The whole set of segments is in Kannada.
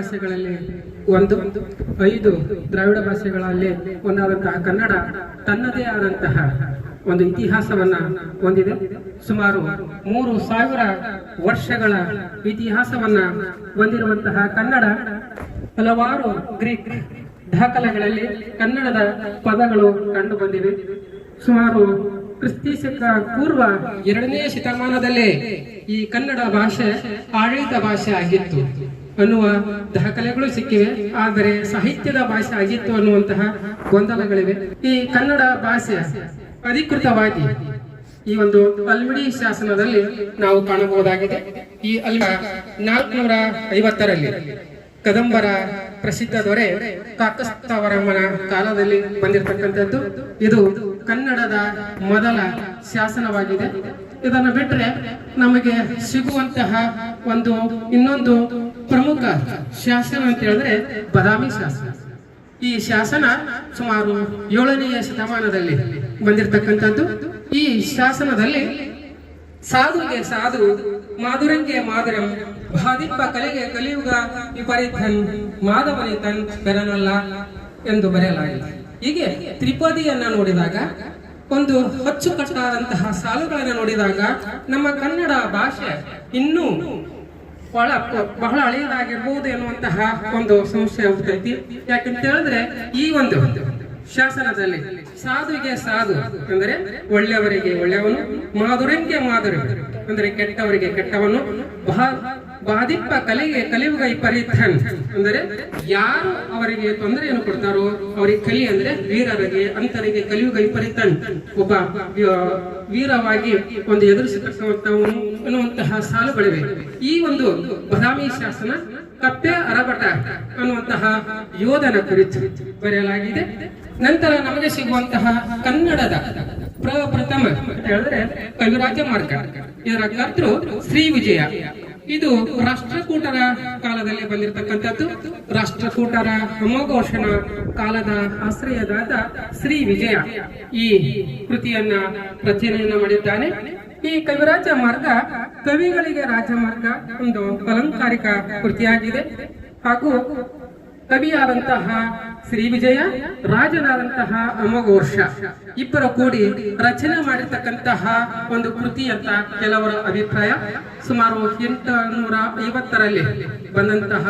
ಭಾಷೆಗಳಲ್ಲಿ ಒಂದು 5 ದ್ರಾವಿಡ ಭಾಷೆಗಳಲ್ಲಿ ಒಂದಾದಂತಹ ಕನ್ನಡ ತನ್ನದೇ ಆದಂತಹ ಒಂದು ಇತಿಹಾಸವನ್ನ ಹೊಂದಿದೆ. ಸುಮಾರು 3000 ವರ್ಷಗಳ ಇತಿಹಾಸವನ್ನ ಹೊಂದಿರುವಂತಹ ಕನ್ನಡ ಹಲವಾರು ಗ್ರೀಕ್ ದಾಖಲೆಗಳಲ್ಲಿ ಕನ್ನಡದ ಪದಗಳು ಕಂಡು ಬಂದಿವೆ. ಸುಮಾರು ಕ್ರಿಸ್ತ ಪೂರ್ವ 2ನೇ ಶತಮಾನದಲ್ಲೇ ಈ ಕನ್ನಡ ಭಾಷೆ ಆಡಳಿತ ಭಾಷೆ ಆಗಿತ್ತು ಅನ್ನುವ ದಾಖಲೆಗಳು ಸಿಕ್ಕಿವೆ. ಆದರೆ ಸಾಹಿತ್ಯದ ಭಾಷೆ ಆಗಿತ್ತು ಅನ್ನುವಂತಹ ಗೊಂದಲಗಳಿವೆ. ಈ ಕನ್ನಡ ಭಾಷೆ ಅಧಿಕೃತವಾಗಿ ಈ ಒಂದು ಅಲ್ಮಿಡಿ ಶಾಸನದಲ್ಲಿ ನಾವು ಕಾಣಬಹುದಾಗಿದೆ. ಈ 450ರಲ್ಲಿ ಕದಂಬರ ಪ್ರಸಿದ್ಧ ದೊರೆ ಕಾಕಸ್ತವರಮ್ಮನ ಕಾಲದಲ್ಲಿ ಬಂದಿರತಕ್ಕಂಥದ್ದು. ಇದು ಕನ್ನಡದ ಮೊದಲ ಶಾಸನವಾಗಿದೆ. ಇದನ್ನು ಬಿಟ್ಟರೆ ನಮಗೆ ಸಿಗುವಂತಹ ಇನ್ನೊಂದು ಪ್ರಮುಖ ಶಾಸನ ಅಂತ ಹೇಳಿದ್ರೆ ಬಾದಾಮಿ ಶಾಸನ. ಈ ಶಾಸನ ಸುಮಾರು 7ನೇ ಶತಮಾನದಲ್ಲಿ ಬಂದಿರತಕ್ಕಂಥದ್ದು. ಈ ಶಾಸನದಲ್ಲಿ ಸಾಧುಗೆ ಸಾಧು, ಮಾಧುರಂಗೆ ಮಾಧುರಂ, ಬಾದಿಪ್ಪ ಕಲೆಗೆ ಕಲಿಯುಗ ವಿಪರೀತನ್, ಮಾಧವನಿ ತನ್ ಬೆರನಲ್ಲ ಎಂದು ಬರೆಯಲಾಗಿದೆ. ಹೀಗೆ ತ್ರಿಪದಿಯನ್ನ ನೋಡಿದಾಗ, ಒಂದು ಅಚ್ಚುಕಟ್ಟಾದಂತಹ ಸಾಲುಗಳನ್ನು ನೋಡಿದಾಗ ನಮ್ಮ ಕನ್ನಡ ಭಾಷೆ ಇನ್ನೂ ಬಹಳ ಹಳೆಯದಾಗಿರ್ಬಹುದು ಎನ್ನುವಂತಹ ಒಂದು ಸಂಶಯ ಹುಟ್ಟೈತಿ. ಯಾಕಂತ ಹೇಳಿದ್ರೆ ಈ ಒಂದು ಶಾಸನದಲ್ಲಿ ಸಾಧುವಿಗೆ ಸಾಧು ಅಂದರೆ ಒಳ್ಳೆಯವರಿಗೆ ಒಳ್ಳೆಯವನು, ಮಾಧುರಂಗೆ ಮಾಧುರ ಅಂದರೆ ಕೆಟ್ಟವರಿಗೆ ಕೆಟ್ಟವನು, ಬಾದಿಪ್ಪ ಕಲೆಗೆ ಕಲಿಯುಗ ವಿಪರೀತನ್ ಅಂದರೆ ಯಾರು ಅವರಿಗೆ ತೊಂದರೆಯನ್ನು ಕೊಡ್ತಾರೋ ಅವರಿಗೆ ಕಲಿ ಅಂದ್ರೆ ವೀರರಿಗೆ, ಅಂತರಿಗೆ ಕಲಿಯುಗ ವಿಪರೀತನ್ ಒಬ್ಬ ವೀರವಾಗಿ ಒಂದು ಎದುರಿಸತಕ್ಕಂಥವನು ಅನ್ನುವಂತಹ ಸಾಲುಗಳಿವೆ. ಈ ಒಂದು ಬಾದಾಮಿ ಶಾಸನ ಕಪ್ಪೆ ಅರಬಟ ಅನ್ನುವಂತಹ ಯೋಧನ ಕುರಿತು ಬರೆಯಲಾಗಿದೆ. ನಂತರ ನಮಗೆ ಸಿಗುವಂತಹ ಕನ್ನಡದ ಪ್ರಪ್ರಥಮ ಹೇಳಿದ್ರೆ ಕವಿರಾಜ ಮಾರ್ಗ. ಇದರ ಕರ್ತೃ ಶ್ರೀ ವಿಜಯ. ಇದು ರಾಷ್ಟ್ರಕೂಟರ ಕಾಲದಲ್ಲಿ ಬಂದಿರತಕ್ಕಂಥದ್ದು. ರಾಷ್ಟ್ರಕೂಟರ ಅಮೋಘೋಷಣ ಕಾಲದ ಆಶ್ರಯದಾದ ಶ್ರೀ ವಿಜಯ ಈ ಕೃತಿಯನ್ನ ರಚನೆಯನ್ನ ಮಾಡಿದ್ದಾನೆ. ಈ ಕವಿರಾಜ ಮಾರ್ಗ ಕವಿಗಳಿಗೆ ರಾಜಮಾರ್ಗ ಒಂದು ಅಲಂಕಾರಿಕ ಕೃತಿಯಾಗಿದೆ. ಹಾಗೂ ಕವಿಯಾದಂತಹ ಶ್ರೀ ವಿಜಯ, ರಾಜನಾದಂತಹ ಅಮೋಘೋಷ ಇಬ್ಬರು ಕೂಡಿ ರಚನೆ ಮಾಡಿರ್ತಕ್ಕಂತಹ ಒಂದು ಕೃತಿ ಅಂತ ಕೆಲವರ ಅಭಿಪ್ರಾಯ. ಸುಮಾರು 850ರಲ್ಲಿ ಬಂದಂತಹ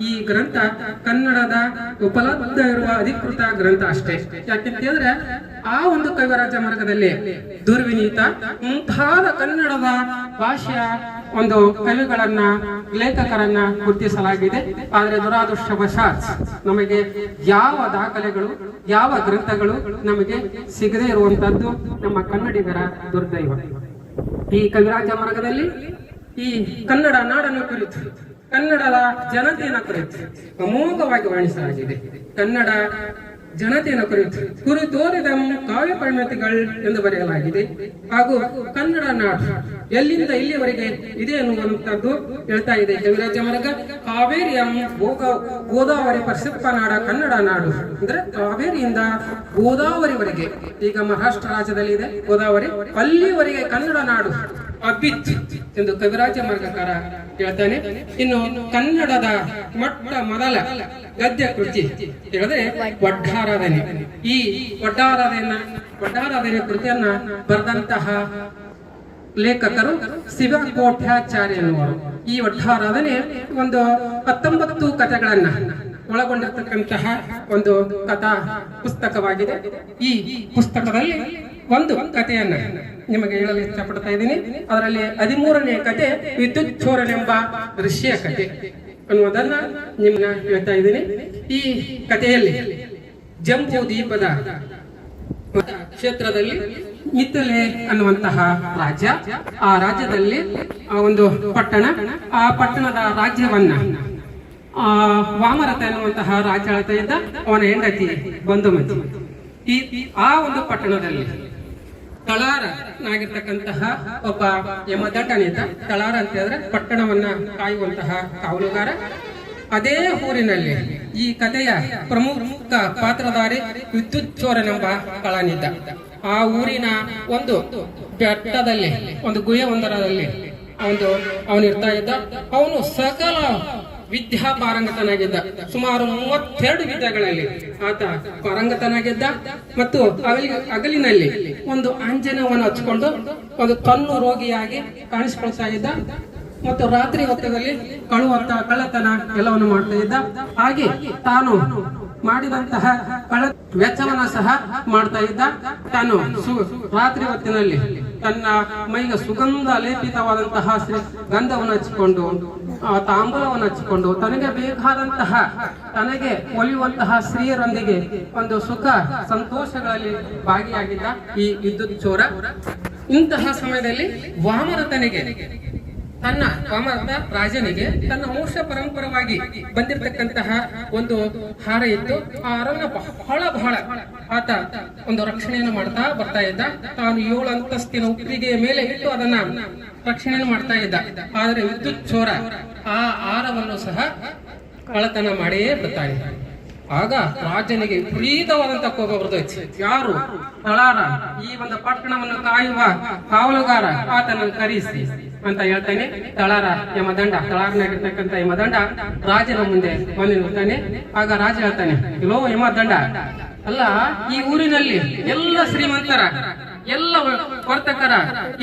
ಈ ಗ್ರಂಥ ಕನ್ನಡದ ಉಪಲಬ್ಧ ಇರುವ ಅಧಿಕೃತ ಗ್ರಂಥ ಅಷ್ಟೇ. ಯಾಕೆಂತ ಹೇಳಿದ್ರೆ ಆ ಒಂದು ಕವಿರಾಜ ಮಾರ್ಗದಲ್ಲಿ ದುರ್ವಿನೀತ ಮುಂತಾದ ಕನ್ನಡದ ಭಾಷೆಯ ಒಂದು ಕವಿಗಳನ್ನ, ಲೇಖಕರನ್ನ ಗುರುತಿಸಲಾಗಿದೆ. ಆದರೆ ದುರಾದೃಷ್ಟವಶಾತ್ ನಮಗೆ ಯಾವ ದಾಖಲೆಗಳು, ಯಾವ ಗ್ರಂಥಗಳು ನಮಗೆ ಸಿಗದೇ ಇರುವಂತದ್ದು ನಮ್ಮ ಕನ್ನಡಿಗರ ದುರ್ದೈವ. ಈ ಕವಿರಾಜ ಮಾರ್ಗದಲ್ಲಿ ಈ ಕನ್ನಡ ನಾಡನ್ನು ಕುರಿತು, ಕನ್ನಡದ ಜನತೆಯನ್ನು ಕುರಿತು ಅಮೋಘವಾಗಿ ವರ್ಣಿಸಲಾಗಿದೆ. ಕನ್ನಡ ಜನತೆಯನ್ನು ಕುರಿತೋರಿದ ಕಾವ್ಯ ಪರಿಣತಿಗಳು ಎಂದು ಬರೆಯಲಾಗಿದೆ. ಹಾಗೂ ಕನ್ನಡ ನಾಡು ಎಲ್ಲಿಂದ ಇಲ್ಲಿವರೆಗೆ ಇದೆ ಎನ್ನುವಂತದ್ದು ಹೇಳ್ತಾ ಇದೆ ಕವಿರಾಜ ಮಾರ್ಗ. ಕಾವೇರಿಯ ಗೋದಾವರಿ ಪರಿಸಪ್ಪ ನಾಡ ಕನ್ನಡ ನಾಡು ಅಂದ್ರೆ ಕಾವೇರಿಯಿಂದ ಗೋದಾವರಿವರೆಗೆ, ಈಗ ಮಹಾರಾಷ್ಟ್ರ ರಾಜ್ಯದಲ್ಲಿ ಇದೆ ಗೋದಾವರಿ, ಅಲ್ಲಿವರೆಗೆ ಕನ್ನಡ ನಾಡು ಅಭಿತ್ ಎಂದು ಕವಿರಾಜ ಮಾರ್ಗಕಾರ ಹೇಳ್ತಾನೆ. ಇನ್ನು ಕನ್ನಡದ ಮೊದಲ ಗದ್ಯ ಕೃತಿ ಹೇಳಿದ್ರೆ ವಡ್ಡಾರಾಧನೆ. ಈ ವಡ್ಡಾರಾಧನೆ ಕೃತಿಯನ್ನ ಬರೆದಂತಹ ಲೇಖಕರು ಶಿವಕೋಟ್ಯಾಚಾರ್ಯ ಎನ್ನುವರು. ಈ ವಡ್ಡಾರಾಧನೆ ಒಂದು 19 ಕಥೆಗಳನ್ನ ಒಳಗೊಂಡಿರ್ತಕ್ಕಂತಹ ಒಂದು ಕಥಾ ಪುಸ್ತಕವಾಗಿದೆ. ಈ ಪುಸ್ತಕದಲ್ಲಿ ಒಂದು ಕಥೆಯನ್ನ ನಿಮಗೆ ಹೇಳಲು ಇಷ್ಟಪಡ್ತಾ ಇದ್ದೀನಿ. ಅದರಲ್ಲಿ 13ನೇ ಕಥೆ ವಿದ್ಯುತ್ ಚೋರನೆಂಬ ಋಷಿಯ ಕಥೆ ಅನ್ನುವುದನ್ನ ನಿಮ್ಮನ್ನ ಹೇಳ್ತಾ ಇದ್ದೀನಿ. ಈ ಕಥೆಯಲ್ಲಿ ಜಂಬೂ ದ್ವೀಪದ ಕ್ಷೇತ್ರದಲ್ಲಿ ಮಿಥಿಲೆ ಅನ್ನುವಂತಹ ರಾಜ್ಯ, ಆ ರಾಜ್ಯದಲ್ಲಿ ಒಂದು ಪಟ್ಟಣ, ಆ ಪಟ್ಟಣದ ರಾಜ್ಯವನ್ನ ವಾಮರಥ ಎನ್ನುವಂತಹ ರಾಜ್ಯ ಆಳ್ತಾ ಇದ್ದ. ಅವನ ಹೆಂಡತಿ ಬಂಧುಮತಿ. ಆ ಒಂದು ಪಟ್ಟಣದಲ್ಲಿ ತಳಾರನಾಗಿರ್ತಕ್ಕಂತಹ ಒಬ್ಬ ಯಮದಟ್ಟನಿದ್ದ. ತಳಾರ ಅಂತ ಹೇಳಿದ್ರೆ ಪಟ್ಟಣವನ್ನ ಕಾಯುವಂತಹ ಕಾವಲುಗಾರ. ಅದೇ ಊರಿನಲ್ಲಿ ಈ ಕಥೆಯ ಪ್ರಮುಖ ಪಾತ್ರಧಾರಿ ವಿದ್ಯುತ್ ಚೋರನೆಂಬ ಕಳ್ಳನಿದ್ದ. ಆ ಊರಿನ ಒಂದು ಬೆಟ್ಟದಲ್ಲಿ, ಒಂದು ಗುಹೆ ಒಂದರಲ್ಲಿ ಅವನು ಇರ್ತಾ ಇದ್ದ. ಅವನು ಸಕಲ ವಿದ್ಯಾ ಪಾರಂಗತನಾಗಿದ್ದ. ಸುಮಾರು 32 ವಿದ್ಯೆಗಳಲ್ಲಿ ಆತ ಪಾರಂಗತನಾಗಿದ್ದ. ಮತ್ತು ಹಗಲಿನಲ್ಲಿ ಒಂದು ಅಂಜನವನ್ನು ಹಚ್ಕೊಂಡು ಒಂದು ಕಣ್ಣು ರೋಗಿಯಾಗಿ ಕಾಣಿಸಿಕೊಳ್ತಾ ಇದ್ದ. ಮತ್ತು ರಾತ್ರಿ ಹೊತ್ತದಲ್ಲಿ ಕಳ್ಳತನ ಎಲ್ಲವನ್ನು ಮಾಡ್ತಾ ಇದ್ದ. ಹಾಗೆ ತಾನು ಮಾಡಿದಂತಹ ವೆಚ್ಚವನ್ನ ಸಹ ಮಾಡ್ತಾ ಇದ್ದ. ತಾನು ರಾತ್ರಿ ಹೊತ್ತಿನಲ್ಲಿ ತನ್ನ ಮೈಗೆ ಸುಗಂಧ ಲೇಪಿತವಾದಂತಹ ಗಂಧವನ್ನು ಹಚ್ಚಿಕೊಂಡು, ತಾಂಬೂಲವನ್ನು ಹಚ್ಚಿಕೊಂಡು, ತನಗೆ ಬೇಕಾದಂತಹ, ತನಗೆ ಒಲಿಯುವಂತಹ ಸ್ತ್ರೀಯರೊಂದಿಗೆ ಒಂದು ಸುಖ ಸಂತೋಷಗಳಲ್ಲಿ ಭಾಗಿಯಾಗಿದ್ದ ಈ ವಿದ್ಯುತ್ ಚೋರ. ಇಂತಹ ಸಮಯದಲ್ಲಿ ವಾಮರತನಿಗೆ ವಾಮನ ರಾಜನಿಗೆ ತನ್ನ ವಂಶ ಪರಂಪರವಾಗಿ ಬಂದಿರತಕ್ಕಂತಹ ಒಂದು ಹಾರ ಇತ್ತು. ಆ ಹಾರನ್ನ ಬಹಳ ಆತ ಒಂದು ರಕ್ಷಣೆಯನ್ನು ಮಾಡ್ತಾ ಬರ್ತಾ ಇದ್ದ. ತಾನು 7 ಅಂತಸ್ತಿನ ಉಪ್ಪಿಗೆಯ ಮೇಲೆ ಇಟ್ಟು ಅದನ್ನ ರಕ್ಷಣೆಯನ್ನು ಮಾಡ್ತಾ ಇದ್ದ. ಆದ್ರೆ ವಿದ್ಯುತ್ ಚೋರ ಆ ಹಾರವನ್ನು ಸಹ ಕಳ್ಳತನ ಮಾಡೇ ಬಿಡ್ತಾನೆ. ಆಗ ರಾಜನಿಗೆ ವಿಪರೀತವಾದಂತಹ ಕೋಪ ಬರ್ತೈತಿ. ಯಾರು? ತಳಾರ, ಈ ಒಂದು ಪಟ್ಟಣವನ್ನು ಕಾಯುವ ಕಾವಲುಗಾರ ಆತನನ್ನು ಕರೆಸಿ ಅಂತ ಹೇಳ್ತಾನೆ. ತಳಾರನಾಗಿರ್ತಕ್ಕಂಥ ಯಮದಂಡ ರಾಜನ ಮುಂದೆ ಬಂದು ನಿಲ್ತಾನೆ. ಆಗ ರಾಜ ಹೇಳ್ತಾನೆ, ಇಲ್ಲೋ ಯಮದಂಡ, ಅಲ್ಲ, ಈ ಊರಿನಲ್ಲಿ ಎಲ್ಲ ಶ್ರೀಮಂತರ, ಎಲ್ಲ ವರ್ತಕರ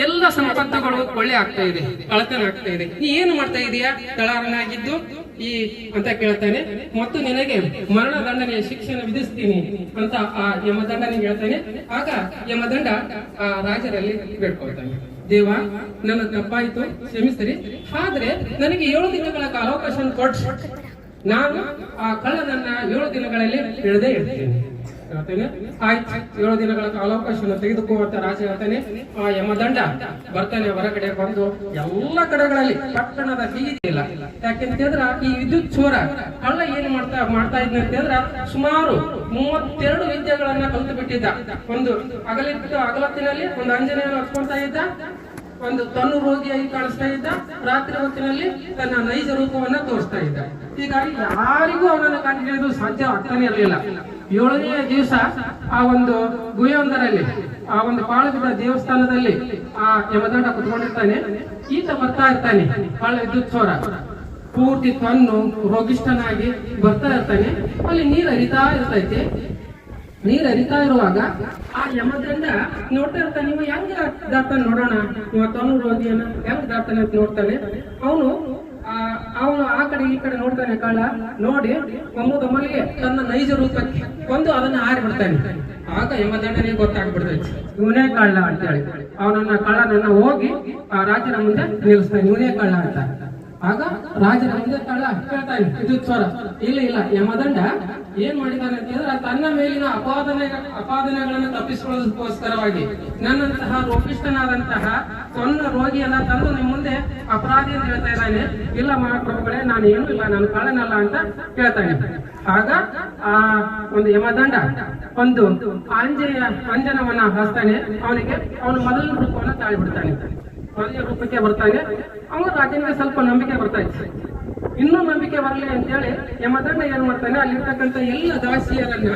ಎಲ್ಲ ಸಂಪತ್ತುಗಳು ಕೊಳ್ಳೆ ಆಗ್ತಾ ಇದೆ, ಕಳ್ಳತನ ಆಗ್ತಾ ಇದೆ. ನೀ ಏನು ಮಾಡ್ತಾ ಇದೀಯಾ ತಳಾರನಾಗಿದ್ದು ಅಂತ ಕೇಳ್ತಾನೆ. ಮತ್ತು ನಿನಗೆ ಮರಣದಂಡನೆಯ ಶಿಕ್ಷೆಯನ್ನು ವಿಧಿಸ್ತೀನಿ ಅಂತ ಆ ಯಮದಂಡನಿಗೆ ಹೇಳ್ತಾನೆ. ಆಗ ಯಮದಂಡ ಆ ರಾಜರಲ್ಲಿ ಬೇಡ್ಕೊಳ್ತಾನೆ, ದೇವ, ನನ್ನ ತಪ್ಪಾಯಿತು, ಕ್ಷಮಿಸ್ರಿ. ಆದ್ರೆ ನನಗೆ 7 ದಿನಗಳ ಕಾಲಾವಕಾಶವನ್ನು ಕೊಟ್ಟು ನಾನು ಆ ಕಳ್ಳನನ್ನ 7 ದಿನಗಳಲ್ಲಿ ಹಿಡಿದೇ ಇಡ್ತೀನಿ. ಆಯ್ತು, 7 ದಿನಗಳ ಕಾಲಾವಕಾಶವನ್ನು ತೆಗೆದುಕೋ ಅಂತ ರಾಜ ಹೇಳ್ತಾನೆ. ಆ ಯಮದಂಡ ಬರ್ತಾನೆ. ಹೊರಗಡೆ ಬಂದು ಎಲ್ಲ ಕಡೆಗಳಲ್ಲಿ ಪಟ್ಟಣದ ಬೀದಿ ಇಲ್ಲ. ಯಾಕೆಂತಂದ್ರ ಈ ವಿದ್ಯುತ್ ಚೋರ ಕಳ್ಳ ಏನ್ ಮಾಡ್ತಾ ಇದ್ನ ಅಂತಂದ್ರ ಸುಮಾರು 32 ವಿದ್ಯೆಗಳನ್ನ ಕಲಿತು ಬಿಟ್ಟಿದ್ದ. ಒಂದು ಅಗಲತ್ತಿನಲ್ಲಿ ಒಂದು ಅಂಜನೆಯನ್ನು ಹಚ್ಕೊಳ್ತಾ ಇದ್ದ, ಒಂದು ತನ್ನು ರೋಗಿಯಾಗಿ ಕಾಣಿಸ್ತಾ ಇದ್ದ, ರಾತ್ರಿ ಹೊತ್ತಿನಲ್ಲಿ ತನ್ನ ನೈಜ ರೂಪವನ್ನ ತೋರಿಸ್ತಾ ಇದ್ದ. ಹೀಗಾಗಿ ಯಾರಿಗೂ ಅವನನ್ನು ಕಂಡುಹಿಡಿಯೋದು ಸಾಧ್ಯ ಆಗ್ತಾನೆ ಇರಲಿಲ್ಲ. 7ನೇ ದಿವಸ ಆ ಒಂದು ಗುಹೆಯೊಂದರಲ್ಲಿ, ಆ ಒಂದು ಪಾಳಬಿದ್ದ ದೇವಸ್ಥಾನದಲ್ಲಿ ಆ ಯಮದಂಡ ಕುತ್ಕೊಂಡಿರ್ತಾನೆ. ಈತ ಬರ್ತಾ ಇರ್ತಾನೆ, ಕಳ್ಳ ವಿದ್ಯುತ್ ಚೋರ ಪೂರ್ತಿ ತನ್ನು ರೋಗಿಷ್ಠನಾಗಿ ಬರ್ತಾ ಇರ್ತಾನೆ. ಅಲ್ಲಿ ನೀರು ಹರಿತಾ ಇರ್ತೈತೆ. ನೀರು ಹರಿತಾ ಇರುವಾಗ ಆ ಯಮದಂಡ ನೋಡ್ತಾ ಇರ್ತಾನೆ. ನೀವು ಹೆಂಗ ದಾತಾನೆ ನೋಡೋಣ, ನೀವು ತನ್ನು ರೋಗಿಯನ್ನ ಹೆಂಗ್ ದಾತಾನೆ ಅಂತ ನೋಡ್ತಾನೆ. ಅವನು ಆ ಕಡೆ ಈ ಕಡೆ ನೋಡ್ತಾನೆ. ಕಳ್ಳ ನೋಡಿ ಒಮ್ಮೆಗೆ ತನ್ನ ನೈಜ ರೂಪಕ್ಕೆ ಒಂದು ಅದನ್ನ ಹಾರಿ ಬಿಡ್ತಾನೆ. ಆಗ ಯಮದಂಡನಿಗೆ ಗೊತ್ತಾಗ್ಬಿಡ್ತೈತಿ, ಇವನೇ ಕಳ್ಳ ಅಂತ ಹೇಳಿ. ಕಳ್ಳನನ್ನ ಹೋಗಿ ಆ ರಾಜನ ಮುಂದೆ ನಿಲ್ಲಿಸ್ತಾನೆ, ಇವನೇ ಕಳ್ಳ ಅಂತ. ಆಗ ರಾಜನ ಮುಂದೆ ಕಳ್ಳ ಕೇಳ್ತಾನೆ, ವಿದ್ಯುತ್ ಚೋರ, ಇಲ್ಲ ಯಮದಂಡ ಏನ್ ಮಾಡಿದಾನೆ ಅಂತ ಹೇಳಿದ್ರೆ ತನ್ನ ಮೇಲಿನ ಅಪಾದನೆಗಳನ್ನು ತಪ್ಪಿಸಿಕೊಳ್ಳೋದಕ್ಕೋಸ್ಕರವಾಗಿ ನನ್ನಂತಹ ರೋಗಿಷ್ಠನಾದಂತಹ ಸಣ್ಣ ರೋಗಿಯನ್ನ ತಂದು ನಿಮ್ಮ ಮುಂದೆ ಅಪರಾಧಿ ಅಂತ ಹೇಳ್ತಾ ಇದ್ದಾನೆ. ಇಲ್ಲ ಮಹಾಪ್ರಭುಗಳೇ, ನಾನು ಏನೂ ಇಲ್ಲ, ನಾನು ಕಳ್ಳನಲ್ಲ ಅಂತ ಹೇಳ್ತಾನೆ. ಆಗ ಆ ಒಂದು ಯಮದಂಡ ಒಂದು ಅಂಜನವನ್ನ ಹಚ್ತಾನೆ. ಅವನು ಮೊದಲ ರೂಪವನ್ನ ತಾಳಿಬಿಡ್ತಾನೆ. ಮೊದಲ ರೂಪಕ್ಕೆ ಬರ್ತಾನೆ. ಅವನು ರಾಜನಿಗೆ ಸ್ವಲ್ಪ ನಂಬಿಕೆ ಬರ್ತಾ ಇತ್ತು. ಇನ್ನೂ ನಂಬಿಕೆ ಬರಲಿ ಅಂತೇಳಿ ಯಮದಂಡ ಏನ್ ಮಾಡ್ತಾನೆ, ಅಲ್ಲಿರ್ತಕ್ಕಂಥ ಎಲ್ಲ ದಾಸಿಯರನ್ನ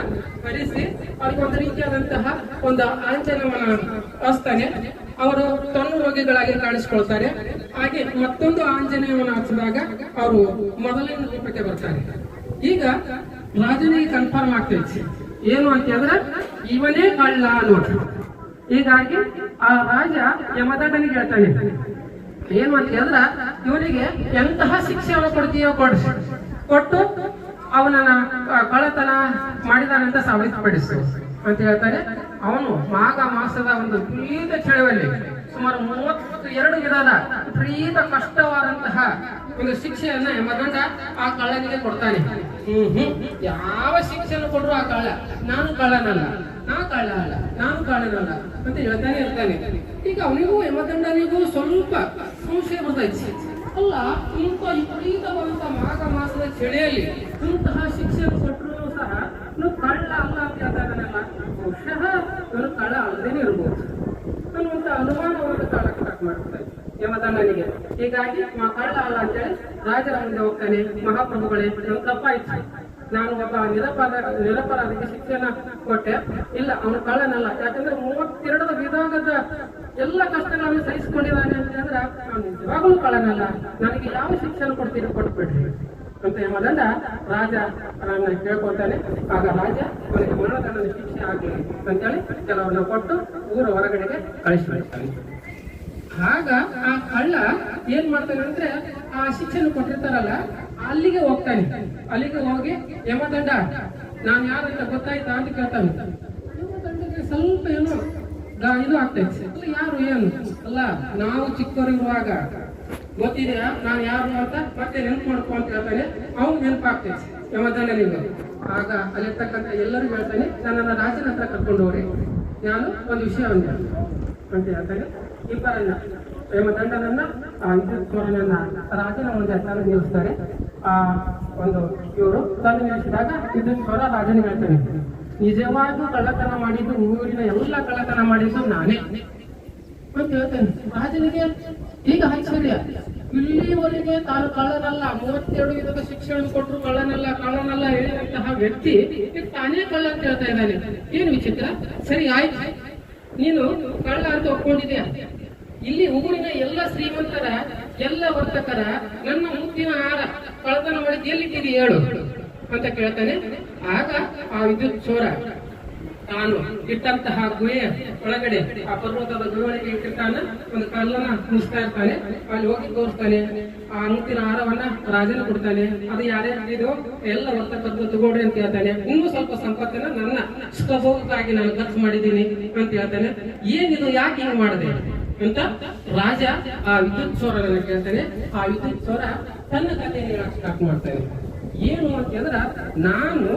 ಕರೆಸಿ ಅವ್ರಿಗೊಂದು ರೀತಿಯಾದಂತಹ ಒಂದು ಆಂಜನವನ್ನ ಹಚ್ತಾನೆ. ಅವರು ತನ್ನು ರೋಗಿಗಳಾಗಿ ಕಾಣಿಸ್ಕೊಳ್ತಾರೆ. ಹಾಗೆ ಮತ್ತೊಂದು ಆಂಜನೇಯವನ್ನು ಹಚ್ಚಿದಾಗ ಅವರು ಮೊದಲಿನ ರೂಪಕ್ಕೆ ಬರ್ತಾರೆ. ಈಗ ರಾಜನಿಗೆ ಕನ್ಫರ್ಮ್ ಆಗ್ತೈತಿ ಏನು ಅಂತ ಹೇಳಿದ್ರೆ ಇವನೇ ಕಳ್ಳ ನೋಡಿ. ಹೀಗಾಗಿ ಆ ರಾಜ ಯಮದಂಡನಿಗೆ ಹೇಳ್ತಾನೆ, ಏನು ಅಂತ ಹೇಳಿದ್ರ ಇವನಿಗೆ ಎಂತಹ ಶಿಕ್ಷೆಯನ್ನು ಕೊಡ್ತೀಯೋ ಕೊಟ್ಟು ಅವನನ್ನ ಕಳ್ಳತನ ಮಾಡಿದಾನೆ ಅಂತ ಸಾಬೀತುಪಡಿಸು ಅಂತ ಹೇಳ್ತಾರೆ. ಅವನು ಮಾಘ ಮಾಸದ ಒಂದು ವಿಪರೀತ ಚಳವಳಿ, ಸುಮಾರು 32 ವಿಧದ ವಿಪರೀತ ಕಷ್ಟವಾದಂತಹ ಒಂದು ಶಿಕ್ಷೆಯನ್ನ ಯಮದಂಡ ಆ ಕಳ್ಳನಿಗೆ ಕೊಡ್ತಾನೆ. ಯಾವ ಶಿಕ್ಷೆಯನ್ನು ಕೊಡ್ರು ಆ ಕಳ್ಳ ನಾನು ಕಳ್ಳನಲ್ಲ ಅಂತ ಹೇಳ್ತಾನೆ ಇರ್ತಾನೆ. ಈಗ ಅವನಿಗೂ ಯಮದಂಡನಿಗೂ ಸ್ವಲ್ಪ ಸಂಶಯ ಬರ್ತೈತಿ. ಅಲ್ಲ, ಇಂಥ ವಿಪರೀತವಾದಂತಹ ಮಾಘ ಮಾಸದ ಚಳಿಯಲ್ಲಿ ಇಂತಹ ಶಿಕ್ಷೆಯನ್ನು ಕೊಟ್ಟರು ಸಹ ನೀವು ಕಳ್ಳ ಅಲ್ಲ ಅಂತ ಹೇಳ್ತಾನಲ್ಲ, ಬಹುಶಃ ಇವರು ಕಳ್ಳ ಅಲ್ಲದೇನೆ ಇರ್ಬೋದು ಅನ್ನುವಂತ ಅನುಮಾನವನ್ನು ಕಾಳಕ್ಕೆ ಮಾಡ್ತಾ ಇದ್ದ ಯಮದಂಡನಿಗೆ. ಹೀಗಾಗಿ ಕಳ್ಳ ಅಲ್ಲ ಅಂತೇಳಿ ರಾಜರ ಮುಂದೆ ಹೋಗ್ತಾನೆ. ಮಹಾಪ್ರಭುಗಳೇ, ನನ್ ತಪ್ಪಾಯ್ತು, ನಾನು ಒಬ್ಬ ನಿರಪರಾಧಿಗೆ ಶಿಕ್ಷೆಯನ್ನ ಕೊಟ್ಟೆ. ಇಲ್ಲ, ಅವನು ಕಳ್ಳನಲ್ಲ. ಯಾಕಂದ್ರೆ 32 ವಿಧವಾದ ಎಲ್ಲ ಕಷ್ಟಗಳನ್ನು ಸಹಿಸಿಕೊಂಡಿದ್ದಾನೆ ಅಂತ ಹೇಳಿದ್ರೆ ಅವನು ನಿಜವಾಗಲೂ ಕಳ್ಳನಲ್ಲ. ನನಗೆ ಯಾವ ಶಿಕ್ಷೆಯನ್ನು ಕೊಡ್ತೀರಿ ಕೊಟ್ಬಿಡ್ರಿ ಅಂತ ಯಮದಂಡ ರಾಜರನ್ನ ಕೇಳ್ಕೊಳ್ತಾನೆ. ಆಗ ರಾಜ ಅವನಿಗೆ ಮರಣದಂಡನ ಶಿಕ್ಷೆ ಆಗಲಿ ಅಂತೇಳಿ ಕೆಲವರನ್ನ ಕೊಟ್ಟು ಊರ ಹೊರಗಡೆಗೆ ಕಳಿಸ್ಬಿಡ್ತಾನೆ. ಆಗ ಆ ಕಳ್ಳ ಏನ್ ಮಾಡ್ತಾನೆ ಅಂದ್ರೆ ಆ ಶಿಕ್ಷೆಯನ್ನು ಕೊಟ್ಟಿರ್ತಾರಲ್ಲ ಅಲ್ಲಿಗೆ ಹೋಗ್ತಾನೆ. ಅಲ್ಲಿಗೆ ಹೋಗಿ ಯಮದಂಡ ನಾನು ಯಾರಂತ ಗೊತ್ತಾಯ್ತಾ ಅಂತ ಕೇಳ್ತಾನೆ. ಯಮದಂಡಗೆ ಸ್ವಲ್ಪ ಏನೋ ಇದು ಆಗ್ತೈತೆ, ಯಾರು ಏನು ಅಲ್ಲ, ನಾವು ಚಿಕ್ಕವರಿರುವಾಗ ಗೊತ್ತಿದೆಯಾ ನಾನು ಯಾರು ಅಂತ ಮತ್ತೆ ನೆನಪು ಮಾಡ್ಕೊ ಅಂತ ಹೇಳ್ತಾನೆ. ಅವ್ನು ನೆನಪಾಗ್ತೈತೆ ಯಮದಂಡನಿಗೆ. ಆಗ ಅಲ್ಲಿರ್ತಕ್ಕಂಥ ಎಲ್ಲರಿಗೂ ಹೇಳ್ತಾನೆ, ನನ್ನನ್ನ ರಾಜನ ಹತ್ರ ಕರ್ಕೊಂಡು ಹೋಗ್ರಿ, ನಾನು ಒಂದು ವಿಷಯ ಅಂತ ಹೇಳ್ತಾನೆ. ಇಬ್ಬರನ್ನ ಯಮದಂಡನನ್ನ ವಿದ್ಯುತ್ವರನನ್ನ ರಾಜನ ಮುಂದೆ ತಂದು ನಿಲ್ಲಿಸ್ತಾರೆ. ಆ ಒಂದು ಇವರು ತಂದು ನಿಲ್ಲಿಸಿದಾಗ ವಿದ್ಯುತ್ವರ ರಾಜನಿಗೆ ಹೇಳ್ತಾನೆ, ನಿಜವಾಗ್ಲೂ ಕಳ್ಳತನ ಮಾಡಿದ್ದು ಊರಿನ ಎಲ್ಲ ಕಳ್ಳತನ ಮಾಡಿದ್ದು ನಾನೇ ಅಂತ ಹೇಳ್ತಾನೆ. ರಾಜನಿಗೆ ಈಗ ಆಶ್ಚರ್ಯ, ಇಲ್ಲಿವರೆಗೆ ತಾನು ಕಳ್ಳನಲ್ಲ, 32 ವಿಧದ ಶಿಕ್ಷಣ ಕೊಟ್ಟರು ಕಳ್ಳನಲ್ಲ ಹೇಳಿದಂತಹ ವ್ಯಕ್ತಿ ತಾನೇ ಕಳ್ಳ ಅಂತ ಹೇಳ್ತಾ ಇದ್ದಾನೆ. ಏನು ವಿಚಿತ್ರ. ಸರಿ ಆಯ್ತು, ನೀನು ಕಳ್ಳ ಅಂತ ಒಪ್ಕೊಂಡಿದ್ಯಾ, ಇಲ್ಲಿ ಊರಿನ ಎಲ್ಲ ಶ್ರೀಮಂತರ ಎಲ್ಲ ವರ್ತಕರ ನನ್ನ ಮುತ್ತಿನ ಹಾರ ಕಳ್ಳತನ ಮಾಡಿದ್ದು ಎಲ್ಲಿದ್ದೀರಿ ಹೇಳು ಅಂತ ಕೇಳ್ತಾನೆ. ಆಗ ಆ ವಿದ್ಯುತ್ ಚೋರ ತಾನು ಇಟ್ಟಂತಹ ಗುಹೆಯ ಒಳಗಡೆ ಆ ಪರ್ವತದ ಗುಹೆಯೊಳಗೆ ಇಟ್ಟಿರ್ತಾನೆ. ಒಂದು ಕಲ್ಲನ್ನ ಮುಗಿಸ್ತಾ ಇರ್ತಾನೆ. ಅಲ್ಲಿ ಹೋಗಿ ತೋರಿಸ್ತಾನೆ. ಆ ಮುತ್ತಿನ ಹಾರವನ್ನ ರಾಜನ ಕೊಡ್ತಾನೆ. ಅದು ಯಾರ್ಯಾರಿದು ಎಲ್ಲ ವರ್ತಕದ್ದು ತಗೊಳ್ರಿ ಅಂತ ಹೇಳ್ತಾನೆ. ಇನ್ನೂ ಸ್ವಲ್ಪ ಸಂಪತ್ತನ್ನ ನನ್ನ ಸ್ವಭಾವಕ್ಕಾಗಿ ನಾನು ಖರ್ಚು ಮಾಡಿದ್ದೀನಿ ಅಂತ ಹೇಳ್ತಾನೆ. ಏನಿದು, ಯಾಕೆ ಹಿಂಗ್ ಮಾಡಿದೆ ಅಂತ ರಾಜ ಆ ವಿದ್ಯುತ್ ಚೋರನ ಕೇಳ್ತಾನೆ. ಆ ವಿದ್ಯುತ್ ಚೋರ ತನ್ನ ಕಥೆಯನ್ನು ಹೇಳಕ್ ಸ್ಟಾರ್ಟ್ ಮಾಡ್ತಾನೆ. ಏನು ಅಂತಂದ್ರ, ನಾನು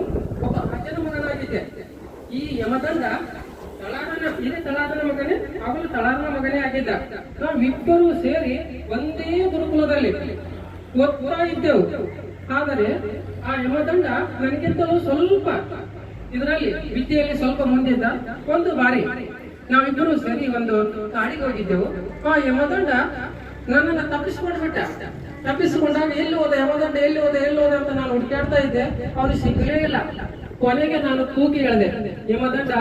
ಒಬ್ಬ ರಾಜನ ಮಗನಾಗಿದ್ದೆ. ಈ ಯಮದಂಡ ತಳಾರನ ಮಗನೇ, ಅವನು ತಳಾರನ ಮಗನೇ ಆಗಿದ್ದ. ನಾವಿಬ್ಬರು ಸೇರಿ ಒಂದೇ ಗುರುಕುಲದಲ್ಲಿ ಓದ್ತಾ ಇದ್ದೆವು. ಆದರೆ ಆ ಯಮದಂಡ ನನಗಿಂತಲೂ ಸ್ವಲ್ಪ ಇದರಲ್ಲಿ ವಿದ್ಯೆಯಲ್ಲಿ ಸ್ವಲ್ಪ ಮುಂದಿದ್ದ. ಒಂದು ಬಾರಿ ನಾವಿಬ್ಬರು ಸೇರಿ ಒಂದು ಕಾಡಿಗೆ ಹೋಗಿದ್ದೆವು. ಆ ಯಮದಂಡ ನನ್ನನ್ನು ತಪ್ಪಿಸಿಕೊಂಡಾಗ ಎಲ್ಲಿ ಹೋದ ಯಮದಂಡ, ಎಲ್ಲಿ ಹೋದ ಅಂತ ನಾನು ಹುಡುಕಾಡ್ತಾ ಇದ್ದೆ. ಅವನು ಸಿಗಲೇ ಇಲ್ಲ. ಕೊನೆಗೆ ನಾನು ತೂಗಿ ಹೇಳಿದೆ, ಯಮದಂಡ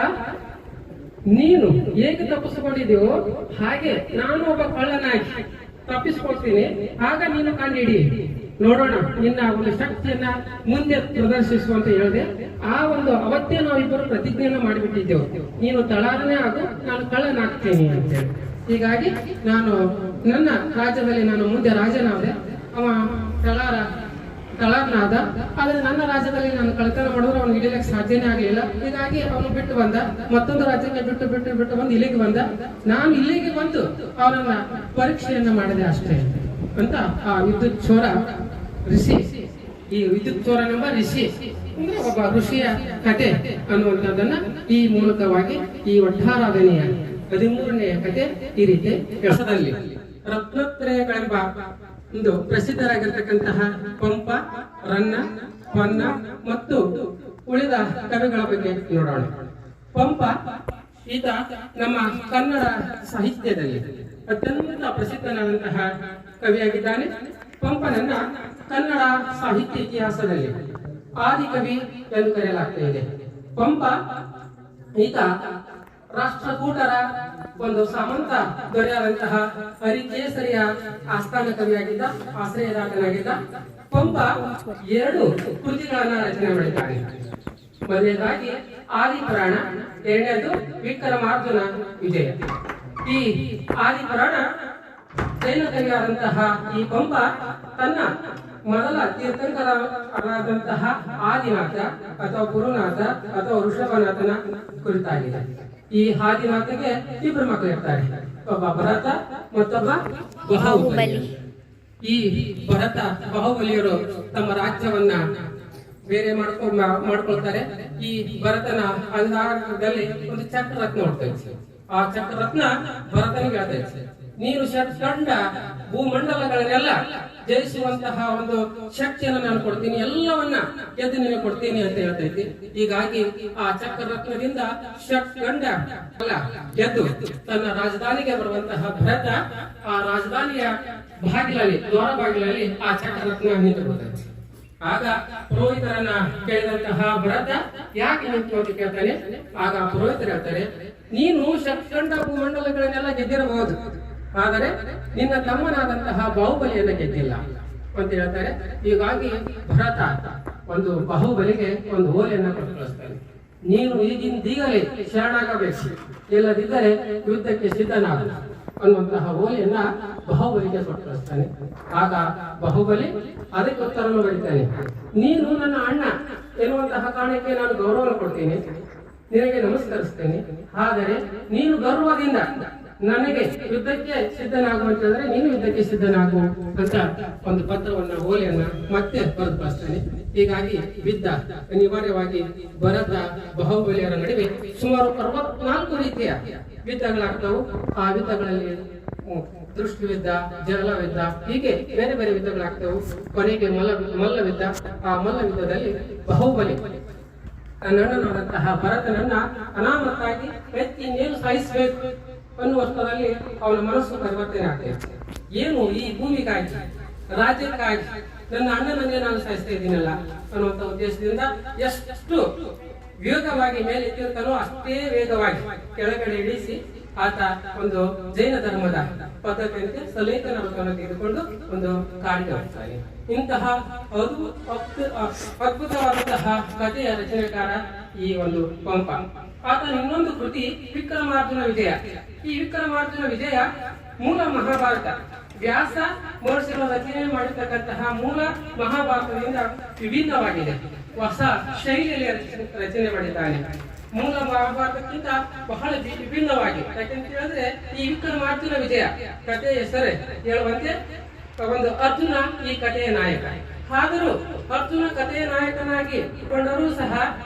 ನೀನು ಹೇಗೆ ತಪ್ಪಿಸಿಕೊಂಡಿದ್ದೀವೋ ಹಾಗೆ ನಾನು ಒಬ್ಬ ಕಳ್ಳನಾಗಿ ತಪ್ಪಿಸಿಕೊಳ್ತೀನಿ, ಆಗ ನೀನು ಕಂಡಿಡಿ, ನೋಡೋಣ ನಿನ್ನ ಒಂದು ಶಕ್ತಿಯನ್ನ ಮುಂದೆ ಪ್ರದರ್ಶಿಸುವಂತ ಹೇಳಿದೆ. ಆ ಒಂದು ಅವತ್ತೇ ನಾವಿಬ್ಬರು ಪ್ರತಿಜ್ಞೆಯನ್ನು ಮಾಡಿಬಿಟ್ಟಿದ್ದೆವು, ನೀನು ತಳಾರನೇ ಆಗು, ನಾನು ಕಳ್ಳನಾಗ್ತೀನಿ ಅಂತೇಳಿ. ಹೀಗಾಗಿ ನಾನು ನನ್ನ ರಾಜ್ಯದಲ್ಲಿ ನಾನು ಮುಂದೆ ರಾಜನಾದೆ, ಅವ ತಳಾರನಾದ. ಆದ್ರೆ ನನ್ನ ರಾಜ್ಯದಲ್ಲಿ ನಾನು ಕಳ್ಳತನ ಮಾಡಿದ್ರೆ ಅವನು ಹಿಡಿಯಲಿಕ್ಕೆ ಸಾಧ್ಯನೇ ಆಗಲಿಲ್ಲ. ಹೀಗಾಗಿ ಅವನು ಬಿಟ್ಟು ಬಂದ, ಮತ್ತೊಂದು ರಾಜ್ಯಕ್ಕೆ ಬಿಟ್ಟು ಬಂದು ಇಲ್ಲಿಗೆ ಬಂದ. ನಾನು ಇಲ್ಲಿಗೆ ಬಂದು ಅವನನ್ನ ಪರೀಕ್ಷೆಯನ್ನ ಮಾಡಿದೆ ಅಷ್ಟೇ ಅಂತ ಆ ವಿದ್ಯುತ್ ಚೋರ ಋಷಿ, ಈ ವಿದ್ಯುತ್ ಚೋರನೆಂಬ ಋಷಿ ಅಂದ್ರೆ ಒಬ್ಬ ಋಷಿಯ ಕತೆ ಅನ್ನುವಂಥದ್ದನ್ನ ಈ ಮೂಲಕವಾಗಿ ಈ ಒಟ್ಟಾರಾಧನೆಯ 13ನೆಯ ಕತೆ ಈ ರೀತಿ ಕೆಲಸದಲ್ಲಿ ರತ್ನತ್ರಯಗಳೆಂಬ ಒಂದು ಪ್ರಸಿದ್ಧರಾಗಿರ್ತಕ್ಕಂತಹ ಪಂಪ, ರನ್ನ, ಹೊನ್ನ ಮತ್ತು ಉಳಿದ ಕವಿಗಳ ಬಗ್ಗೆ ನೋಡೋಣ. ಪಂಪ ಈತ ನಮ್ಮ ಕನ್ನಡ ಸಾಹಿತ್ಯದಲ್ಲಿ ಅತ್ಯಂತ ಪ್ರಸಿದ್ಧನಾದಂತಹ ಕವಿಯಾಗಿದ್ದಾನೆ. ಪಂಪನನ್ನ ಕನ್ನಡ ಸಾಹಿತ್ಯ ಇತಿಹಾಸದಲ್ಲಿ ಆದಿಕವಿ ಎಂದು ಕರೆಯಲಾಗ್ತಾ ಇದೆ. ಪಂಪ ಈತ ರಾಷ್ಟ್ರಕೂಟರ ಒಂದು ಸಾಮಂತ ದೊರೆಯಾದಂತಹ ಹರಿಕೇಸರಿಯ ಆಸ್ಥಾನ ಕವಿಯಾಗಿದ್ದ, ಆಶ್ರಯದಾತನಾಗಿದ್ದ. ಪಂಪ 2 ಕೃತಿಗಳನ್ನ ರಚನೆ ಮಾಡಿದ್ದಾನೆ. ಮೊದಲನೇದಾಗಿ ಆದಿಪುರಾಣ, ಎರಡನೇದು ವಿಕ್ರಮಾರ್ಜುನ ವಿಜಯ. ಈ ಆದಿಪುರಾಣ ಜೈನ ಕವಿಯಾದಂತಹ ಈ ಪಂಪ ತನ್ನ ಮೊದಲ ತೀರ್ಥಂಕರಾದಂತಹ ಆದಿನಾಥ ಅಥವಾ ಗುರುನಾಥ ಅಥವಾ ಋಷಭನಾಥನ ಕುರಿತಾಗಿದೆ. ಈ ಆದಿನಾಥಗೆ 2 ಮಕ್ಕಳು ಇರ್ತಾರೆ, ಒಬ್ಬ ಭರತ ಮತ್ತೊಬ್ಬ ಬಾಹುಬಲಿ. ಈ ಭರತ ಬಾಹುಬಲಿಯರು ತಮ್ಮ ರಾಜ್ಯವನ್ನ ಬೇರೆ ಮಾಡ್ಕೊಳ್ತಾರೆ. ಈ ಭರತನ ಅಂಗಾರದಲ್ಲಿ ಒಂದು ಚಕ್ರರತ್ನ ಹೊಡ್ತೈತೆ. ಆ ಚಕ್ರರತ್ನ ಭರತನಿಗೆ ಹೇಳ್ತೈತೆ, ನೀನು ಷಟ್ಖಂಡ ಭೂಮಂಡಲಗಳನ್ನೆಲ್ಲ ಜಯಿಸುವಂತಹ ಒಂದು ಶಕ್ತಿಯನ್ನು ನಾನು ಕೊಡ್ತೀನಿ, ಎಲ್ಲವನ್ನ ಗೆದ್ದು ನಿನಗೆ ಕೊಡ್ತೀನಿ ಅಂತ ಹೇಳ್ತೈತಿ. ಹೀಗಾಗಿ ಆ ಚಕ್ರರತ್ನದಿಂದ ಷಟ್ಖಂಡ ಗೆದ್ದು ತನ್ನ ರಾಜಧಾನಿಗೆ ಬರುವಂತಹ ಭರತ ಆ ರಾಜಧಾನಿಯ ಬಾಗಿಲಲ್ಲಿ, ದ್ವಾರ ಬಾಗಿಲಲ್ಲಿ ಆ ಚಕ್ರರತ್ನ ನಿಂತುಕೊಳ್ತೈತಿ. ಆಗ ಪುರೋಹಿತರನ್ನ ಕೇಳಿದಂತಹ ಭರತ ಯಾಕೆ ನಿಂತು ಅಂತ ಕೇಳ್ತಾನೆ. ಆಗ ಪುರೋಹಿತರು ಹೇಳ್ತಾರೆ, ನೀನು ಷಟ್ಖಂಡ ಭೂಮಂಡಲಗಳನ್ನೆಲ್ಲ ಗೆದ್ದಿರಬಹುದು, ಆದರೆ ನಿನ್ನ ತಮ್ಮನಾದಂತಹ ಬಾಹುಬಲಿಯನ್ನ ಗೆದ್ದಿಲ್ಲ. ಅಂತ ಹೇಳ್ತಾರೆ. ಹೀಗಾಗಿ ಭರತ ಒಂದು ಬಾಹುಬಲಿಗೆ ಒಂದು ಓಲೆಯನ್ನ ಕೊಟ್ಟು ಕಳಿಸ್ತಾನೆ. ನೀನು ಈಗಿಂದೀಗಲೇ ಶರಣಾಗಬೇಕು, ಇಲ್ಲದಿದ್ದರೆ ಯುದ್ಧಕ್ಕೆ ಸಿದ್ಧನಾಗ ಅನ್ನುವಂತಹ ಓಲೆಯನ್ನ ಬಾಹುಬಲಿಗೆ ಕೊಟ್ಟು ಕಳಿಸ್ತಾನೆ. ಆಗ ಬಾಹುಬಲಿ ಅದಕ್ಕೆ ಉತ್ತರವನ್ನು ಬರೀತಾನೆ, ನೀನು ನನ್ನ ಅಣ್ಣ ಎನ್ನುವಂತಹ ಕಾರಣಕ್ಕೆ ನಾನು ಗೌರವ ಕೊಡ್ತೇನೆ, ನಿನಗೆ ನಮಸ್ಕರಿಸ್ತೇನೆ. ಆದರೆ ನೀನು ಗೌರವದಿಂದ ನನಗೆ ಯುದ್ಧಕ್ಕೆ ಸಿದ್ಧನಾಗುವಂತಂದ್ರೆ ನೀನು ಯುದ್ಧಕ್ಕೆ ಸಿದ್ಧನಾಗು ಅಂತ ಒಂದು ಪತ್ರವನ್ನ ಓಲೆಯನ್ನ ಮತ್ತೆ ಬರೆದು ಕಳಿಸ್ತಾನೆ. ಹೀಗಾಗಿ ಯುದ್ಧ ಅನಿವಾರ್ಯವಾಗಿ ಭರತ ಬಾಹುಬಲಿಯರ ನಡುವೆ ಸುಮಾರು 64 ರೀತಿಯ ಯುದ್ಧಗಳಾಗ್ತವು. ಆ ಯುದ್ಧಗಳಲ್ಲಿ ದೃಷ್ಟಿಯುದ್ಧ, ಜಲಯುದ್ಧ, ಹೀಗೆ ಬೇರೆ ಬೇರೆ ಯುದ್ಧಗಳಾಗ್ತವು. ಕೊನೆಗೆ ಮಲ್ಲ ಯುದ್ಧ. ಆ ಮಲ್ಲ ಯುದ್ಧದಲ್ಲಿ ಬಾಹುಬಲಿ ನನ್ನನಾದಂತಹ ಭರತನನ್ನ ಅನಾಮತ್ತಾಗಿ ಎತ್ತಿ ಇನ್ನೇನು ಸಾಯಿಸಬೇಕು ಅನ್ನುವಷ್ಟರಲ್ಲಿ ಅವನ ಮನಸ್ಸು ಪರಿವರ್ತನೆ ಆಗ್ತದೆ. ಏನು ಈ ಭೂಮಿಗಾಗಿ, ರಾಜ್ಯಕ್ಕಾಗಿ ನನ್ನ ಅಣ್ಣನನ್ನೇ ನಾನು ಸಾಯಿಸ್ತಾ ಇದ್ದೀನಲ್ಲ ಅನ್ನುವಂಥ ಉದ್ದೇಶದಿಂದ ಎಷ್ಟು ವೇಗವಾಗಿ ಮೇಲೆ ಎತ್ತಿರ್ತಾನೋ ಅಷ್ಟೇ ವೇಗವಾಗಿ ಕೆಳಗಡೆ ಇಳಿಸಿ ಆತ ಒಂದು ಜೈನ ಧರ್ಮದ ಪದ್ಧತಿಯಂತೆ ಸಲೇಖನ ವ್ರತವನ್ನು ತೆಗೆದುಕೊಂಡು ಒಂದು ಕಾಡಿಗೆ ಹೋಗ್ತಾನೆ. ಇಂತಹ ಅದ್ಭುತವಾದಂತಹ ಕಥೆಯ ರಚನೆಕಾರ ಈ ಒಂದು ಪಂಪ. ಆತನ ಇನ್ನೊಂದು ಕೃತಿ ವಿಕ್ರಮಾರ್ಜುನ ವಿಜಯ. ಈ ವಿಕ್ರಮಾರ್ಜುನ ವಿಜಯ ಮೂಲ ಮಹಾಭಾರತ, ವ್ಯಾಸ ಮಹರ್ಷಿಗಳು ರಚನೆ ಮಾಡಿರ್ತಕ್ಕಂತಹ ಮೂಲ ಮಹಾಭಾರತದಿಂದ ವಿಭಿನ್ನವಾಗಿದೆ. ಹೊಸ ಶೈಲಿಯಲ್ಲಿ ರಚನೆ ಮಾಡಿದ್ದಾನೆ. ಮೂಲ ಮಹಾಭಾರತಕ್ಕಿಂತ ಬಹಳ ವಿಭಿನ್ನವಾಗಿ. ಯಾಕೆಂತ ಹೇಳಿದ್ರೆ ಈ ವಿಕ್ರಮಾರ್ಜುನ ವಿಜಯ ಕಥೆಯ ಹೆಸರೇ ಹೇಳುವಂತೆ ಒಂದು ಅರ್ಜುನ ಈ ಕಥೆಯ ನಾಯಕ. ಆದರೂ ಅರ್ಜುನ ಕಥೆಯ ನಾಯಕನಾಗಿ ಕೊಂಡರೂ ಸಹ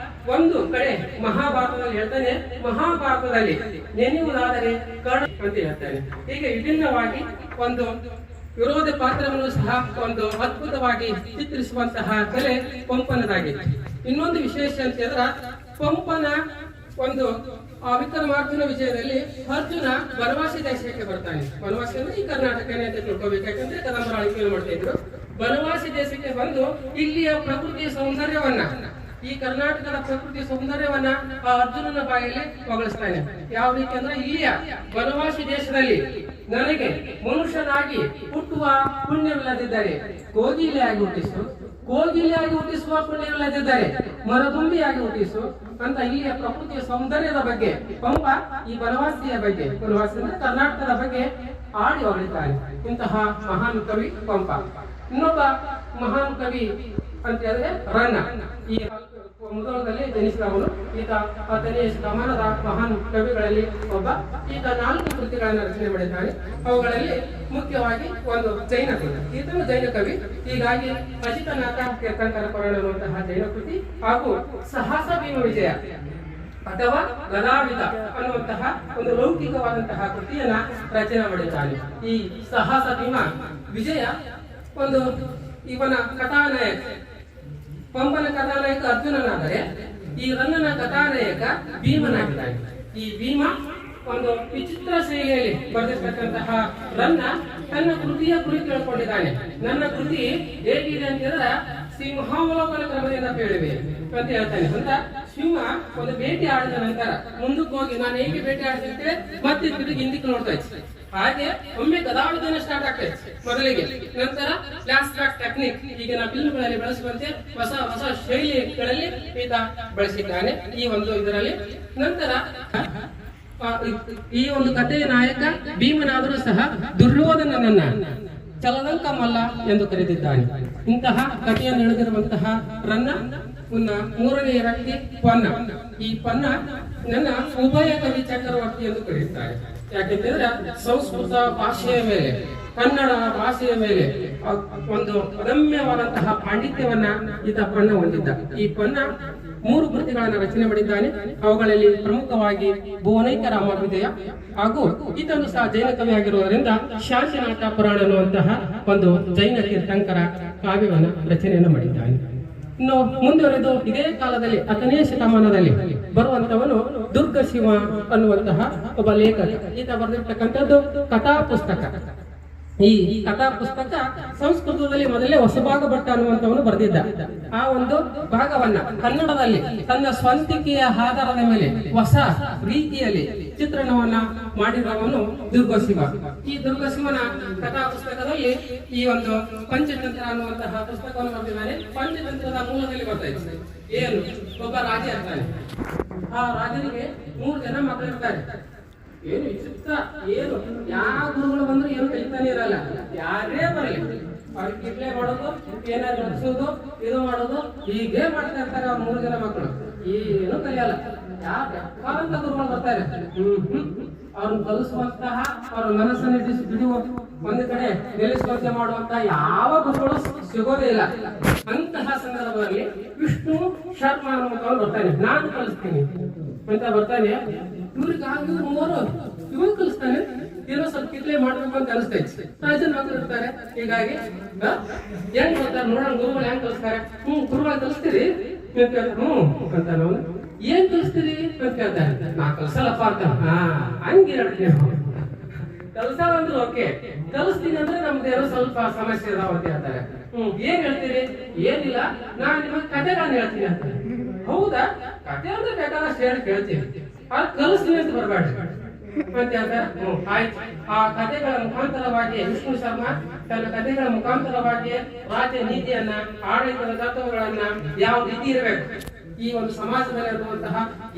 ಒಂದು ಕಡೆ ಮಹಾಭಾರತದಲ್ಲಿ ಹೇಳ್ತಾನೆ, ಮಹಾಭಾರತದಲ್ಲಿ ನೆನೆಯುವುದಾದರೆ ಕರ್ಣ ಅಂತ ಹೇಳ್ತಾನೆ. ಹೀಗೆ ವಿಭಿನ್ನವಾಗಿ ಒಂದು ವಿರೋಧ ಪಾತ್ರವನ್ನು ಸಹ ಒಂದು ಅದ್ಭುತವಾಗಿ ಚಿತ್ರಿಸುವಂತಹ ಕಲೆ ಪಂಪನದಾಗಿದೆ. ಇನ್ನೊಂದು ವಿಶೇಷ ಅಂತ ಹೇಳಿದ್ರೆ ಪಂಪನ ಒಂದು ವಿಕ್ರಮಾರ್ಜುನ ವಿಜಯದಲ್ಲಿ ಅರ್ಜುನ ವನವಾಸಿ ದೇಶಕ್ಕೆ ಬರ್ತಾನೆ. ವನವಾಸಿ ಅಂದ್ರೆ ಈ ಕರ್ನಾಟಕನೇ ಅಂತ ತಿಳ್ಕೋಬೇಕು, ಯಾಕಂದ್ರೆ ಕದಂಬರ ಆಳ್ವಿಕೆ ಮಾಡ್ತಾ ಇದ್ರು. ವನವಾಸಿ ದೇಶಕ್ಕೆ ಬಂದು ಇಲ್ಲಿಯ ಪ್ರಕೃತಿಯ ಸೌಂದರ್ಯವನ್ನ, ಈ ಕರ್ನಾಟಕದ ಪ್ರಕೃತಿ ಸೌಂದರ್ಯವನ್ನ ಆ ಅರ್ಜುನನ ಬಾಯಲ್ಲಿ ಹೊಗಳಿಸ್ತಾನೆ. ಯಾವ ರೀತಿ ಅಂದ್ರೆ ಇಲ್ಲಿಯ ವನವಾಸಿ ದೇಶದಲ್ಲಿ ನನಗೆ ಮನುಷ್ಯನಾಗಿ ಹುಟ್ಟುವ ಪುಣ್ಯವಿಲ್ಲದಿದ್ದರೆ ಕೋಗಿಲೆಯಾಗಿ ಹುಟ್ಟಿಸು, ಕೋಗಿಲೆಯಾಗಿ ಹುಟ್ಟಿಸುವ ಪುಣ್ಯವಿಲ್ಲದಿದ್ದರೆ ಮರದುಂಬಿಯಾಗಿ ಹುಟ್ಟಿಸು ಅಂತ ಇಲ್ಲಿಯ ಪ್ರಕೃತಿಯ ಸೌಂದರ್ಯದ ಬಗ್ಗೆ ಪಂಪ ಈ ವನವಾಸಿಯ ಬಗ್ಗೆ, ವನವಾಸಿ ಅಂದ್ರೆ ಕರ್ನಾಟಕದ ಬಗ್ಗೆ ಆಡಿ ಹೊಗಳಿದ್ದಾನೆ. ಇಂತಹ ಮಹಾನ್ ಕವಿ ಪಂಪ. ಇನ್ನೊಬ್ಬ ಮಹಾನ್ ಕವಿ ಅಂತ ಹೇಳಿದ್ರೆ ರನ್ನ. ಈ ಮೊದಲದಲ್ಲಿ ಜನಿಸಿದವನು. ಈತ 10ನೇ ಶತಮಾನದ ಮಹಾನ್ ಕವಿಗಳಲ್ಲಿ ಒಬ್ಬ. ಈತ 4 ಕೃತಿಗಳನ್ನು ರಚನೆ ಮಾಡಿದ್ದಾನೆ. ಅವುಗಳಲ್ಲಿ ಮುಖ್ಯವಾಗಿ ಒಂದು ಜೈನ ಕವಿ. ಈತನು ಜೈನ ಕವಿ. ಹೀಗಾಗಿ ಅಜಿತನಾಥ ತೀರ್ಥಂಕರ ಪುರಾಣ ಅನ್ನುವಂತಹ ಜೈನ ಕೃತಿ ಹಾಗೂ ಸಾಹಸ ಭೀಮ ವಿಜಯ ಅಥವಾ ಗದಾವಿದ ಅನ್ನುವಂತಹ ಒಂದು ಲೌಕಿಕವಾದಂತಹ ಕೃತಿಯನ್ನ ರಚನೆ ಮಾಡಿದ್ದಾನೆ. ಈ ಸಾಹಸ ಭೀಮ ವಿಜಯ ಒಂದು ಇವನ ಕಥಾನಾಯಕ. ಪಂಪನ ಕಥಾನಾಯಕ ಅರ್ಜುನನಾದರೆ ಈ ರನ್ನನ ಕಥಾನಾಯಕ ಭೀಮನಾಗಿದ್ದಾನೆ. ಈ ಭೀಮ ಒಂದು ವಿಚಿತ್ರ ಶೈಲಿಯಲ್ಲಿ ಬರೆದಿರ್ತಕ್ಕಂತಹ ರನ್ನ ತನ್ನ ಕೃತಿಯ ಕುರಿತು ಹೇಳ್ಕೊಂಡಿದ್ದಾನೆ. ನನ್ನ ಕೃತಿ ಹೇಗಿದೆ ಅಂತ ಹೇಳಿದ್ರೆ ಸಿಂಹಾವಲೋಕನ ಕ್ರಮದಿಂದ ಕೇಳಿವೆ ಅಂತ ಹೇಳ್ತಾನೆ. ಅಂತ ಸಿಂಹ ಒಂದು ಬೇಟೆ ಆಡಿದ ನಂತರ ಮುಂದಕ್ಕೆ ಹೋಗಿ ನಾನು ಹೇಗೆ ಬೇಟೆ ಆಡ್ತಿದ್ದೆ ಮತ್ತೆ ತಿರುಗಿ ಹಿಂದಕ್ಕೆ ನೋಡ್ತಾ ಇದ್ದೆ. ಹಾಗೆ ಒಮ್ಮೆ ಗದಾವಿದನ ಸ್ಟಾರ್ಟ್ ಆಗ್ತದೆ ಮೊದಲಿಗೆ, ನಂತರ ಫ್ಲಾಶ್ ಬ್ಯಾಕ್ ಟೆಕ್ನಿಕ್ ಈಗಿನ ಫಿಲ್ಮ್ಗಳಲ್ಲಿ ಬಳಸುವಂತೆ ಹೊಸ ಹೊಸ ಶೈಲಿಗಳಲ್ಲಿ ಈತ ಬಳಸಿದ್ದಾನೆ ಈ ಒಂದು ಇದರಲ್ಲಿ. ನಂತರ ಈ ಒಂದು ಕಥೆಯ ನಾಯಕ ಭೀಮನಾದರೂ ಸಹ ದುರ್ಯೋಧನನನ್ನ ಚಲದಂಕ ಮಲ್ಲ ಎಂದು ಕರೆದಿದ್ದಾನೆ. ಇಂತಹ ಕಥೆಯನ್ನು ಎಳೆದಿರುವಂತಹ ರನ್ನ ಮೂರನೆಯ ವ್ಯಕ್ತಿ ಪನ್ನ. ಈ ಪನ್ನ ನನ್ನ ಉಭಯ ಕವಿ ಚಕ್ರವರ್ತಿ ಎಂದು ಕರೆಯುತ್ತಾರೆ. ಯಾಕೆಂತಂದ್ರೆ ಸಂಸ್ಕೃತ ಭಾಷೆಯ ಮೇಲೆ, ಕನ್ನಡ ಭಾಷೆಯ ಮೇಲೆ ಒಂದು ಅದಮ್ಯವಾದಂತಹ ಪಾಂಡಿತ್ಯವನ್ನ ಈತ ಪನ್ನ ಹೊಂದಿದ್ದ. ಈ ಪನ್ನ 3 ಕೃತಿಗಳನ್ನು ರಚನೆ ಮಾಡಿದ್ದಾನೆ. ಅವುಗಳಲ್ಲಿ ಪ್ರಮುಖವಾಗಿ ಭುವನೈಕ ರಾಮವಿಜಯ ಹಾಗೂ ಈತನು ಸಹ ಜೈನ ಕವಿ ಆಗಿರುವುದರಿಂದ ಶಾಂತಿನಾಥ ಪುರಾಣ ಅನ್ನುವಂತಹ ಒಂದು ಜೈನ ತೀರ್ಥಂಕರ ಕಾವ್ಯವನ್ನ ರಚನೆಯನ್ನು ಮಾಡಿದ್ದಾನೆ. ಇನ್ನು ಮುಂದುವರೆದು ಇದೇ ಕಾಲದಲ್ಲಿ 10ನೇ ಶತಮಾನದಲ್ಲಿ ಬರುವಂತವನು ದುರ್ಗ ಶಿವ ಅನ್ನುವಂತಹ ಒಬ್ಬ ಲೇಖಕ. ಈತ ಬರೆದಿರ್ತಕ್ಕಂಥದ್ದು ಕಥಾ ಪುಸ್ತಕ. ಈ ಕಥಾ ಪುಸ್ತಕ ಸಂಸ್ಕೃತದಲ್ಲಿ ಮೊದಲೇ ಹೊಸಭಾಗ ಭಟ್ಟ ಅನ್ನುವಂಥವನು ಬರೆದಿದ್ದ. ಆ ಒಂದು ಭಾಗವನ್ನ ಕನ್ನಡದಲ್ಲಿ ತನ್ನ ಸ್ವಂತಿಕೆಯ ಆಧಾರದ ಮೇಲೆ ಹೊಸ ರೀತಿಯಲ್ಲಿ ಚಿತ್ರಣವನ್ನ ಮಾಡಿರುವವನು ದುರ್ಗಶಿವ. ಈ ದುರ್ಗಶಿವನ ಕಥಾ ಪುಸ್ತಕದಲ್ಲಿ ಈ ಒಂದು ಪಂಚತಂತ್ರ ಅನ್ನುವಂತಹ ಪುಸ್ತಕವನ್ನು ಬರೆದಿದ್ದಾನೆ. ಪಂಚತಂತ್ರದ ಮೂಲದಲ್ಲಿ ಬರ್ತಾ ಇದೆ ಏನು, ಒಬ್ಬ ರಾಜ ಇರ್ತಾನೆ. ಆ ರಾಜನಿಗೆ 3 ಜನ ಮಕ್ಕಳಿರ್ತಾರೆ. ಏನು ವಿಚಿತ್ರ, ಏನು ಯಾವ ಗುರುಗಳು ಬಂದ್ರು ಏನು ಕಲಿತಾನೆ ಇರಲ್ಲ. ಯಾರೇ ಬರಲಿ ಅವ್ರಿಗೆ ಕಿಟ್ಲೆ ಮಾಡೋದು, ಏನಾದ್ರು ನಡೆಸೋದು, ಇದು ಮಾಡೋದು, ಹೀಗೆ ಮಾಡ್ತಾ ಇರ್ತಾರೆ ಅವ್ರ 3 ಜನ ಮಕ್ಕಳು. ಏನು ಕಲಿಯಲ್ಲ. ಯಾರಂತ ಗುರುಗಳು ಬರ್ತಾರೆ, ಅವ್ರನ್ನ ಕಲಿಸುವಂತಹ, ಅವ್ರ ಮನಸ್ಸನ್ನು ಬಿಡುವ, ಒಂದು ಕಡೆ ನಿಲ್ಲಿಸುವಂತೆ ಮಾಡುವಂತಹ ಯಾವ ಗುರುಗಳು ಸಿಗೋದೇ ಇಲ್ಲ. ಅಂತಹ ಸಂದರ್ಭದಲ್ಲಿ ವಿಷ್ಣು ಶರ್ಮ ಅನ್ನುವಂಥವ್ರು ಬರ್ತಾನೆ. ನಾನು ಕಲಿಸ್ತೀನಿ ಅಂತ ಬರ್ತಾನೆ. ಇವ್ರಿಗೆ ಇವ್ರು ಕಲಿಸ್ತಾನೆ. ಏನೋ ಸ್ವಲ್ಪ ಕಿತ್ಲೆ ಮಾಡ್ಬೇಕು ಅಂತ ಅನಿಸ್ತೈತೆ. ರಾಜನ ಮಕ್ಕಳು ಇರ್ತಾರೆ. ಹೀಗಾಗಿ ಹೆಂಗ್ ಬರ್ತಾರೆ ನೋಡೋಣ, ಗುರುಗಳು ಹೆಂಗ್ ಕಲಿಸ್ತಾರೆ. ಗುರುಗಳು ಕಲಿಸ್ತೀರಿ ಅಂತ ನಾವು ಏನ್ ಕಲಿಸ್ತೀರಿ ಅಂತ ಕೇಳ್ತಾರೆ. ನಾ ಕಲ್ಸಲ್ಲಪ್ಪ ಅಂತ. ಹಂಗೆ ಹೇಳ್ತೀನಿ. ಕಲ್ಸಲ್ಲ ಅಂದ್ರೆ ಓಕೆ, ಕಲಿಸ್ತೀನಿ ಅಂದ್ರೆ ನಮ್ದು ಏನೋ ಸ್ವಲ್ಪ ಸಮಸ್ಯೆ ಇದಾವ ಅಂತ ಹೇಳ್ತಾರೆ. ಏನ್ ಹೇಳ್ತೀರಿ? ಏನಿಲ್ಲ, ನಾನ್ ನಿಮಗೆ ಕಥೆಗಳನ್ನ ಹೇಳ್ತೀನಿ ಅಂತ. ಹೌದಾ? ಕಥೆ ಅಂದ್ರೆ ಬೇಕಾದಷ್ಟು ಹೇಳಿ ಕೇಳ್ತೀನಿ, ಅದು ಕಲಿಸ್ತೀನಿ ಅಂತ ಬರ್ಬೇಡ್ರಿ ಅಂತ ಹೇಳ್ತಾರೆ. ಆಯ್ತು. ಆ ಕಥೆಗಳ ಮುಖಾಂತರವಾಗಿ ವಿಷ್ಣು ಶರ್ಮ ತನ್ನ ಕಥೆಗಳ ಮುಖಾಂತರವಾಗಿ ರಾಜ್ಯ ನೀತಿಯನ್ನ, ಆಡಳಿತದ ತತ್ವಗಳನ್ನ, ಯಾವ ರೀತಿ ಇರಬೇಕು, ಈ ಒಂದು ಸಮಾಜದಲ್ಲಿ ಇರುವಂತಹ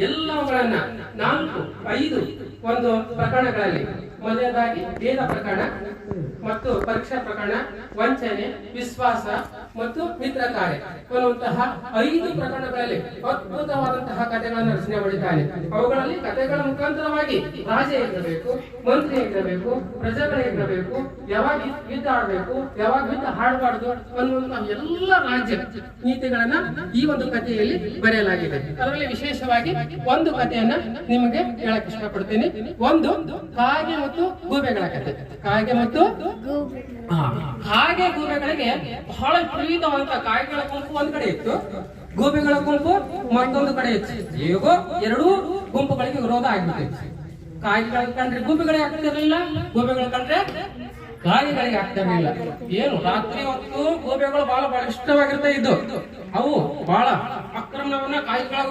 ಎಲ್ಲವುಗಳನ್ನ 4, 5 ಒಂದು ಪ್ರಕರಣಗಳಲ್ಲಿ, ಮೊದಲನೇದಾಗಿ ವೇದ ಪ್ರಕರಣ ಮತ್ತು ಪರೀಕ್ಷಾ ಪ್ರಕರಣ, ವಂಚನೆ, ವಿಶ್ವಾಸ ಮತ್ತು ಮಿತ್ರ ಕಾರ್ಯ ಅನ್ನುವಂತಹ 5 ಪ್ರಕರಣಗಳಲ್ಲಿ ಅದ್ಭುತವಾದಂತಹ ಕಥೆಗಳನ್ನು ರಚನೆ ಮಾಡಿದ್ದಾನೆ. ಅವುಗಳಲ್ಲಿ ಕಥೆಗಳ ಮುಖಾಂತರವಾಗಿ ರಾಜ ಇರಬೇಕು, ಮಂತ್ರಿ ಇರಬೇಕು, ಪ್ರಜೆಗಳಿರಬೇಕು, ಯಾವಾಗ ಯುದ್ಧ ಆಡಬೇಕು, ಯಾವಾಗ ಯುದ್ಧ ಹಾಡಬಾರ್ದು ಅನ್ನುವಂತಹ ಎಲ್ಲ ರಾಜ್ಯ ನೀತಿಗಳನ್ನ ಈ ಒಂದು ಕಥೆಯಲ್ಲಿ ಬರೆಯಲಾಗಿದೆ. ಅದರಲ್ಲಿ ವಿಶೇಷವಾಗಿ ಒಂದು ಕಥೆಯನ್ನ ನಿಮಗೆ ಹೇಳಕ್ ಇಷ್ಟಪಡ್ತೀನಿ. ಒಂದು ಕಾಗೆ ಮತ್ತು ಗೂಬೆಗಳ ಕಥೆ. ಕಾಗೆ ಮತ್ತು ಕಾಗೆ ಗೂಬೆಗಳಿಗೆ ಬಹಳ ವಿಪರೀತವಾದಂತ, ಕಾಗೆಗಳ ಗುಂಪು ಒಂದ್ ಕಡೆ ಇತ್ತು, ಗೂಬೆಗಳ ಗುಂಪು ಮತ್ತೊಂದು ಕಡೆ ಇತ್ತು. ಹೇಗೋ 2 ಗುಂಪುಗಳಿಗೆ ವಿರೋಧ ಆಗ್ಬಿಟ್ಟಿತ್ತು. ಕಾಗೆಗಳ ಕಂಡ್ರೆ ಗೂಬೆಗಳಿಗೆ ಆಗ್ತಿರ್ಲಿಲ್ಲ, ಗೂಬೆಗಳ ಕಂಡ್ರೆ ಕಾಗೆಗಳಿಗೆ ಆಗ್ತಿರ್ಲಿಲ್ಲ. ಏನು ರಾತ್ರಿ ಹೊತ್ತು ಗೂಬೆಗಳು ಬಹಳ ಬಲಿಷ್ಠವಾಗಿರ್ತಾ ಇದ್ದು, ಅವು ಬಹಳ ಆಕ್ರಮಣವನ್ನ ಕಾಗೆಗಳ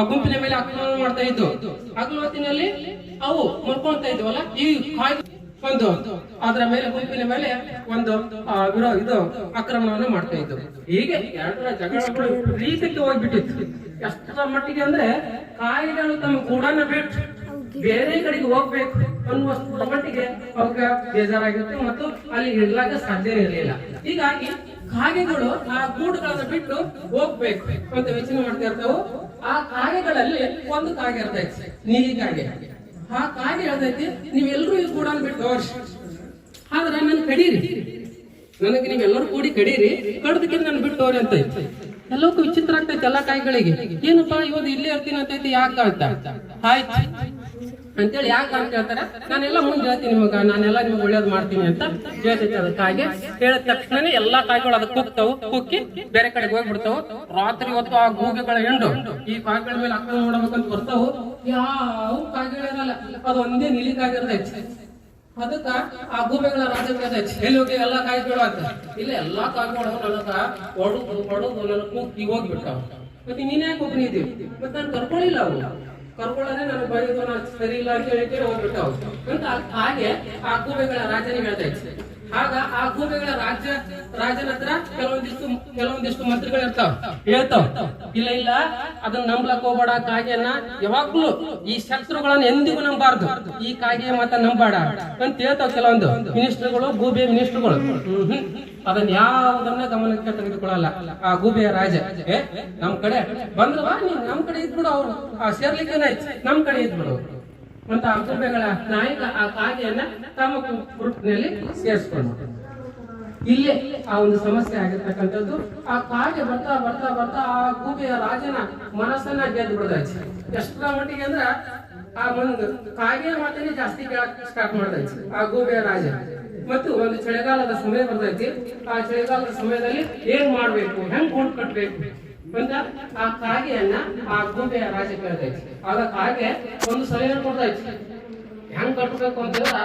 ಗುಂಪಿನ ಮೇಲೆ ಆಕ್ರಮಣ ಮಾಡ್ತಾ ಇದ್ದು. ಹಗಲು ಹೊತ್ತಿನಲ್ಲಿ ಅವು ಮಲ್ಕೊಳ್ತಾ ಇದ್ವಲ್ಲ, ಈ ಕಾಗೆ ಒಂದು ಅದರ ಮೇಲೆ ಗುಂಪಿನ ಮೇಲೆ ಒಂದು ಇದು ಆಕ್ರಮಣವನ್ನು ಮಾಡ್ತಾ ಇದ್ದು. ಹೀಗೆ 2 ಜಗಳಗಳು ರೀತಿಗೆ ಹೋಗ್ಬಿಟ್ಟಿತ್ತು. ಎಷ್ಟರ ಮಟ್ಟಿಗೆ ಅಂದ್ರೆ ಕಾಯಿಗಳು ತಮ್ಮ ಗೂಡನ್ನ ಬಿಟ್ಟು ಬೇರೆ ಕಡೆಗೆ ಹೋಗ್ಬೇಕು ಅನ್ನುವಷ್ಟರ ಮಟ್ಟಿಗೆ ಅವ್ರಿಗೆ ಬೇಜಾರಾಗಿತ್ತು ಮತ್ತು ಅಲ್ಲಿ ಇರ್ಲಾಕ ಸಾಧ್ಯ ಇರಲಿಲ್ಲ. ಹೀಗಾಗಿ ಕಾಗೆಗಳು ಆ ಗೂಡುಗಳನ್ನ ಬಿಟ್ಟು ಹೋಗ್ಬೇಕು ಅಂತ ಯೋಚನೆ ಮಾಡ್ತಾ ಇರ್ತಾವು. ಆ ಕಾಗೆಗಳಲ್ಲಿ ಒಂದು ಕಾಗೆ ಇರ್ತೈತಿ, ನೀಲಿ ಕಾಗೆ. ಆ ಕಾಗೆ ಹೇಳ್ತೈತಿ, ನೀವೆಲ್ಲರೂ ಈ ಗೂಡನ್ನ ಬಿಟ್ಟು ಹೋಗ್ರಿ, ಆದ್ರೆ ನನ್ ಕಡೀರಿ, ನನಗೆ ನೀವೆಲ್ಲರೂ ಕೂಡಿ ಕಡೀರಿ, ಕಡ್ದಕ್ಕೆ ನಾನು ಬಿಟ್ಟು ಹೋಗ್ರಿ ಅಂತ. ಎಲ್ಲಕ್ಕೂ ವಿಚಿತ್ರ ಆಗ್ತೈತಿ ಎಲ್ಲ ಕಾಯಿಗಳಿಗೆ. ಏನಪ್ಪಾ ಇವತ್ತು ಇಲ್ಲೇ ಇರ್ತೀನಿ ಅಂತೈತಿ, ಯಾಕೆ ಅಂತ. ಆಯ್ತು ಅಂತೇಳಿ ಯಾಕೆ ಅಂತ ಹೇಳ್ತಾರೆ, ನಾನೆಲ್ಲ ಮುಂದೆ ಹೇಳ್ತೀನಿ ನಿಮಗ, ನಾನೆಲ್ಲ ನಿಮ್ಗೆ ಒಳ್ಳೇದು ಮಾಡ್ತೀನಿ ಅಂತ ಹೇಳ್ತೈತಿ. ಅದಕ್ಕಾಗಿ ಹೇಳಿದ ತಕ್ಷಣ ಎಲ್ಲಾ ಕಾಯಿಗಳು ಅದಕ್ಕೆ ಕುಗ್ತಾವು, ಕುಕ್ಕಿ ಬೇರೆ ಕಡೆಗೆ ಹೋಗ್ಬಿಡ್ತಾವು. ರಾತ್ರಿ ಹೊತ್ತು ಆ ಗೂಬೆಗಳ ಹೆಂಡು ಈ ಕಾಯಿಗಳ ಮೇಲೆ ಆಕ್ರಮಣ ಮಾಡ್ಬೇಕಂತ ಬರ್ತಾವು. ಯಾವ ಕಾಯಿಗಳಿರಲ್ಲ, ಅದು ಒಂದೇ ನೀಲಿ ಕಾಯಿ ಇರ್ತೈತಿ. ಅದಕ್ಕ ಆ ಗೂಬೆಗಳ ರಾಜ ಎಲ್ಲಿ ಹೋಗಿ ಎಲ್ಲಾ ಕಾಯಿಗಳು ಅಂತ. ಇಲ್ಲ, ಎಲ್ಲಾ ಕಾಯಿಗಳು ನನಗ ಹೊಡೋದು ನನ್ನ ಕುಗ್ಗಿ ಹೋಗ್ಬಿಟ್ಟಾವ. ಮತ್ತೆ ನೀನ್ಯಾಕೆ ಒಬ್ಬನಿದ್ದೀವಿ, ಮತ್ತೆ ನಾನು ಕರ್ಕೊಳ್ಳಿಲ್ಲ, ಅವು ಕರ್ಕೊಳ್ಳೋದೇ ನನಗೆ ಬೈದು ನಾನು ಸರಿ ಇಲ್ಲ ಅಂತ ಹೇಳಿ ಹೋಗ್ಬಿಟ್ಟಾವು ಅಂತ. ಹಾಗೆ ಆ ಗೂಬೆಗಳ ರಾಜನಿಗೆ ಹೇಳ್ತೈತಿ. ಆಗ ಆ ಗೂಬೆಗಳ ರಾಜನ ಹತ್ರ ಕೆಲವೊಂದಿಷ್ಟು ಮಂತ್ರಿಗಳು ಹೇಳ್ತಾವ, ಇಲ್ಲ ಇಲ್ಲ ಅದನ್ನ ನಂಬ್ಲಕ್ ಹೋಗ್ಬೇಡ, ಕಾಗೆಯನ್ನ ಯಾವಾಗ್ಲೂ ಈ ಶತ್ರುಗಳನ್ನ ಎಂದಿಗೂ ನಂಬಾರ್ದು, ಈ ಕಾಗೆ ಮಾತ್ರ ನಂಬಾಡ ಅಂತ ಹೇಳ್ತಾವ ಕೆಲವೊಂದು ಮಿನಿಸ್ಟರ್ಗಳು, ಗೂಬೆ ಮಿನಿಸ್ಟರ್ಗಳು. ಅದನ್ನ ಯಾವುದನ್ನ ಗಮನಕ್ಕೆ ತೆಗೆದುಕೊಳ್ಳಲ್ಲ ಆ ಗೂಬೆಯ ರಾಜ. ನಮ್ ಕಡೆ ಬಂದ್ರವಾ, ನೀನ್ ನಮ್ ಕಡೆ ಇದ್ಬಿಡು, ಅವ್ರು ಸೇರ್ಲಿಕ್ಕೆ ನಮ್ ಕಡೆ ಇದ್ಬಿಡು ಅಂತ ಆ ಗೂಬೆಗಳ ನಾಯಕ ಆ ಕಾಗೆಯನ್ನ ತಮ್ಮ ಗ್ರೂಪ್ನಲ್ಲಿ ಸೇರಿಸ್ಕೊಂಡು. ಇಲ್ಲೇ ಆ ಒಂದು ಸಮಸ್ಯೆ ಆಗಿರ್ತಕ್ಕಂಥದ್ದು. ಆ ಕಾಗೆ ಬರ್ತಾ ಬರ್ತಾ ಬರ್ತಾ ಆ ಗೂಬೆಯ ರಾಜನ ಮನಸ್ಸನ್ನ ಗೆದ್ದು ಬಿಡ್ದೈತಿ. ಎಷ್ಟರ ಮಟ್ಟಿಗೆ ಅಂದ್ರ ಆ ಒಂದು ಕಾಗೆ ಮಾತನೇ ಜಾಸ್ತಿ ಕೇಳಕ್ ಸ್ಟಾರ್ಟ್ ಮಾಡ್ದೈತಿ ಆ ಗೂಬೆಯ ರಾಜ. ಮತ್ತು ಒಂದು ಚಳಿಗಾಲದ ಸಮಯ ಬರ್ತೈತಿ. ಆ ಚಳಿಗಾಲದ ಸಮಯದಲ್ಲಿ ಏನ್ ಮಾಡ್ಬೇಕು, ಹೆಂಗ್ ಕೊಂಡು ಕಟ್ಬೇಕು ಅಂತ ಆ ಕಾಗೆಯನ್ನ ಆ ಗೂಬೆಯ ರಾಜ ಕೇಳ್ತೈತಿ. ಆಗ ಕಾಗೆ ಒಂದು ಸಲಹೆ ಕೊಡ್ತೈತಿ, ಹೆಂಗ್ ಕಟ್ಟಬೇಕು ಅಂತಂದ್ರೆ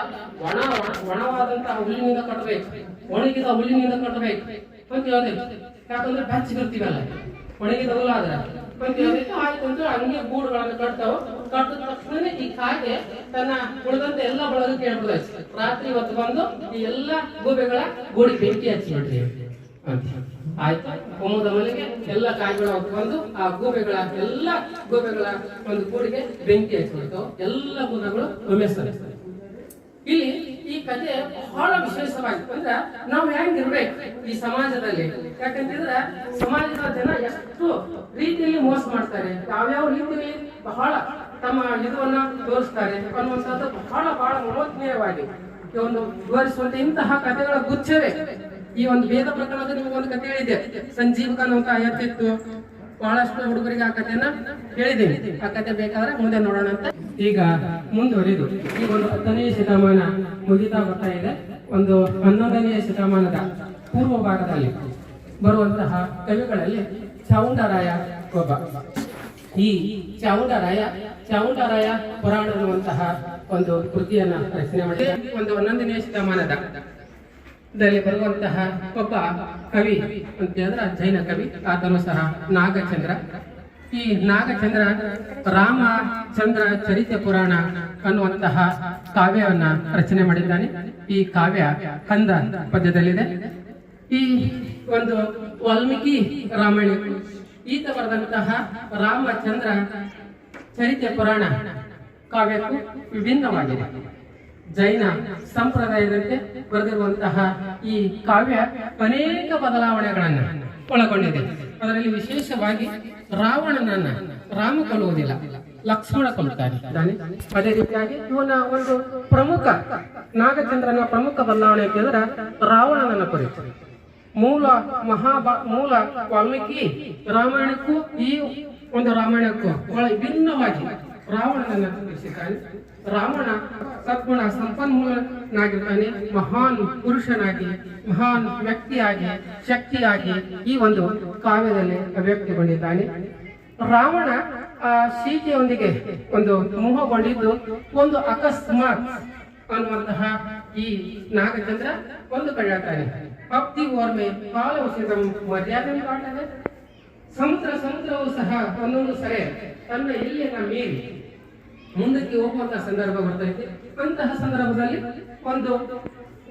ಒಣವಾದಂತಹ ಹುಲ್ಲಿನಿಂದ ಕಟ್ಟಬೇಕು, ಒಣಗಿದ ಹುಲ್ಲಿನಿಂದ ಕಟ್ಟಬೇಕು ಅಂತ ಹೇಳ್ಬೇಕು. ಯಾಕಂದ್ರೆ ಬೆಚ್ಚಗಿರ್ತೀವಲ್ಲ ಒಣಗಿದ ಹುಲ್ಲು ಆದ್ರೆ ಅಂತ ಹೇಳ್ಬೇಕು. ಆಯ್ತು ಅಂತ ಹಂಗೆ ಗೂಡುಗಳನ್ನು ಕಟ್ತಾವ. ಕಟ್ಟಿದ ತಕ್ಷಣ ಈ ಕಾಗೆ ತನ್ನ ಉಳಿದಂತ ಎಲ್ಲ ಬಳಗಕ್ಕೆ ಹೇಳ್ಬಿಡ್ತೈತೆ, ರಾತ್ರಿ ಹೊತ್ತು ಬಂದು ಈ ಎಲ್ಲಾ ಗೂಬೆಗಳ ಗೂಡಿ ಬೆಂಕಿ ಹಚ್ಚಿಬಿಡ್ರಿ ಅಂತ. ಆಯ್ತು, ಒಮ್ಮದ ಮನೆಗೆ ಎಲ್ಲ ಕಾಯಿಗಳು ಬಂದು ಆ ಗೂಬೆಗಳ ಒಂದು ಗೂಡಿಗೆ ಬೆಂಕಿ ಹಚ್ಚಿಬಿಡ್ತಾವ. ಎಲ್ಲ ಗೂಬೆಗಳು ಒಮ್ಮೆಸ್ತಾರೆ. ಇಲ್ಲಿ ಈ ಕಥೆ ಬಹಳ ವಿಶೇಷವಾಗಿದೆ. ಅಂದ್ರೆ ನಾವು ಹೆಂಗಿರ್ಬೇಕು ಈ ಸಮಾಜದಲ್ಲಿ, ಯಾಕಂತಂದ್ರೆ ಸಮಾಜದ ಜನ ಎಷ್ಟು ರೀತಿಯಲ್ಲಿ ಮೋಸ ಮಾಡ್ತಾರೆ, ಯಾವ್ಯಾವ ರೀತಿಯಲ್ಲಿ ಬಹಳ ತಮ್ಮ ಇದನ್ನ ತೋರಿಸ್ತಾರೆ ಅನ್ನುವಂಥದ್ದು ಬಹಳ ಮನೋಜ್ಞೇಯವಾಗಿ ಒಂದು ವಿವರಿಸುವಂತ ಇಂತಹ ಕಥೆಗಳ ಗುಚ್ಛವೇ ಈ ಒಂದು ವೇದ ಪ್ರಕರಣದ ನಿಮಗೊಂದು ಕಥೆ ಹೇಳಿದೆ. ಸಂಜೀವಕ ಅಂತ ಎತ್ತಿತ್ತು, ಬಹಳಷ್ಟು ಹುಡುಗರಿಗೆ ಆ ಕಥೆಯನ್ನ ಹೇಳಿದ್ದೀನಿ. ಆ ಕಥೆ ಬೇಕಾದ್ರೆ ಮುಂದೆ ನೋಡೋಣ ಅಂತ. ಈಗ ಮುಂದುವರಿದು ಈ ಒಂದು 10ನೇ ಶತಮಾನ ಮುಗಿತಾ ಬರ್ತಾ ಇದೆ. ಒಂದು 11ನೇ ಶತಮಾನದ ಪೂರ್ವ ಭಾಗದಲ್ಲಿ ಬರುವಂತಹ ಕವಿಗಳಲ್ಲಿ ಚಾವುಂಡರಾಯ ಒಬ್ಬ. ಈ ಚಾವುಂಡರಾಯ ಪುರಾಣ ಅನ್ನುವಂತಹ ಒಂದು ಕೃತಿಯನ್ನ ರಚನೆ ಮಾಡಿ ಒಂದು 11ನೇ ಶತಮಾನದ ಬರುವಂತಹ ಒಬ್ಬ ಕವಿ ಅಂತ ಹೇಳಿದ್ರೆ ಜೈನ ಕವಿ. ಆತನು ಸಹ ನಾಗಚಂದ್ರ. ಈ ನಾಗಚಂದ್ರ ರಾಮಚಂದ್ರ ಚರಿತ್ರೆ ಪುರಾಣ ಅನ್ನುವಂತಹ ಕಾವ್ಯವನ್ನ ರಚನೆ ಮಾಡಿದ್ದಾನೆ. ಈ ಕಾವ್ಯ ಕಂದ ಪದ್ಯದಲ್ಲಿದೆ. ಈ ಒಂದು ವಾಲ್ಮೀಕಿ ರಾಮಾಯಣ ಈತ ಬರೆದಂತಹ ರಾಮಚಂದ್ರ ಚರಿತ್ರೆ ಪುರಾಣ ಕಾವ್ಯಕ್ಕೂ ವಿಭಿನ್ನವಾಗಿದೆ. ಜೈನ ಸಂಪ್ರದಾಯದಂತೆ ಬರೆದಿರುವಂತಹ ಈ ಕಾವ್ಯ ಅನೇಕ ಬದಲಾವಣೆಗಳನ್ನು ಒಳಗೊಂಡಿದೆ. ಅದರಲ್ಲಿ ವಿಶೇಷವಾಗಿ ರಾವಣನನ್ನ ರಾಮ ಕೊಲ್ಲುವುದಿಲ್ಲ, ಲಕ್ಷ್ಮಣ ಕೊಲ್ಲುತ್ತಾನೆ. ಅದೇ ರೀತಿಯಾಗಿ ಇವನ ಒಂದು ಪ್ರಮುಖ ನಾಗಚಂದ್ರನ ಪ್ರಮುಖ ಬದಲಾವಣೆ ಅಂತಂದ್ರೆ ರಾವಣನನ್ನ ಕುರಿತು. ಮೂಲ ವಾಲ್ಮೀಕಿ ರಾಮಾಯಣಕ್ಕೂ ಈ ಒಂದು ರಾಮಾಯಣಕ್ಕೂ ಬಹಳ ವಿಭಿನ್ನವಾಗಿ ರಾವಣನನ್ನ ತಿಳಿಸಿದ್ದಾನೆ. ರಾವಣ ಸದ್ಗುಣ ಸಂಪನ್ಮೂಲನಾಗಿರ್ತಾನೆ, ಮಹಾನ್ ಪುರುಷನಾಗಿ, ಮಹಾನ್ ವ್ಯಕ್ತಿಯಾಗಿ, ಶಕ್ತಿಯಾಗಿ ಈ ಒಂದು ಕಾವ್ಯದಲ್ಲಿ ಅಭಿವ್ಯಕ್ತಿಗೊಂಡಿದ್ದಾನೆ. ರಾವಣ ಸೀತೆಯೊಂದಿಗೆ ಒಂದು ಮೋಹಗೊಂಡಿದ್ದು ಒಂದು ಅಕಸ್ಮಾತ್ ಅನ್ನುವಂತಹ ಈ ನಾಗಚಂದ್ರ ಒಂದು ಕಳೆಯುತ್ತಾನೆ. ಭಕ್ತಿ ಓರ್ಮೆ ಕಾಲವಶದ ಮರ್ಯಾದೆ ಕಾಣ್ತದೆ. ಸಮುದ್ರವು ಸಹ ಒಂದೊಂದು ಸರಿ ತನ್ನ ಎಲ್ಲಿಯನ್ನ ಮೀರಿ ಮುಂದಕ್ಕೆ ಹೋಗುವಂತಹ ಸಂದರ್ಭ ಬರ್ತೈತೆ. ಅಂತಹ ಸಂದರ್ಭದಲ್ಲಿ ಒಂದು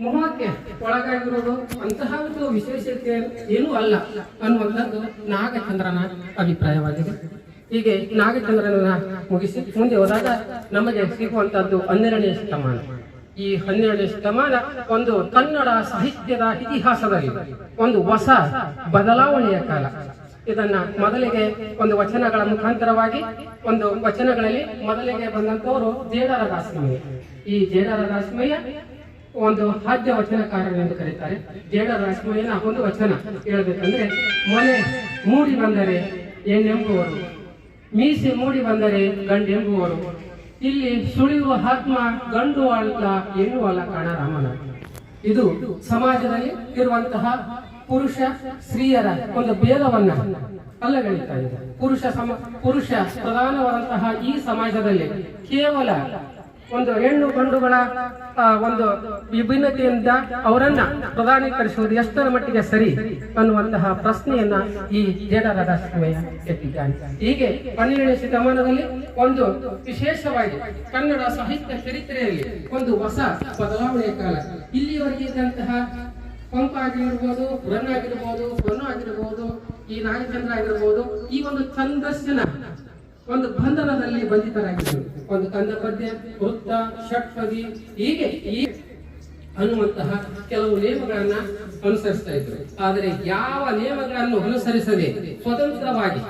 ಮೋಹಕ್ಕೆ ಒಳಗಾಗಿರುವುದು ಅಂತಹ ಒಂದು ವಿಶೇಷತೆ ಏನೂ ಅಲ್ಲ ಅನ್ನುವಂಥದ್ದು ನಾಗಚಂದ್ರನ ಅಭಿಪ್ರಾಯವಾಗಿದೆ. ಹೀಗೆ ನಾಗಚಂದ್ರನ ಮುಗಿಸಿ ಮುಂದೆ ಹೋದಾಗ ನಮಗೆ ಸಿಗುವಂತಹದ್ದು 12ನೇ ಶತಮಾನ. ಈ 12ನೇ ಶತಮಾನ ಒಂದು ಕನ್ನಡ ಸಾಹಿತ್ಯದ ಇತಿಹಾಸದಲ್ಲಿ ಒಂದು ಹೊಸ ಬದಲಾವಣೆಯ ಕಾಲ. ಇದನ್ನ ಮೊದಲಿಗೆ ಒಂದು ವಚನಗಳ ಮುಖಾಂತರವಾಗಿ ಒಂದು ವಚನಗಳಲ್ಲಿ ಮೊದಲಿಗೆ ಬಂದಂತವರು ಜೇಡರ ದಾಸಮಯ್ಯ. ಈ ಜೇಡರ ದಾಸಮಯ್ಯ ಒಂದು ಹಾದ್ಯ ವಚನಕಾರರೆಂದು ಕರೀತಾರೆ. ಜೇಡರ ದಾಸಮಯ್ಯನ ಒಂದು ವಚನ ಹೇಳ್ಬೇಕಂದ್ರೆ, ಮೊನೆ ಮೂಡಿ ಬಂದರೆ ಏನೆಂಬುವರು, ಮೀಸೆ ಮೂಡಿ ಬಂದರೆ ಗಂಡೆಂಬುವರು, ಇಲ್ಲಿ ಸುಳಿಯುವ ಆತ್ಮ ಗಂಡು ಅಲ್ಲ ಹೆಣ್ಣು ಅಲ್ಲ ಕಾಣ ರಾಮನ. ಇದು ಸಮಾಜದಲ್ಲಿ ಇರುವಂತಹ ಪುರುಷ ಸ್ತ್ರೀಯರ ಒಂದು ಭೇದವನ್ನ ಅಲ್ಲಗಣಿತಾ ಇದೆ. ಪುರುಷ ಪ್ರಧಾನವಾದಂತಹ ಈ ಸಮಾಜದಲ್ಲಿ ಕೇವಲ ಒಂದು ಹೆಣ್ಣು ಗಂಡುಗಳ ಒಂದು ವಿಭಿನ್ನತೆಯಿಂದ ಅವರನ್ನ ಪ್ರಧಾನೀಕರಿಸುವುದು ಎಷ್ಟರ ಮಟ್ಟಿಗೆ ಸರಿ ಅನ್ನುವಂತಹ ಪ್ರಶ್ನೆಯನ್ನ ಈ ಜೇಡರ ದಾಸಮಯ್ಯ ಎತ್ತಿದ್ದಾನೆ. ಹೀಗೆ 12ನೇ ಶತಮಾನದಲ್ಲಿ ಒಂದು ವಿಶೇಷವಾಗಿ ಕನ್ನಡ ಸಾಹಿತ್ಯ ಚರಿತ್ರೆಯಲ್ಲಿ ಒಂದು ಹೊಸ ಬದಲಾವಣೆಯ ಕಾಲ. ಇಲ್ಲಿಯವರೆಗೆ ಇದ್ದಂತಹ ಪಂಪ ಆಗಿರ್ಬೋದು, ಪುರನ್ ಆಗಿರ್ಬೋದು, ಪೊನ್ನು ಆಗಿರ್ಬೋದು, ಈ ನಾಗಚಂದ್ರ ಆಗಿರ್ಬೋದು, ಈ ಒಂದು ಛಂದಸ್ಸಿನ ಒಂದು ಬಂಧನದಲ್ಲಿ ಬಂಧಿತರಾಗಿದ್ದರು. ಒಂದು ಕಂದ ಪದ್ಯ, ವೃತ್ತ, ಷಟ್ಪದಿ ಹೀಗೆ ಅನ್ನುವಂತಹ ಕೆಲವು ನಿಯಮಗಳನ್ನ ಅನುಸರಿಸ್ತಾ ಇದ್ರು. ಆದರೆ ಯಾವ ನಿಯಮಗಳನ್ನು ಅನುಸರಿಸದೆ ಸ್ವತಂತ್ರವಾಗಿ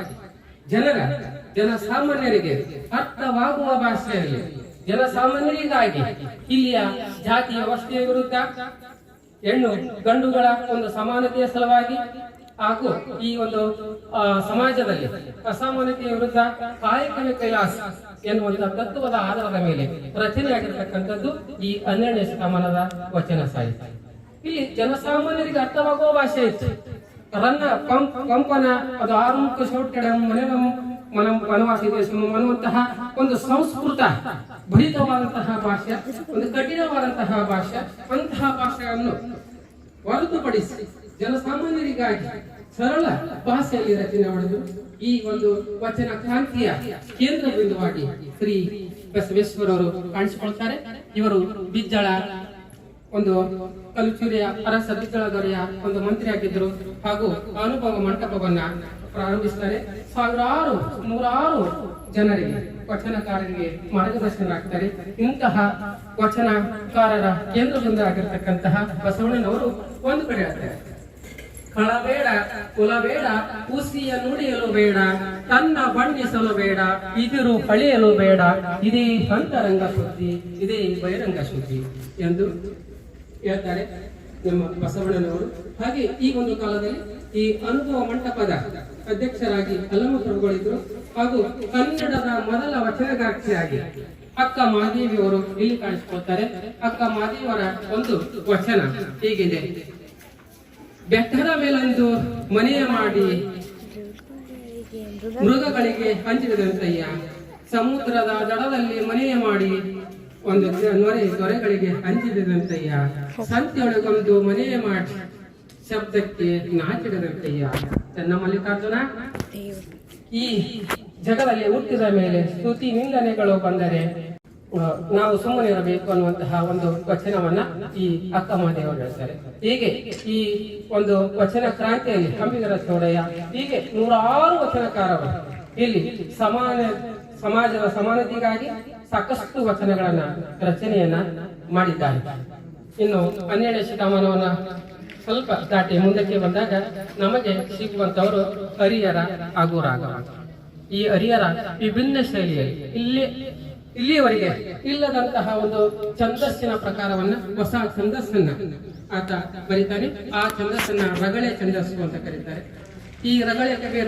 ಜನಸಾಮಾನ್ಯರಿಗೆ ಅರ್ಥವಾಗುವ ಭಾಷೆಯಲ್ಲಿ ಜನಸಾಮಾನ್ಯರಿಗಾಗಿ ಇಲ್ಲಿಯ ಜಾತಿ ವ್ಯವಸ್ಥೆಯ ವಿರುದ್ಧ, ಹೆಣ್ಣು ಗಂಡುಗಳ ಒಂದು ಸಮಾನತೆಯ ಸಲುವಾಗಿ ಹಾಗೂ ಈ ಒಂದು ಸಮಾಜದಲ್ಲಿ ಅಸಮಾನತೆಯ ವಿರುದ್ಧ ಕಾಯಕವೇ ಕೈಲಾಸ ಎನ್ನುವಂತಹ ತತ್ವದ ಆಧಾರದ ಮೇಲೆ ರಚನೆಯಾಗಿರ್ತಕ್ಕಂಥದ್ದು ಈ 12ನೇ ಶತಮಾನದ ವಚನ ಸಾಹಿತ್ಯ. ಇಲ್ಲಿ ಜನಸಾಮಾನ್ಯರಿಗೆ ಅರ್ಥವಾಗುವ ಭಾಷೆ ಇತ್ತು. ರನ್ನ ಕಂಪನ ಅದು ಆರುಮುಖ ಶೌಟ್ಯಡ ವನವಾಸಿ ದೇಶಂ ಅನ್ನುವಂತಹ ಒಂದು ಸಂಸ್ಕೃತ ಭರಿತವಾದಂತಹ ಭಾಷೆ, ಒಂದು ಕಠಿಣವಾದಂತಹ ಭಾಷೆ. ಅಂತಹ ಭಾಷೆಯನ್ನು ಹೊರತುಪಡಿಸಿ ಜನಸಾಮಾನ್ಯರಿಗಾಗಿ ಸರಳ ಭಾಷೆಯಲ್ಲಿ ರಚನೆ ಮಾಡಿದ್ರು. ಈ ಒಂದು ವಚನ ಕ್ರಾಂತಿಯ ಕೇಂದ್ರ ಬಿಂದುವಾಗಿ ಶ್ರೀ ಬಸವೇಶ್ವರವರು ಕಾಣಿಸಿಕೊಳ್ತಾರೆ. ಇವರು ಬಿಜ್ಜಳ ಒಂದು ಕಲುಚೂರಿಯ ಅರಸ ಬಿಜ್ಜಳ ದೊರೆಯ ಒಂದು ಮಂತ್ರಿಯಾಗಿದ್ದರು ಹಾಗೂ ಅನುಭವ ಮಂಟಪವನ್ನ ಪ್ರಾರಂಭಿಸ್ತಾರೆ. ಸಾವಿರಾರು ನೂರಾರು ಜನರಿಗೆ ವಚನಕಾರರಿಗೆ ಮಾರ್ಗದರ್ಶನರಾಗ್ತಾರೆ. ಇಂತಹ ವಚನಕಾರರ ಕೇಂದ್ರ ಬಿಂದುವಾಗಿರ್ತಕ್ಕಂತಹ ಬಸವಣ್ಣನವರು ಒಂದು ಕಡೆ ಹೇಳ್ತಾರೆ, ಕಳಬೇಡ ಕುಲಬೇಡ ಉಸಿಯ ನುಡಿಯಲು ಬೇಡ, ತನ್ನ ಬಣ್ಣಿಸಲು ಬೇಡ, ಇದಿರು ಹಳೆಯಲು ಬೇಡ, ಇದೇ ಅಂತರಂಗ ಶುದ್ಧಿ, ಇದೇ ಬಹಿರಂಗ ಶುದ್ಧಿ ಎಂದು ಹೇಳ್ತಾರೆ ನಮ್ಮ ಬಸವಣ್ಣನವರು. ಹಾಗೆ ಈ ಒಂದು ಕಾಲದಲ್ಲಿ ಈ ಅನುಭವ ಮಂಟಪದ ಅಧ್ಯಕ್ಷರಾಗಿ ಅಲ್ಲಮ ಪ್ರಭುಗಳಿದ್ರು ಹಾಗೂ ಕನ್ನಡದ ಮೊದಲ ವಚನಗಾರ್ತಿಯಾಗಿ ಅಕ್ಕ ಮಹಾದೇವಿಯವರು ಇಲ್ಲಿ ಕಾಣಿಸಿಕೊಳ್ತಾರೆ. ಅಕ್ಕ ಮಹಾದೇವಿಯವರ ಒಂದು ವಚನ ಹೀಗಿದೆ: ಬೆಟ್ಟದ ಮೇಲೊಂದು ಮನೆಯ ಮಾಡಿ ಮೃಗಗಳಿಗೆ ಹಂಚಿದಂತಯ್ಯ, ಸಮುದ್ರದ ದಡದಲ್ಲಿ ಮನೆಯ ಮಾಡಿ ಒಂದು ದೊರೆಗಳಿಗೆ ಹಂಚಿದಂತಯ್ಯ, ಸಂತೆಯೊಳಗೊಂದು ಮನೆಯ ಮಾಡಿ ಶಬ್ದಕ್ಕೆ ನಾಚಿಡದಂತಯ್ಯ. ಚೆನ್ನ ಮಲ್ಲಿಕಾರ್ಜುನ, ಈ ಜಗದಲ್ಲಿ ಹುಟ್ಟಿದ ಮೇಲೆ ಸ್ತುತಿ ನಿಂದನೆಗಳು ಬಂದರೆ ನಾವು ಸುಮ್ಮನೆ ಇರಬೇಕು ಅನ್ನುವಂತಹ ಒಂದು ವಚನವನ್ನ ಈ ಅಕ್ಕ ಮಹಾದೇವರು ಹೇಳ್ತಾರೆ. ಹೀಗೆ ಈ ಒಂದು ವಚನ ಕ್ರಾಂತಿಯಲ್ಲಿ ಅಂಬಿಗರ ಚೌಡಯ್ಯ, ಹೀಗೆ ನೂರಾರು ವಚನಕಾರರು ಇಲ್ಲಿ ಸಮಾಜದ ಸಮಾನತೆಗಾಗಿ ಸಾಕಷ್ಟು ವಚನಗಳನ್ನ ರಚನೆಯನ್ನ ಮಾಡಿದ್ದಾರೆ. ಇನ್ನು 12ನೇ ಶತಮಾನವನ್ನ ಸ್ವಲ್ಪ ದಾಟಿ ಮುಂದಕ್ಕೆ ಬಂದಾಗ ನಮಗೆ ಸಿಗುವಂತವರು ಹರಿಹರ ಹಾಗೂ ರಾಘವ. ಈ ಹರಿಹರ ವಿಭಿನ್ನ ಶೈಲಿಯಲ್ಲಿ ಇಲ್ಲಿಯವರೆಗೆ ಇಲ್ಲದಂತಹ ಒಂದು ಛಂದಸ್ಸಿನ ಪ್ರಕಾರವನ್ನ, ಹೊಸ ಛಂದಸ್ಸನ್ನ ಆತ ಬರೀತಾನೆ. ಆ ಛಂದಸ್ಸನ್ನ ರಗಳೆ ಛಂದಸ್ಸು ಅಂತ ಕರೀತಾರೆ. ಈ ರಗಳೆ ಕವಿ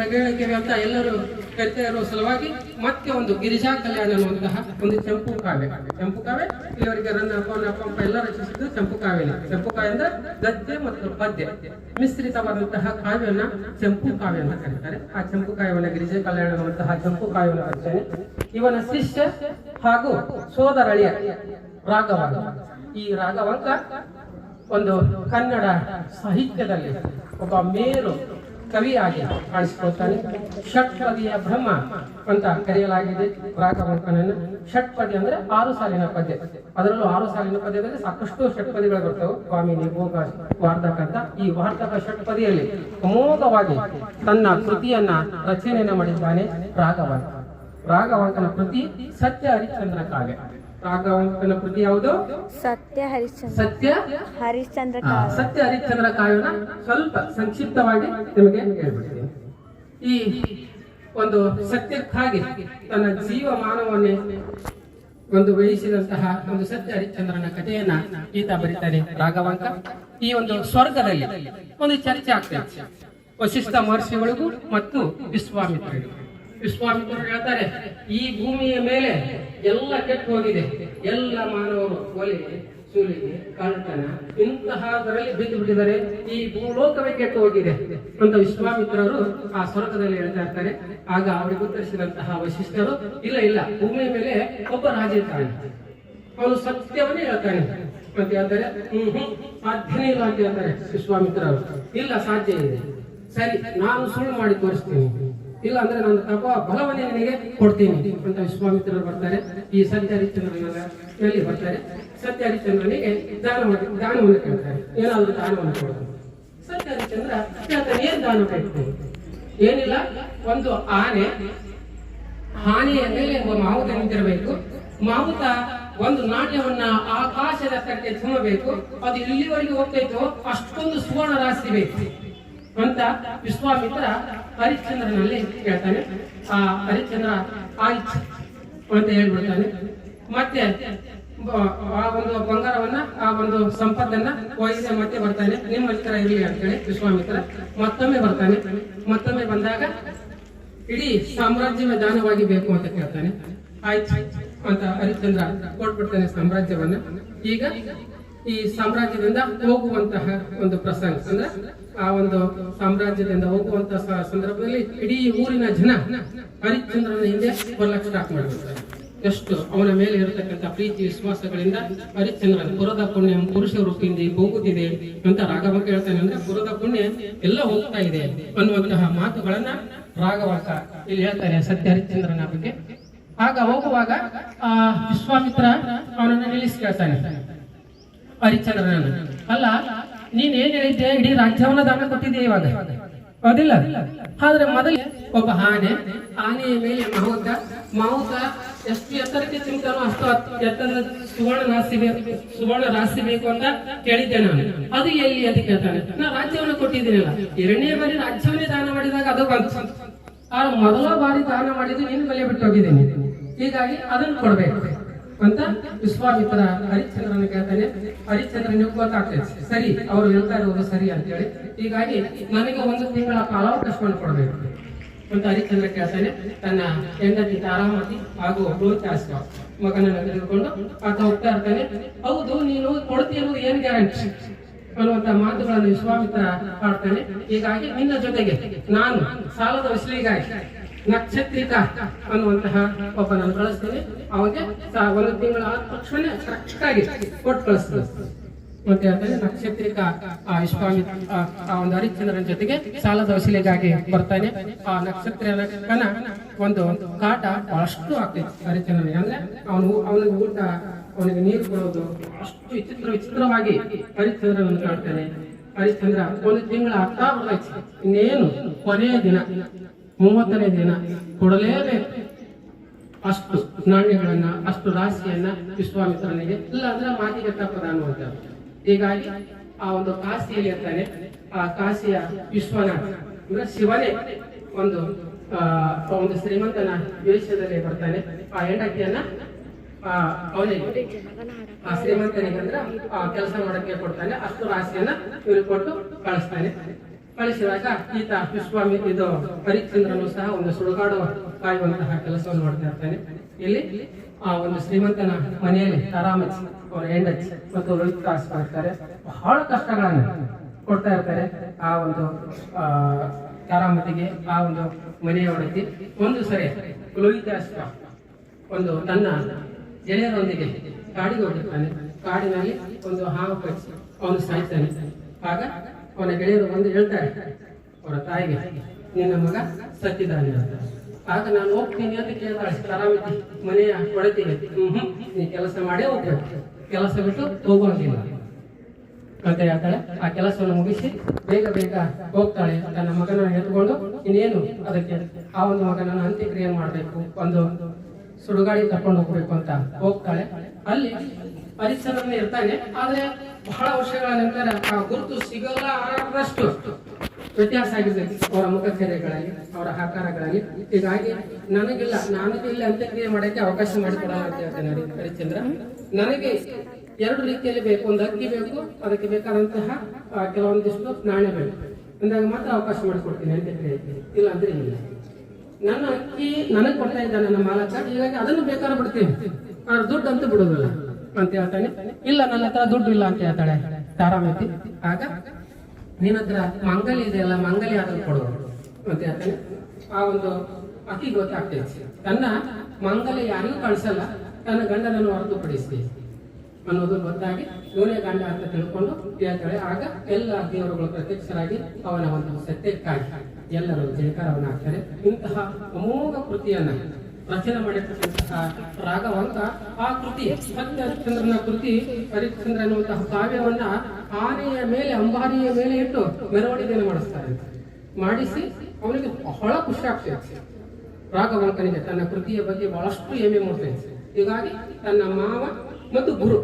ಅಂತ ಎಲ್ಲರೂ ಕರಿತಾ ಇರುವ ಸಲುವಾಗಿ ಮತ್ತೆ ಒಂದು ಗಿರಿಜಾ ಕಲ್ಯಾಣ ಅನ್ನುವಂತಹ ಒಂದು ಚಂಪು ಕಾವ್ಯ ಇಲ್ಲಿವರೆಗೆ ಪಂಪ ಎಲ್ಲ ರಚಿಸಿದ್ದು ಚಂಪು ಕಾವ್ಯನೇ. ಚಂಪು ಕಾವ್ಯ ಅಂದ್ರೆ ಗದ್ಯ ಮತ್ತು ಪದ್ಯ ಮಿಶ್ರಿತವಾದಂತಹ ಕಾವ್ಯನ ಚಂಪು ಕಾವ್ಯ ಅಂತ ಕರೀತಾರೆ. ಆ ಚಂಪು ಕಾವ್ಯವನ್ನ ಗಿರಿಜಾ ಕಲ್ಯಾಣ ಅನ್ನುವಂತಹ ಚಂಪು ಕಾವ್ಯವನ್ನು ರಚನೆ. ಇವನ ಶಿಷ್ಯ ಹಾಗೂ ಸೋದರಳಿಯ ರಾಘವಂಕ. ಈ ರಾಘವಂಕ ಒಂದು ಕನ್ನಡ ಸಾಹಿತ್ಯದಲ್ಲಿ ಒಬ್ಬ ಮೇರು ಕವಿಯಾಗಿ ಕಾಣಿಸಿಕೊಳ್ತಾನೆ. ಷಟ್ಪದಿಯ ಬ್ರಹ್ಮ ಅಂತ ಕರೆಯಲಾಗಿದೆ ರಾಘವಂಕನನ್ನು. ಷಟ್ಪದಿ ಅಂದ್ರೆ 6 ಸಾಲಿನ ಪದ್ಯ. ಅದರಲ್ಲೂ 6 ಸಾಲಿನ ಪದ್ಯದಲ್ಲಿ ಸಾಕಷ್ಟು ಷಟ್ಪದಿಗಳು ಬರ್ತವೆ. ಸ್ವಾಮಿನಿ, ಭೋಗ, ವಾರ್ಧಕ ಅಂತ. ಈ ವಾರ್ಧಕ ಷಟ್ಪದಿಯಲ್ಲಿ ಅಮೋಘವಾಗಿ ತನ್ನ ಕೃತಿಯನ್ನ ರಚನೆಯನ್ನ ಮಾಡಿದ್ದಾನೆ ರಾಘವಂಕ. ರಾಘವಂಕನ ಕೃತಿ ಸತ್ಯ ಹರಿಶ್ಚಂದ್ರ ಕಾವ್ಯ. ರಾಘವಂಕನ ಕೃತಿ ಯಾವುದು? ಸತ್ಯ ಹರಿಶ್ಚಂದ್ರ ಕಾವ್ಯನ ಸ್ವಲ್ಪ ಸಂಕ್ಷಿಪ್ತವಾಗಿ ನಿಮಗೆ ಹೇಳ್ಬಿಡ್ತೀನಿ. ಈ ಒಂದು ಸತ್ಯಕ್ಕಾಗಿ ತನ್ನ ಜೀವ ಮಾನವನ್ನೇ ಒಂದು ವಹಿಸಿದಂತಹ ಒಂದು ಸತ್ಯ ಹರಿಶ್ಚಂದ್ರನ ಕಥೆಯನ್ನ ಈತ ಬರೀತಾನೆ ರಾಘವಂಕ. ಈ ಒಂದು ಸ್ವರ್ಗದಲ್ಲಿ ಒಂದು ಚರ್ಚೆ ಆಗ್ತದೆ ವಶಿಷ್ಠ ಮಹರ್ಷಿಗಳಿಗೂ ಮತ್ತು ವಿಶ್ವಾಮಿತ್ರರಿಗೂ. ವಿಶ್ವಾಮಿತ್ರರು ಹೇಳ್ತಾರೆ, ಈ ಭೂಮಿಯ ಮೇಲೆ ಎಲ್ಲ ಕೆಟ್ಟು ಹೋಗಿದೆ, ಎಲ್ಲ ಮಾನವರು ಒಲೆ, ಸುಲಿಗೆ, ಕಳ್ಳತನ ಇಂತಹದರಲ್ಲಿ ಬಿದ್ದು ಬಿಟ್ಟಿದ್ದಾರೆ, ಈ ಭೂಲೋಕವೇ ಕೆಟ್ಟು ಹೋಗಿದೆ ಅಂತ ವಿಶ್ವಾಮಿತ್ರರು ಆ ಸ್ವರ್ಗದಲ್ಲಿ ಹೇಳ್ತಾ ಇರ್ತಾರೆ. ಆಗ ಅವರಿಗೆ ಉತ್ತರಿಸಿದಂತಹ ವಶಿಷ್ಠರು, ಇಲ್ಲ ಭೂಮಿಯ ಮೇಲೆ ಒಬ್ಬ ರಾಜ ಇರ್ತಾನೆ, ಅವನು ಸತ್ಯವನ್ನೇ ಹೇಳ್ತಾನೆ ಅಂತ ಹೇಳ್ತಾರೆ. ಸಾಧ್ಯನೇ ಇಲ್ಲ ಅಂತ ಹೇಳ್ತಾರೆ ವಿಶ್ವಾಮಿತ್ರರು. ಇಲ್ಲ, ಸಾಧ್ಯ ಇದೆ, ಸರಿ ನಾನು ಸುಳ್ಳು ಮಾಡಿ ತೋರಿಸ್ತೀನಿ, ಇಲ್ಲ ಅಂದ್ರೆ ನನ್ನ ತಪ ಬಲವನ್ನೇ ನಿನಗೆ ಕೊಡ್ತೀನಿ ಅಂತ ವಿಶ್ವಾಮಿತ್ರರು ಬರ್ತಾರೆ. ಈ ಸತ್ಯ ಹರಿಶ್ಚಂದ್ರನಲ್ಲಿ ಬರ್ತಾರೆ. ಸತ್ಯ ಹರಿಶ್ಚಂದ್ರನಿಗೆ ದಾನವನ್ನು ಕೇಳ್ತಾರೆ, ಏನಾದ್ರು ದಾನವನ್ನು ಕೊಡೋದು. ಸತ್ಯ ಹರಿಶ್ಚಂದ್ರ ಏನ್ ದಾನ ಬೇಕು? ಏನಿಲ್ಲ, ಒಂದು ಆನೆಯ ಮೇಲೆ ಒಬ್ಬ ಮಾವುತ ನಿಂತಿರಬೇಕು. ಮಾವುತ ಒಂದು ನಾಣ್ಯವನ್ನ ಆಕಾಶದ ತಟ್ಟೆ ತುಂಬಬೇಕು, ಅದು ಇಲ್ಲಿವರೆಗೆ ಹೋಗ್ತೈತೋ ಅಷ್ಟೊಂದು ಸುವರ್ಣ ರಾಶಿ ಬೇಕು ಅಂತ ವಿಶ್ವಾಮಿತ್ರ ಹರಿಶ್ಚಂದ್ರನಲ್ಲಿ ಹೇಳ್ತಾನೆ. ಆ ಹರಿಶ್ಚಂದ್ರ ಆಯ್ತು ಅಂತ ಹೇಳ್ಬಿಡ್ತಾನೆ. ಮತ್ತೆ ಆ ಒಂದು ಬಂಗಾರವನ್ನ, ಆ ಒಂದು ಸಂಪತ್ತನ್ನ ಒಯ್ದು ಮತ್ತೆ ಬರ್ತಾನೆ. ನಿಮ್ಮ ಹತ್ರ ಇರಲಿ ಅಂತೇಳಿ ವಿಶ್ವಾಮಿತ್ರ ಮತ್ತೊಮ್ಮೆ ಬರ್ತಾನೆ. ಮತ್ತೊಮ್ಮೆ ಬಂದಾಗ ಇಡೀ ಸಾಮ್ರಾಜ್ಯವೇ ದಾನವಾಗಿ ಬೇಕು ಅಂತ ಕೇಳ್ತಾನೆ. ಆಯ್ತು ಅಂತ ಹರಿಶ್ಚಂದ್ರ ಕೊಟ್ಬಿಡ್ತಾನೆ ಸಾಮ್ರಾಜ್ಯವನ್ನ. ಈಗ ಈ ಸಾಮ್ರಾಜ್ಯದಿಂದ ಹೋಗುವಂತಹ ಒಂದು ಪ್ರಸಂಗ, ಅಂದ್ರೆ ಆ ಒಂದು ಸಾಮ್ರಾಜ್ಯದಿಂದ ಹೋಗುವಂತಹ ಸಂದರ್ಭದಲ್ಲಿ ಇಡೀ ಊರಿನ ಜನ ಹರಿಶ್ಚಂದ್ರನ ಹಿಂದೆ ಬರ್ಲಕ್ಕೆ ಸ್ಟಾರ್ಟ್ ಮಾಡಿಬಿಡ್ತಾರೆ. ಎಷ್ಟು ಅವನ ಮೇಲೆ ಇರತಕ್ಕಂಥ ಪ್ರೀತಿ ವಿಶ್ವಾಸಗಳಿಂದ ಹರಿಶ್ಚಂದ್ರನ ಪುರದ ಪುಣ್ಯ ಪುರುಷ ರೂಪಿಂದ ಹೋಗುತ್ತಿದೆ ಅಂತ ರಾಘವಂಕ ಹೇಳ್ತಾನೆ. ಅಂದ್ರೆ ಪುರದ ಪುಣ್ಯ ಎಲ್ಲ ಹೋಗ್ತಾ ಇದೆ ಅನ್ನುವಂತಹ ಮಾತುಗಳನ್ನ ರಾಘವಂಕ ಇಲ್ಲಿ ಹೇಳ್ತಾರೆ ಸತ್ಯ ಹರಿಶ್ಚಂದ್ರನ ಬಗ್ಗೆ. ಆಗ ಹೋಗುವಾಗ ವಿಶ್ವಾಮಿತ್ರ ಅವನನ್ನು ನಿಲ್ಲಿಸಿ ಕೇಳ್ತಾನೆ ಹರಿಶ್ಚಂದ್ರನನ್ನು, ಅಲ್ಲ ನೀನ್ ಏನ್ ಹೇಳಿದ್ದೆ, ಇಡೀ ರಾಜ್ಯವನ್ನ ದಾನ ಕೊಟ್ಟಿದ್ದೆ ಇವಾಗ, ಹೌದಿಲ್ಲ? ಆದ್ರೆ ಮೊದಲೇ ಒಬ್ಬ ಆನೆಯ ಮೇಲೆ ಮಾವುತ ಎಷ್ಟು ಎತ್ತರಕ್ಕೆ ಚಿಂತನೋ ಅಷ್ಟು ಎತ್ತರದ ಸುವರ್ಣ ರಾಶಿ ಬೇಕು ಅಂತ ಕೇಳಿದ್ದೆ ನಾನು. ಅದು ಎಲ್ಲಿ ಅಂತ ಕೇಳ್ತಾನೆ. ನಾ ರಾಜ್ಯವನ್ನು ಕೊಟ್ಟಿದ್ದೀನಿಲ್ಲ, 2ನೇ ಬಾರಿ ರಾಜ್ಯವನ್ನೇ ದಾನ ಮಾಡಿದಾಗ ಅದು ಬಂತು. ಆ ಮೊದಲ ಬಾರಿ ದಾನ ಮಾಡಿದ್ದು ನಿನ್ ಮೇಲೆ ಬಿಟ್ಟು ಹೋಗಿದ್ದೀನಿ, ಹೀಗಾಗಿ ಅದನ್ನು ಕೊಡ್ಬೇಕು ಅಂತ ವಿಶ್ವಾಮಿತ್ರ ಹರಿಶ್ಚಂದ್ರನ ಕೇಳ್ತಾನೆ. ಹರಿಶ್ಚಂದ್ರನಿಗೆ ಗೊತ್ತಾಗ್ತದೆ, ಸರಿ ಅವ್ರು ಹೇಳ್ತಾ ಇರೋದು ಸರಿ ಅಂತೇಳಿ, ಹೀಗಾಗಿ ನನಗೆ 1 ತಿಂಗಳ ಕಾಲಾವಕಾಶವನ್ನು ಕೊಡ್ಬೇಕು ಅಂತ ಹರಿಶ್ಚಂದ್ರ ಕೇಳ್ತಾನೆ. ತನ್ನ ಹೆಂಡತಿ ತಾರಾಮತಿ ಹಾಗೂ ಲೋಹಿತಾಶ್ವ ಮಗನನ್ನು ತೆಗೆದುಕೊಂಡು ಆತ ಹೋಗ್ತಾ ಇರ್ತಾನೆ. ಹೌದು, ನೀನು ಕೊಡ್ತಿ ಅನ್ನೋದು ಏನ್ ಗ್ಯಾರಂಟಿ ಅನ್ನುವಂತ ಮಾತುಗಳನ್ನು ವಿಶ್ವಾಮಿತ್ರ ಆಡ್ತಾನೆ. ಹೀಗಾಗಿ ನಿನ್ನ ಜೊತೆಗೆ ನಾನು ಸಾಲದ ವಸೂಲಿಗಾಗಿ ನಕ್ಷತ್ರಿಕ ಅನ್ನುವಂತಹ ಒಬ್ಬನನ್ನು ಕಳಿಸ್ತೇನೆ. ಅವನಿಗೆ 1 ತಿಂಗಳ ಆದ ತಕ್ಷಣ ಕರೆಕ್ಟ್ ಆಗಿ ಕೊಟ್ಟು ಕಳಿಸ್ತೇನೆ ಅಂತ ಹೇಳ್ತಾನೆ. ನಕ್ಷತ್ರಿಕ ವಿಶ್ವಾಮಿತ್ರ ಒಂದು ಹರಿಶ್ಚಂದ್ರನ ಜೊತೆಗೆ ಸಾಲದ ವಸೂಲಿಗಾಗಿ ಬರ್ತಾನೆ. ಆ ನಕ್ಷತ್ರನ ಒಂದು ಕಾಟ ಬಹಳಷ್ಟು ಆಗ್ತೈತಿ ಹರಿಶ್ಚಂದ್ರನಿಗೆ. ಅಂದ್ರೆ ಅವನಿಗೆ ಊಟ, ಅವನಿಗೆ ನೀರು ಕೊಡೋದು ಅಷ್ಟು ವಿಚಿತ್ರವಾಗಿ ಹರಿಶ್ಚಂದ್ರನನ್ನು ಕಾಡ್ತಾನೆ. ಹರಿಶ್ಚಂದ್ರ 1 ತಿಂಗಳ ಆಗ್ತಾ ಬರ್ತೈತಿ, ಇನ್ನೇನು ಕೊನೆಯ ದಿನ 30ನೇ ದಿನ ಕೊಡಲೇಬೇಕು ಅಷ್ಟು ನಾಣ್ಯಗಳನ್ನ, ಅಷ್ಟು ರಾಶಿಯನ್ನ ವಿಶ್ವಾಮಿತ್ರನಿಗೆ, ಇಲ್ಲ ಅಂದ್ರೆ ಮಾತಿಗೆ ತಪ್ಪದ ಅನ್ನುವಂಥದ್ದು. ಹೀಗಾಗಿ ಆ ಒಂದು ಕಾಶಿಯಲ್ಲಿ ಇರ್ತಾನೆ. ಆ ಕಾಶಿಯ ವಿಶ್ವನಾಥ ಅಂದ್ರೆ ಶಿವನೇ ಒಂದು ಶ್ರೀಮಂತನ ವೇಷದಲ್ಲಿ ಬರ್ತಾನೆ. ಆ ಹೆಂಡತಿಯನ್ನ ಅವನಿಗೆ ಆ ಶ್ರೀಮಂತನಿಗೆ ಅಂದ್ರೆ ಆ ಕೆಲಸ ಮಾಡಕ್ಕೆ ಕೊಡ್ತಾನೆ. ಅಷ್ಟು ರಾಶಿಯನ್ನ ಇವ್ರಿಗೆ ಕೊಟ್ಟು ಕಳಿಸ್ತಾನೆ. ಕಳಿಸಿದಾಗ ಈತ ಇದು ಹರಿಶ್ಚಂದ್ರನು ಸಹ ಒಂದು ಸುಡುಗಾಡು ಕಾಯುವಂತಹ ಕೆಲಸವನ್ನು ಮಾಡ್ತಾ ಇರ್ತಾನೆ. ಇಲ್ಲಿ ಆ ಒಂದು ಶ್ರೀಮಂತನ ಮನೆಯಲ್ಲಿ ತಾರಾಮತಿ ಅವರ ಹೆಂಡತಿ ಮತ್ತು ಲೋಹಿತಾಶ್ವ ಇರ್ತಾರೆ. ಬಹಳ ಕಷ್ಟಗಳನ್ನು ಕೊಡ್ತಾ ಇರ್ತಾರೆ ಆ ಒಂದು ತಾರಾಮತಿಗೆ. ಆ ಒಂದು ಮನೆಯ ಒಡತಿ ಒಂದು ಸರಿ ಲೋಹಿತಾಶ್ವ ಒಂದು ತನ್ನ ಗೆಳೆಯರೊಂದಿಗೆ ಕಾಡಿಗೆ ಹೋಗಿರ್ತಾನೆ. ಕಾಡಿನಲ್ಲಿ ಒಂದು ಹಾವು ಕಚ್ಚಿ ಅವನು ಸಾಯ್ತಾನೆ. ಆಗ ಅವನ ಗೆಳೆಯರು ಬಂದು ಹೇಳ್ತಾರೆ ಅವರ ತಾಯಿಗೆ, ನಿನ್ನ ಮಗ ಸತ್ತಿದ್ದಾನೆ ಅಂತ. ಆಗ ನಾನು ಹೋಗ್ತೀನಿ ಅಂತ ಕೇಳ್ತಾಳೆ ತಾರಾಮತಿ ಮನೆಯ ಒಡತಿಗೆ. ನೀ ಕೆಲಸ ಮಾಡೇ ಹೋಗ್ಬೇಕು, ಕೆಲಸ ಬಿಟ್ಟು ಹೋಗುವಂಗಿಲ್ಲ ಅಂತ ಹೇಳ್ತಾಳೆ. ಆ ಕೆಲಸವನ್ನು ಮುಗಿಸಿ ಬೇಗ ಹೋಗ್ತಾಳೆ. ತನ್ನ ಮಗನನ್ನು ಎತ್ಕೊಂಡು ಇನ್ನೇನು ಅದಕ್ಕೆ ಆ ಒಂದು ಮಗನನ್ನು ಅಂತ್ಯಕ್ರಿಯೆ ಮಾಡಬೇಕು, ಒಂದು ಸುಡುಗಾಡಿ ಕರ್ಕೊಂಡು ಹೋಗ್ಬೇಕು ಅಂತ ಹೋಗ್ತಾಳೆ. ಅಲ್ಲಿ ಹರಿಶ್ಚಂದ್ರನೇ ಇರ್ತಾನೆ. ಆದ್ರೆ ಬಹಳ ವರ್ಷಗಳ ನಂತರ ಆ ಗುರುತು ಸಿಗಲ್ಲ ಅನ್ನೋಷ್ಟು ವ್ಯತ್ಯಾಸ ಆಗಿದೆ ಅವರ ಮುಖಚರ್ಯೆಗಳಲ್ಲಿ, ಅವರ ಆಕಾರಗಳಲ್ಲಿ. ಹೀಗಾಗಿ ನನಗೆ ಇಲ್ಲಿ ಅಂತ್ಯಕ್ರಿಯೆ ಮಾಡಕ್ಕೆ ಅವಕಾಶ ಮಾಡಿಕೊಡಲ್ಲ ಅಂತ ಹೇಳ್ತಾನೆ ಹರಿಶ್ಚಂದ್ರ. ನನಗೆ 2 ರೀತಿಯಲ್ಲಿ ಬೇಕು, ಒಂದು ಅಕ್ಕಿ ಬೇಕು, ಅದಕ್ಕೆ ಬೇಕಾದಂತಹ ಕೆಲವೊಂದಿಷ್ಟು ನಾಣ್ಯ ಬೇಕು ಅಂದಾಗ ಮಾತ್ರ ಅವಕಾಶ ಮಾಡಿಕೊಡ್ತೀನಿ ಅಂತ್ಯಕ್ರಿಯೆ, ಇಲ್ಲ ಅಂದ್ರೆ ಇಲ್ಲ. ನನ್ನ ಅಕ್ಕಿ ನನಗೆ ಕೊಡ್ತಾ ಇದ್ದಾನೆ ನನ್ನ ಮಾಲಕ, ಹೀಗಾಗಿ ಅದನ್ನು ಬೇಕಾದ್ರೆ ಬಿಡ್ತೀನಿ, ದುಡ್ಡು ಅಂತೂ ಬಿಡೋದಿಲ್ಲ ಅಂತ ಹೇಳ್ತಾನೆ. ಇಲ್ಲ, ನನ್ನ ಹತ್ರ ದುಡ್ಡು ಇಲ್ಲ ಅಂತ ಹೇಳ್ತಾಳೆ ತಾರಾಮತಿ. ಆಗ ನಿನ್ನ ಹತ್ರ ಮಂಗಲಿ ಇದೆಯಲ್ಲ, ಮಂಗಲಿ ಅದನ್ನು ಕೊಡು ಅಂತ ಹೇಳ್ತಾನೆ. ಆ ಒಂದು ಅಕ್ಕಿ ಗೊತ್ತಾಗ್ತೈತಿ, ತನ್ನ ಮಂಗಲಿ ಯಾರಿಗೂ ಕಳಿಸಲ್ಲ, ತನ್ನ ಗಂಡನನ್ನು ಹೊರತುಪಡಿಸಿ ಅನ್ನೋದು ಗೊತ್ತಾಗಿ ಇವನೇ ಗಂಡ ಅಂತ ತಿಳ್ಕೊಂಡು ಹೇಳ್ತಾಳೆ. ಆಗ ಎಲ್ಲ ದೇವರುಗಳು ಪ್ರತ್ಯಕ್ಷರಾಗಿ ಅವನ ಒಂದು ಸತ್ಯಕ್ಕಾಗಿ ಎಲ್ಲರೂ ಜಯಕಾರವನ್ನು ಹಾಕ್ತಾರೆ. ಇಂತಹ ಅಮೋಘ ಕೃತಿಯನ್ನ ರಚನೆ ಮಾಡಿರ್ತಕ್ಕಂತಹ ರಾಘವಂಕ ಆ ಕೃತಿ ಸತ್ಯಹರಿಶ್ಚಂದ್ರನ ಕೃತಿ ಹರಿಶ್ಚಂದ್ರ ಎನ್ನುವಂತಹ ಕಾವ್ಯವನ್ನ ಆನೆಯ ಮೇಲೆ, ಅಂಬಾರಿಯ ಮೇಲೆ ಇಟ್ಟು ಮೆರವಣಿಗೆಯನ್ನು ಮಾಡಿಸ್ತಾರೆ. ಮಾಡಿಸಿ ಅವನಿಗೆ ಬಹಳ ಖುಷಿ ಆಗ್ತೈತೆ ರಾಘವಂಕನಿಗೆ. ತನ್ನ ಕೃತಿಯ ಬಗ್ಗೆ ಬಹಳಷ್ಟು ಹೆಮ್ಮೆ ಮೂಡ್ತೈತೆ. ಹೀಗಾಗಿ ತನ್ನ ಮಾವ ಮತ್ತು ಗುರು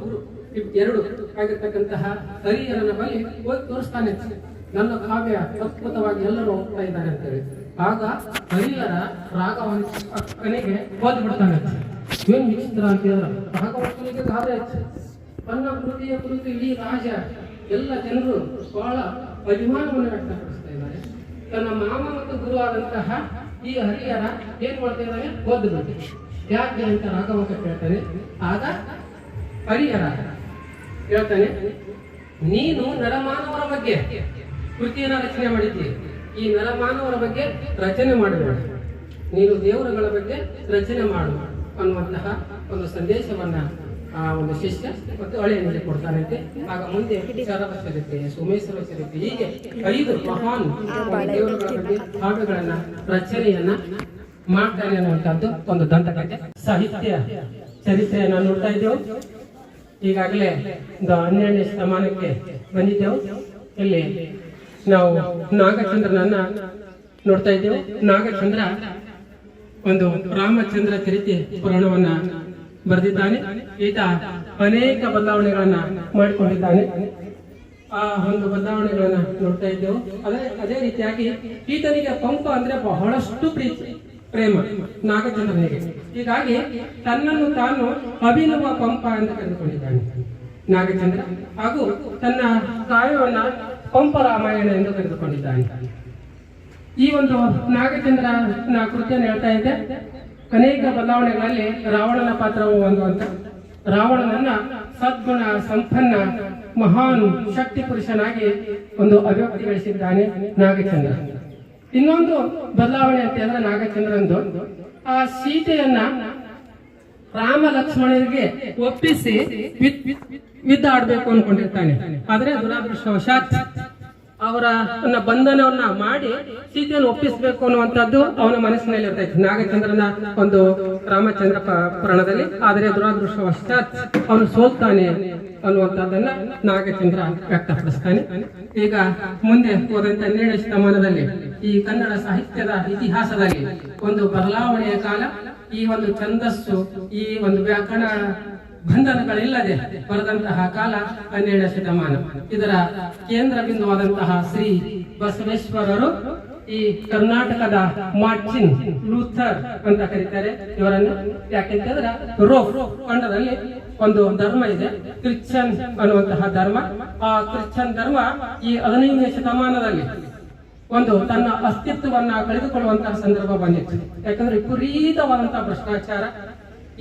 2 ಆಗಿರ್ತಕ್ಕಂತಹ ಹರಿಹರನ ಬಳಿ ಹೋಗಿ ತೋರಿಸ್ತಾನೆ, ನನ್ನ ಕಾವ್ಯ ಅದ್ಭುತವಾಗಿ ಎಲ್ಲರೂ ಹೋಗ್ತಾ ಇದ್ದಾರೆ ಅಂತ ಹೇಳಿ. ಆಗ ಹರಿಹರ ರಾಘವಂಕನಿಗೆ ಓದಿ ಬಿಡ್ತಾನೆ. ಏನ್ ವಿಚಿತ್ರ ಅಂತ ಹೇಳಿದ್ರೆ ರಾಘವಂಕನಿಗೆ ಗಾಬರಿ ಆಯ್ತು. ತನ್ನ ಕೃತಿಯ ಕುರಿತು ಇಡೀ ರಾಜ ಎಲ್ಲ ಜನರು ಬಹಳ ಅಭಿಮಾನವನ್ನು ವ್ಯಕ್ತಪಡಿಸ್ತಾ ಇದ್ದಾರೆ. ತನ್ನ ಮಾಮ ಮತ್ತು ಗುರು ಆದಂತಹ ಈ ಹರಿಹರ ಏನ್ ಮಾಡ್ತಾ ಇದ್ದಾನೆ, ಓದಿ ಬಿಟ್ಟು ಯಾಕೆ ಅಂತ ರಾಘವಂಕ ಕೇಳ್ತಾನೆ. ಆಗ ಹರಿಹರ ಹೇಳ್ತಾನೆ, ನೀನು ನರಮಾನವರ ಬಗ್ಗೆ ಕೃತಿಯನ್ನ ರಚನೆ ಮಾಡಿದ್ದೀರಿ. ಈ ನರಮಾನವರ ಬಗ್ಗೆ ರಚನೆ ಮಾಡಬೇಡ, ನೀನು ದೇವರುಗಳ ಬಗ್ಗೆ ರಚನೆ ಮಾಡು ಅನ್ನುವಂತಹ ಒಂದು ಸಂದೇಶವನ್ನ ಆ ಒಂದು ಶಿಷ್ಯ ಮತ್ತು ಹಳೆಯನಿಗೆ ಕೊಡ್ತಾನಂತೆ. ಆಗ ಮುಂದೆ ಶರಭ ಚರಿತ್ರೆ, ಸೋಮೇಶ್ವರ ಚರಿತ್ರೆ, ಹೀಗೆ 5 ಮಹಾನ್ ದೇವರುಗಳ ಬಗ್ಗೆ ಕಾವ್ಯಗಳನ್ನ ರಚನೆಯನ್ನ ಮಾಡ್ತಾನೆ ಅನ್ನುವಂಥದ್ದು ಒಂದು ದಂತಕಥೆ. ಸಾಹಿತ್ಯ ಚರಿತ್ರೆಯನ್ನ ನೋಡ್ತಾ ಇದ್ದೆವು. ಈಗಾಗಲೇ 12ನೇ ಶತಮಾನಕ್ಕೆ ಬಂದಿದ್ದೆವು. ಇಲ್ಲಿ ನಾವು ನಾಗಚಂದ್ರನನ್ನ ನೋಡ್ತಾ ಇದ್ದೆವು. ನಾಗಚಂದ್ರ ಒಂದು ರಾಮಚಂದ್ರ ಚರಿತೆ ಪುರಾಣವನ್ನ ಬರೆದಿದ್ದಾನೆ. ಈತ ಅನೇಕ ಬದಲಾವಣೆಗಳನ್ನ ಮಾಡಿಕೊಂಡಿದ್ದಾನೆ. ಆ ಒಂದು ಬದಲಾವಣೆಗಳನ್ನ ನೋಡ್ತಾ ಇದ್ದೆವು. ಅದೇ ರೀತಿಯಾಗಿ ಈತನಿಗೆ ಪಂಪ ಅಂದ್ರೆ ಬಹಳಷ್ಟು ಪ್ರೀತಿ ಪ್ರೇಮ ನಾಗಚಂದ್ರನಿಗೆ. ಹೀಗಾಗಿ ತನ್ನನ್ನು ತಾನು ಅಭಿನವ ಪಂಪ ಅಂತ ಕರೆದುಕೊಂಡಿದ್ದಾನೆ ನಾಗಚಂದ್ರ. ಹಾಗೂ ತನ್ನ ಕಾವ್ಯವನ್ನ ಪಂಪ ರಾಮಾಯಣ ಎಂದು ಕರೆದುಕೊಂಡಿದ್ದಾನೆ. ಈ ಒಂದು ನಾಗಚಂದ್ರನ ಕೃತಿಯನ್ನು ಹೇಳ್ತಾ ಇದ್ದೆ. ಅನೇಕ ಬದಲಾವಣೆಗಳಲ್ಲಿ ರಾವಣನ ಪಾತ್ರವು ಒಂದು ಅಂತ. ರಾವಣನನ್ನ ಸದ್ಗುಣ ಸಂಪನ್ನ ಮಹಾನ್ ಶಕ್ತಿ ಪುರುಷನಾಗಿ ಒಂದು ಅಭಿವ್ಯಕ್ತಿಗೊಳಿಸಿದ್ದಾನೆ ನಾಗಚಂದ್ರ. ಇನ್ನೊಂದು ಬದಲಾವಣೆ ಅಂತ ಹೇಳಿದ್ರೆ ನಾಗಚಂದ್ರಂದು ಆ ಸೀತೆಯನ್ನ ರಾಮ ಲಕ್ಷ್ಮಣರಿಗೆ ಒಪ್ಪಿಸಿ ಯುದ್ಧ ಆಡ್ಬೇಕು ಅನ್ಕೊಂಡಿರ್ತಾನೆ. ಆದ್ರೆ ದುರಾದೃಷ್ಟವಶಾತ್ ಅವರ ಬಂಧನವನ್ನ ಮಾಡಿ ಸೀತೆಯನ್ನು ಒಪ್ಪಿಸಬೇಕು ಅನ್ನುವಂಥದ್ದು ಅವನ ಮನಸ್ಸಿನಲ್ಲಿ ಇರ್ತೈತೆ ನಾಗಚಂದ್ರನ ಒಂದು ರಾಮಚಂದ್ರ ಪುರಾಣದಲ್ಲಿ. ಆದರೆ ದುರಾದೃಷ್ಟವಶಾತ್ ಅವನು ಸೋಲ್ತಾನೆ ಅನ್ನುವಂಥದ್ದನ್ನ ನಾಗಚಂದ್ರ ವ್ಯಕ್ತಪಡಿಸ್ತಾನೆ. ಈಗ ಮುಂದೆ ಹೋದಂತ 12ನೇ ಶತಮಾನದಲ್ಲಿ ಈ ಕನ್ನಡ ಸಾಹಿತ್ಯದ ಇತಿಹಾಸದಲ್ಲಿ ಒಂದು ಬದಲಾವಣೆಯ ಕಾಲ. ಈ ಒಂದು ಛಂದಸ್ಸು, ಈ ಒಂದು ವ್ಯಾಕರಣ ಬಂಧನಗಳಿಲ್ಲದೆ ಬರೆದಂತಹ ಕಾಲ 12ನೇ ಶತಮಾನ. ಇದರ ಕೇಂದ್ರ ಬಿಂದುವಾದಂತಹ ಶ್ರೀ ಬಸವೇಶ್ವರರು ಈ ಕರ್ನಾಟಕದ ಮಾರ್ಟಿನ್ ಲೂಥರ್ ಅಂತ ಕರೀತಾರೆ ಇವರನ್ನು. ಯಾಕೆಂತಂದ್ರೆ ರೋಮ್ ಖಂಡದಲ್ಲಿ ಒಂದು ಧರ್ಮ ಇದೆ, ಕ್ರಿಶ್ಚಿಯನ್ ಅನ್ನುವಂತಹ ಧರ್ಮ. ಆ ಕ್ರಿಶ್ಚಿಯನ್ ಧರ್ಮ ಈ 15ನೇ ಶತಮಾನದಲ್ಲಿ ಒಂದು ತನ್ನ ಅಸ್ತಿತ್ವವನ್ನ ಕಳೆದುಕೊಳ್ಳುವಂತಹ ಸಂದರ್ಭ ಬಂದಿತ್ತು. ಯಾಕಂದ್ರೆ ವಿಪರೀತವಾದಂತಹ ಭ್ರಷ್ಟಾಚಾರ.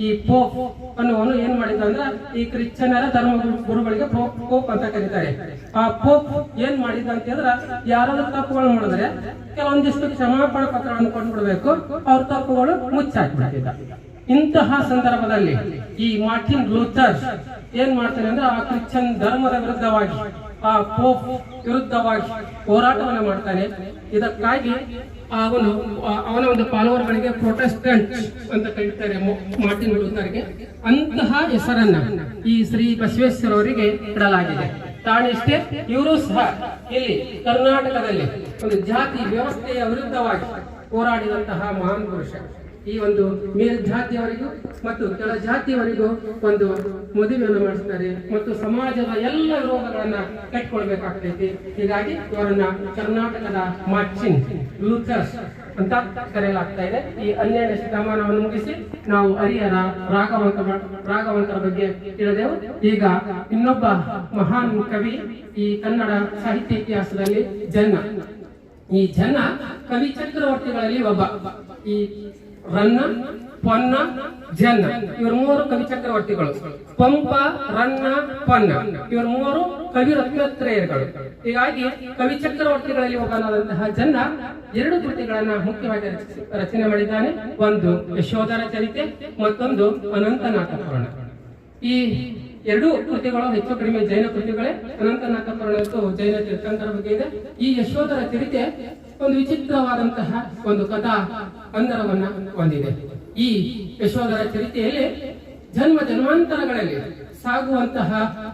ಈ ಪೋಪ್ ಅನ್ನುವನು ಏನ್ ಮಾಡಿದ ಅಂದ್ರೆ ಈ ಕ್ರಿಶ್ಚಿಯನರ ಧರ್ಮ ಗುರುಗಳಿಗೆ ಪೋಪ್ ಅಂತ ಕರೀತಾರೆ. ಆ ಪೋಪ್ ಏನ್ ಮಾಡಿದ ಅಂತ ಹೇಳಿದ್ರೆ ಯಾರಾದ್ರೂ ತಪ್ಪುಗಳು ಮಾಡಿದ್ರೆ ಕೆಲವೊಂದಿಷ್ಟು ಕ್ಷಮಾಪಣಾ ಪತ್ರಗಳನ್ನು ಕೊಟ್ಬಿಡ್ಬೇಕು, ಅವ್ರ ತಪ್ಪುಗಳು ಮುಚ್ಚಾಕ್ಬಿಡ್ತಿದ್ದ. ಇಂತಹ ಸಂದರ್ಭದಲ್ಲಿ ಈ ಮಾರ್ಟಿನ್ ಲೂಥರ್ ಏನ್ ಮಾಡ್ತಾನೆ ಅಂದ್ರೆ ಆ ಕ್ರಿಶ್ಚಿಯನ್ ಧರ್ಮದ ವಿರುದ್ಧವಾಗಿ, ಆ ಪೋಪ್ ವಿರುದ್ಧವಾಗಿ ಹೋರಾಟವನ್ನು ಮಾಡ್ತಾನೆ. ಇದಕ್ಕಾಗಿ ಅವನ ಒಂದು ಫಾಲೋವರ್ಗಳಿಗೆ ಪ್ರೊಟೆಸ್ಟೆಂಟ್ ಅಂತ ಕರೀತಾರೆ ಮಾರ್ಟಿನ್ ಲೂಥರ್ಗೆ. ಅಂತಹ ಹೆಸರನ್ನ ಈ ಶ್ರೀ ಬಸವೇಶ್ವರವರಿಗೆ ಇಡಲಾಗಿದೆ. ತಾನಿಷ್ಟೇ ಇವರು ಸಹ ಇಲ್ಲಿ ಕರ್ನಾಟಕದಲ್ಲಿ ಒಂದು ಜಾತಿ ವ್ಯವಸ್ಥೆಯ ವಿರುದ್ಧವಾಗಿ ಹೋರಾಡಿದಂತಹ ಮಹಾನ್ ಪುರುಷ. ಈ ಒಂದು ಮೇಲ್ಜಾತಿಯವರಿಗೂ ಮತ್ತು ಕೆಳ ಜಾತಿಯವರಿಗೂ ಒಂದು ಮದುವೆಯನ್ನು ಮಾಡಿಸ್ತಾರೆ ಮತ್ತು ಸಮಾಜದ ಎಲ್ಲ ವಿರೋಧಗಳನ್ನ ಕಟ್ಕೊಳ್ಬೇಕಾಗ್ತೈತಿ. ಹೀಗಾಗಿ ಇವರನ್ನ ಕರ್ನಾಟಕದ ಮಾರ್ಟಿನ್ ಲೂಥರ್ ಅಂತ ಕರೆಯಲಾಗ್ತಾ ಇದೆ. ಈ 12ನೇ ಶತಮಾನವನ್ನು ಮುಗಿಸಿ ನಾವು ಹರಿಹರ ರಾಘವಂತರ ಬಗ್ಗೆ ತಿಳಿದೆವು. ಈಗ ಇನ್ನೊಬ್ಬ ಮಹಾನ್ ಕವಿ ಈ ಕನ್ನಡ ಸಾಹಿತ್ಯ ಇತಿಹಾಸದಲ್ಲಿ ಜನ್ನ. ಈ ಜನ್ನ ಕವಿ ಚಕ್ರವರ್ತಿಗಳಲ್ಲಿ ಒಬ್ಬ. ಈ ರನ್ನ, ಪೊನ್ನ, ಜನ್ನ ಇವರು 3 ಕವಿ ಚಕ್ರವರ್ತಿಗಳು. ಪಂಪ, ರನ್ನ, ಪೊನ್ನ ಇವರು 3 ಕವಿ ರತ್ನತ್ರಯಗಳು. ಹೀಗಾಗಿ ಕವಿ ಚಕ್ರವರ್ತಿಗಳಲ್ಲಿ ಒಬ್ಬನಾದಂತಹ ಜನ್ನ 2 ಕೃತಿಗಳನ್ನ ಮುಖ್ಯವಾಗಿ ರಚನೆ ಮಾಡಿದ್ದಾನೆ. ಒಂದು ಯಶೋಧರ ಚರಿತೆ, ಮತ್ತೊಂದು ಅನಂತನಾಥ ಪುರಾಣ. ಈ 2 ಕೃತಿಗಳು ಹೆಚ್ಚು ಕಡಿಮೆ ಜೈನ ಕೃತಿಗಳೇ. ಅನಂತನಾಥ ಪುರಾಣ ಜೈನ ತೀರ್ಥಂಕರ ಬಗ್ಗೆ ಇದೆ. ಈ ಯಶೋಧರ ಚರಿತೆ ಒಂದು ವಿಚಿತ್ರವಾದಂತಹ ಒಂದು ಕಥಾ ಅಂದರವನ್ನ ಹೊಂದಿದೆ. ಈ ಯಶೋಧರ ಚರಿತೆಯಲ್ಲಿ ಜನ್ಮಾಂತರಗಳಲ್ಲಿ ಸಾಗುವಂತಹ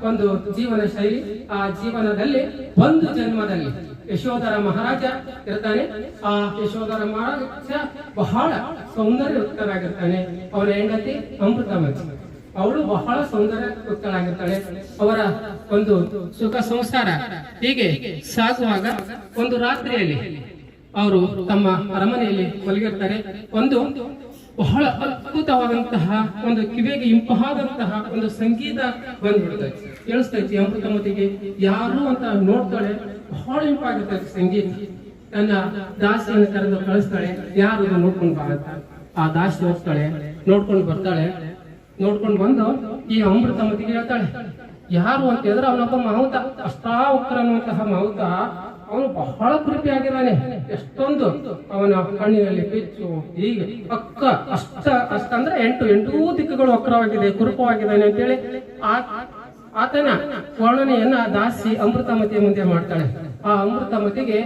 ಒಂದು ಜೀವನ ಶೈಲಿ. ಆ ಜೀವನದಲ್ಲಿ ಒಂದು ಜನ್ಮದಲ್ಲಿ ಯಶೋಧರ ಮಹಾರಾಜ ಇರ್ತಾನೆ. ಆ ಯಶೋಧರ ಮಹಾರಾಜ ಬಹಳ ಸೌಂದರ್ಯಯುಕ್ತರಾಗಿರ್ತಾನೆ. ಅವರ ಹೆಂಡತಿ ಅಮೃತಮತಿ, ಅವಳು ಬಹಳ ಸೌಂದರ್ಯಯುಕ್ತಳಾಗಿರ್ತಾಳೆ. ಅವರ ಒಂದು ಸುಖ ಸಂಸಾರ ಹೀಗೆ ಸಾಗುವಾಗ ಒಂದು ರಾತ್ರಿಯಲ್ಲಿ ಅವರು ತಮ್ಮ ಅರಮನೆಯಲ್ಲಿ ಮಲಗಿರ್ತಾರೆ. ಒಂದು ಬಹಳ ಅದ್ಭುತವಾದಂತಹ ಒಂದು ಕಿವಿಗೆ ಇಂಪಾದಂತಹ ಒಂದು ಸಂಗೀತ ಬಂದ್ಬಿಡ್ತೈತಿ, ಕೇಳಿಸ್ತೈತಿ ಅಮೃತಮತಿಗೆ. ಯಾರು ಅಂತ ನೋಡ್ತಾಳೆ, ಬಹಳ ಇಂಪಾಗಿರ್ತೈತಿ ಸಂಗೀತ. ತನ್ನ ದಾಸಿಯನ್ನು ಕರೆದು ಕಳಿಸ್ತಾಳೆ, ಯಾರು ನೋಡ್ಕೊಂಡು ಬಾ ಅಂತ. ಆ ದಾಸಿ ಹೋಗ್ತಾಳೆ, ನೋಡ್ಕೊಂಡು ಬರ್ತಾಳೆ. ನೋಡ್ಕೊಂಡು ಬಂದು ಈ ಅಮೃತಮತಿಗೆ ಹೇಳ್ತಾಳೆ, ಯಾರು ಅಂತ ಹೇಳಿದ್ರೆ ಅವನೊಬ್ಬ ಮಾವುತ, ಅಷ್ಟಾವಕ್ರ ಅನ್ನುವಂತಹ ಮಾವುತ. ಅವನು ಬಹಳ ಕೃಪಿ ಆಗಿದ್ದಾನೆ. ಎಷ್ಟೊಂದು ಅವನ ಕಣ್ಣಿನಲ್ಲಿ ಪೆಚ್ಚು, ಹೀಗೆ ಅಷ್ಟಂದ್ರೆ ಎಂಟೂ ದಿಕ್ಕುಗಳು ವಕ್ರವಾಗಿದೆ, ಕುರುಪವಾಗಿದ್ದಾನೆ ಅಂತೇಳಿ ಆತನ ವರ್ಣನೆಯನ್ನ ದಾಸಿ ಅಮೃತಮತಿಯ ಮುಂದೆ ಮಾಡ್ತಾಳೆ. ಆ ಅಮೃತಮತಿಗೆ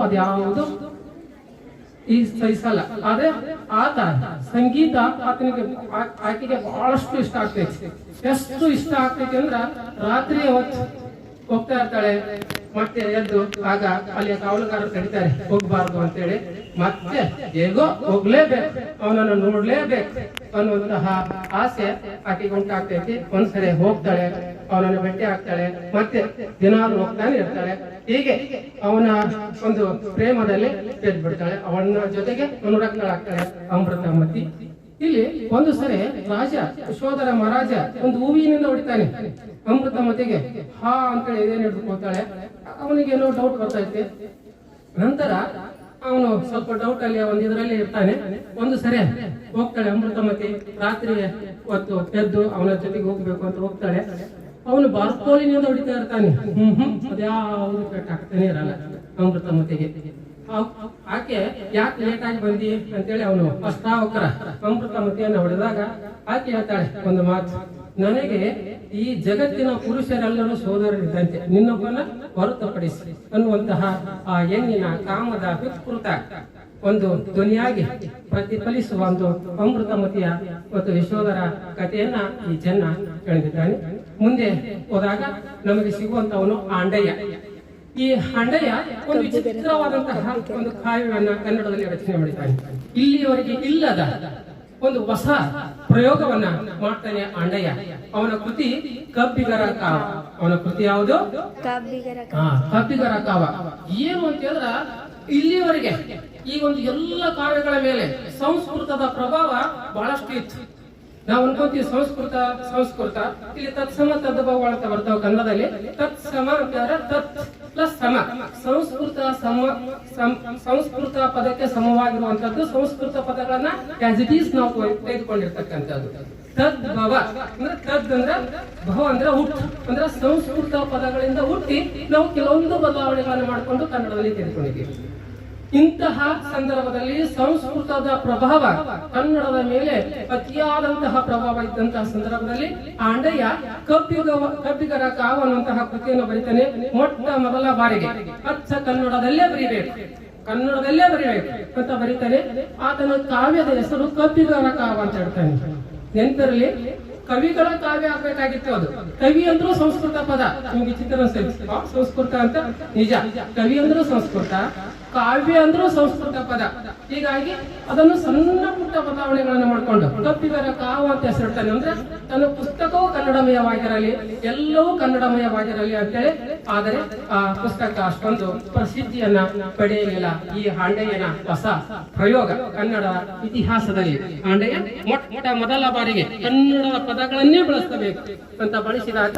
ಅದ್ಯಾವುದು ಈ ಸಹಿಸಲ್ಲ. ಆದ್ರೆ ಆತ ಸಂಗೀತ ಆಕೆಗೆ ಬಹಳಷ್ಟು ಇಷ್ಟ ಆಗ್ತೈತಿ. ಎಷ್ಟು ಇಷ್ಟ ಆಗ್ತೈತಿ ಅಂದ್ರ ರಾತ್ರಿ ಹೊತ್ತು ಹೋಗ್ತಾ ಇರ್ತಾಳೆ. ಮತ್ತೆ ಎದ್ದು ಆಗ ಅಲ್ಲಿ ಕಾವಲುಗಾರರು ಕರೀತಾರೆ ಹೋಗ್ಬಾರ್ದು ಅಂತೇಳಿ. ಮತ್ತೆ ಹೇಗೋ ಹೋಗ್ಲೇಬೇಕು, ಅವನನ್ನು ನೋಡ್ಲೇಬೇಕು ಅನ್ನುವಂತಹ ಆಸೆ ಆಕೆಗೆ ಉಂಟಾಗ್ತೈತಿ. ಒಂದ್ಸರಿ ಹೋಗ್ತಾಳೆ, ಅವನನ್ನು ಭೇಟಿ ಆಗ್ತಾಳೆ, ಮತ್ತೆ ದಿನಾಲು ಹೋಗ್ತಾನೆ ಇರ್ತಾಳೆ. ಹೀಗೆ ಅವನ ಒಂದು ಪ್ರೇಮದಲ್ಲಿ ಬಿಡ್ತಾಳೆ. ಅವನ ಜೊತೆಗೆ ಅನುರಕ್ತಳಾಗ್ತಾಳೆ ಅಮೃತಮತಿ. ಇಲ್ಲಿ ಒಂದು ಸರಿ ರಾಜ ಯಶೋಧರ ಮಹಾರಾಜ ಒಂದು ಹೂವಿನಿಂದ ಹೊಡಿತಾನೆ ಅಮೃತಮತಿಗೆ. ಹಾ ಅಂತೇಳಿ ಇದೇನು ಹಿಡಿದುಕೊಳ್ತಾಳೆ. ಅವನಿಗೇನೋ ಡೌಟ್ ಬರ್ತೈತೆ. ನಂತರ ಅವನು ಸ್ವಲ್ಪ ಡೌಟ್ ಅಲ್ಲಿ ಇದರಲ್ಲಿ ಇರ್ತಾನೆ. ಒಂದು ಸರಿ ಹೋಗ್ತಾಳೆ ಅಮೃತಮತಿ. ರಾತ್ರಿ ಹೊತ್ತು ಎದ್ದು ಅವನ ಜೊತೆಗೆ ಹೋಗ್ಬೇಕು ಅಂತ ಹೋಗ್ತಾಳೆ. ಅವನು ಬಾರ್ಕೋಲಿನಿಂದ ಹೊಡಿತಾ ಇರ್ತಾನೆ. ಅದ್ಯಾವುದು ಪೆಟ್ಟಾಗ್ತಾನೆ ಇರಲ್ಲ ಅಮೃತಮತಿಗೆ. ಆಕೆ ಯಾಕೆ ಲೇಟ್ ಆಗಿ ಬಂದಿ ಅಂತೇಳಿ ಅವನು ಅಷ್ಟಾವಕ್ರ ಅಮೃತಮತಿಯನ್ನು ಹೊಡೆದಾಗ ಆಕೆ ಹೇಳ್ತಾಳೆ ಒಂದು ಮಾತು, ನನಗೆ ಈ ಜಗತ್ತಿನ ಪುರುಷರೆಲ್ಲರೂ ಸೋದರರಿದ್ದಂತೆ, ನಿನ್ನೊಬ್ಬನ ಹೊರತುಪಡಿಸಿ ಅನ್ನುವಂತಹ ಆ ಹೆಣ್ಣಿನ ಕಾಮದ ವಿಕೃತ ಒಂದು ಧ್ವನಿಯಾಗಿ ಪ್ರತಿಫಲಿಸುವ ಒಂದು ಅಮೃತಮತಿಯ ಮತ್ತು ಯಶೋಧರ ಕಥೆಯನ್ನ ಈ ಜನ ಹೇಳಿದ್ದಾನೆ. ಮುಂದೆ ಹೋದಾಗ ನಮಗೆ ಸಿಗುವಂತವನು ಆಂಡಯ್ಯ. ಈ ಹಂಡಯ್ಯ ಒಂದು ವಿಚಿತ್ರವಾದಂತಹ ಒಂದು ಕಾವ್ಯವನ್ನ ಕನ್ನಡದಲ್ಲಿ ರಚನೆ ಮಾಡಿದ್ದಾನೆ. ಇಲ್ಲಿಯವರೆಗೆ ಇಲ್ಲದ ಒಂದು ಹೊಸ ಪ್ರಯೋಗವನ್ನ ಮಾಡ್ತಾನೆ ಆಂಡಯ್ಯ. ಅವನ ಕೃತಿ ಕಬ್ಬಿಗರ ಕಾವ. ಅವನ ಕೃತಿ ಯಾವುದು? ಕಬ್ಬಿಗರ ಕಾವ. ಏನು ಅಂತ ಹೇಳಿದ್ರ ಇಲ್ಲಿವರೆಗೆ ಈ ಒಂದು ಎಲ್ಲ ಕಾವ್ಯಗಳ ಮೇಲೆ ಸಂಸ್ಕೃತದ ಪ್ರಭಾವ ಬಹಳಷ್ಟು ಇತ್ತು. ನಾವು ಅನ್ಕೊಂತೀವಿ ಸಂಸ್ಕೃತ ಇಲ್ಲಿ ತತ್ಸಮ ತದ್ಭವ ಅಂತ ಬರ್ತಾವ ಕನ್ನಡದಲ್ಲಿ. ತತ್ಸಮ ಅಂತಂದ್ರೆ ತತ್ ಪ್ಲಸ್ ಸಮ. ಸಂಸ್ಕೃತ ಪದಕ್ಕೆ ಸಮವಾಗಿರುವಂತದ್ದು ಸಂಸ್ಕೃತ ಪದಗಳನ್ನ ಆಸ್ ಇಟ್ ಈಸ್ ನಾವು ತೆಗೆದುಕೊಂಡಿರ್ತಕ್ಕಂಥದ್ದು. ತದ್ಭವ ಅಂದ್ರೆ ತದ್ ಅಂದ್ರೆ ಭವ ಅಂದ್ರೆ ಹುಟ್ಟು ಅಂದ್ರೆ ಸಂಸ್ಕೃತ ಪದಗಳಿಂದ ಹುಟ್ಟಿ ನಾವು ಕೆಲವೊಂದು ಬದಲಾವಣೆಗಳನ್ನು ಮಾಡಿಕೊಂಡು ಕನ್ನಡದಲ್ಲಿ ತೆಗೆದುಕೊಂಡಿದ್ದೀವಿ. ಇಂತಹ ಸಂದರ್ಭದಲ್ಲಿ ಸಂಸ್ಕೃತದ ಪ್ರಭಾವ ಕನ್ನಡದ ಮೇಲೆ ಅತಿಯಾದಂತಹ ಪ್ರಭಾವ ಇದ್ದಂತಹ ಸಂದರ್ಭದಲ್ಲಿ ಆಂಡಯ್ಯ ಕಬ್ಬಿಗರ ಕಾವ ಅನ್ನುವಂತಹ ಕೃತಿಯನ್ನು ಬರೀತಾನೆ. ಮೊಟ್ಟ ಮೊದಲ ಬಾರಿಗೆ ಅಚ್ಚ ಕನ್ನಡದಲ್ಲೇ ಬರೀಬೇಕು ಅಂತ ಬರೀತಾನೆ. ಆತನ ಕಾವ್ಯದ ಹೆಸರು ಕಬ್ಬಿಗರ ಕಾವ ಅಂತ ಹೇಳ್ತಾನೆ. ನೆನಪಿರಲಿ, ಕವಿಗಳ ಕಾವ್ಯ ಆಗ್ಬೇಕಾಗಿತ್ತು. ಅದು ಕವಿ ಅಂದ್ರೂ ಸಂಸ್ಕೃತ ಪದ. ನಿಮ್ಗೆ ಚಿತ್ರ ಸಂಸ್ಕೃತ ಅಂತ ನಿಜ. ಕವಿ ಅಂದ್ರೂ ಸಂಸ್ಕೃತ, ಕಾವ್ಯ ಅಂದ್ರೂ ಸಂಸ್ಕೃತ ಪದ. ಹೀಗಾಗಿ ಅದನ್ನು ಸಣ್ಣ ಪುಟ್ಟ ಬದಲಾವಣೆಗಳನ್ನು ಮಾಡಿಕೊಂಡು ಕಬ್ಬಿಗರ ಕಾವ ಅಂತ ಹೆಸರಿಡ್ತಾನೆ. ಅಂದ್ರೆ ತನ್ನ ಪುಸ್ತಕವು ಕನ್ನಡಮಯವಾಗಿರಲಿ, ಎಲ್ಲವೂ ಕನ್ನಡಮಯವಾಗಿರಲಿ ಅಂತೇಳಿ. ಆದರೆ ಆ ಪುಸ್ತಕ ಅಷ್ಟೊಂದು ಪ್ರಸಿದ್ಧಿಯನ್ನ ಪಡೆಯಲಿಲ್ಲ. ಈ ಆಂಡಯ್ಯನ ಹೊಸ ಪ್ರಯೋಗ ಕನ್ನಡ ಇತಿಹಾಸದಲ್ಲಿ ಆಂಡಯ್ಯ ಮೊಟ್ಟ ಮೊದಲ ಬಾರಿಗೆ ಕನ್ನಡ ಪದಗಳನ್ನೇ ಬಳಸಬೇಕು ಅಂತ ಬಳಸಿದಾತ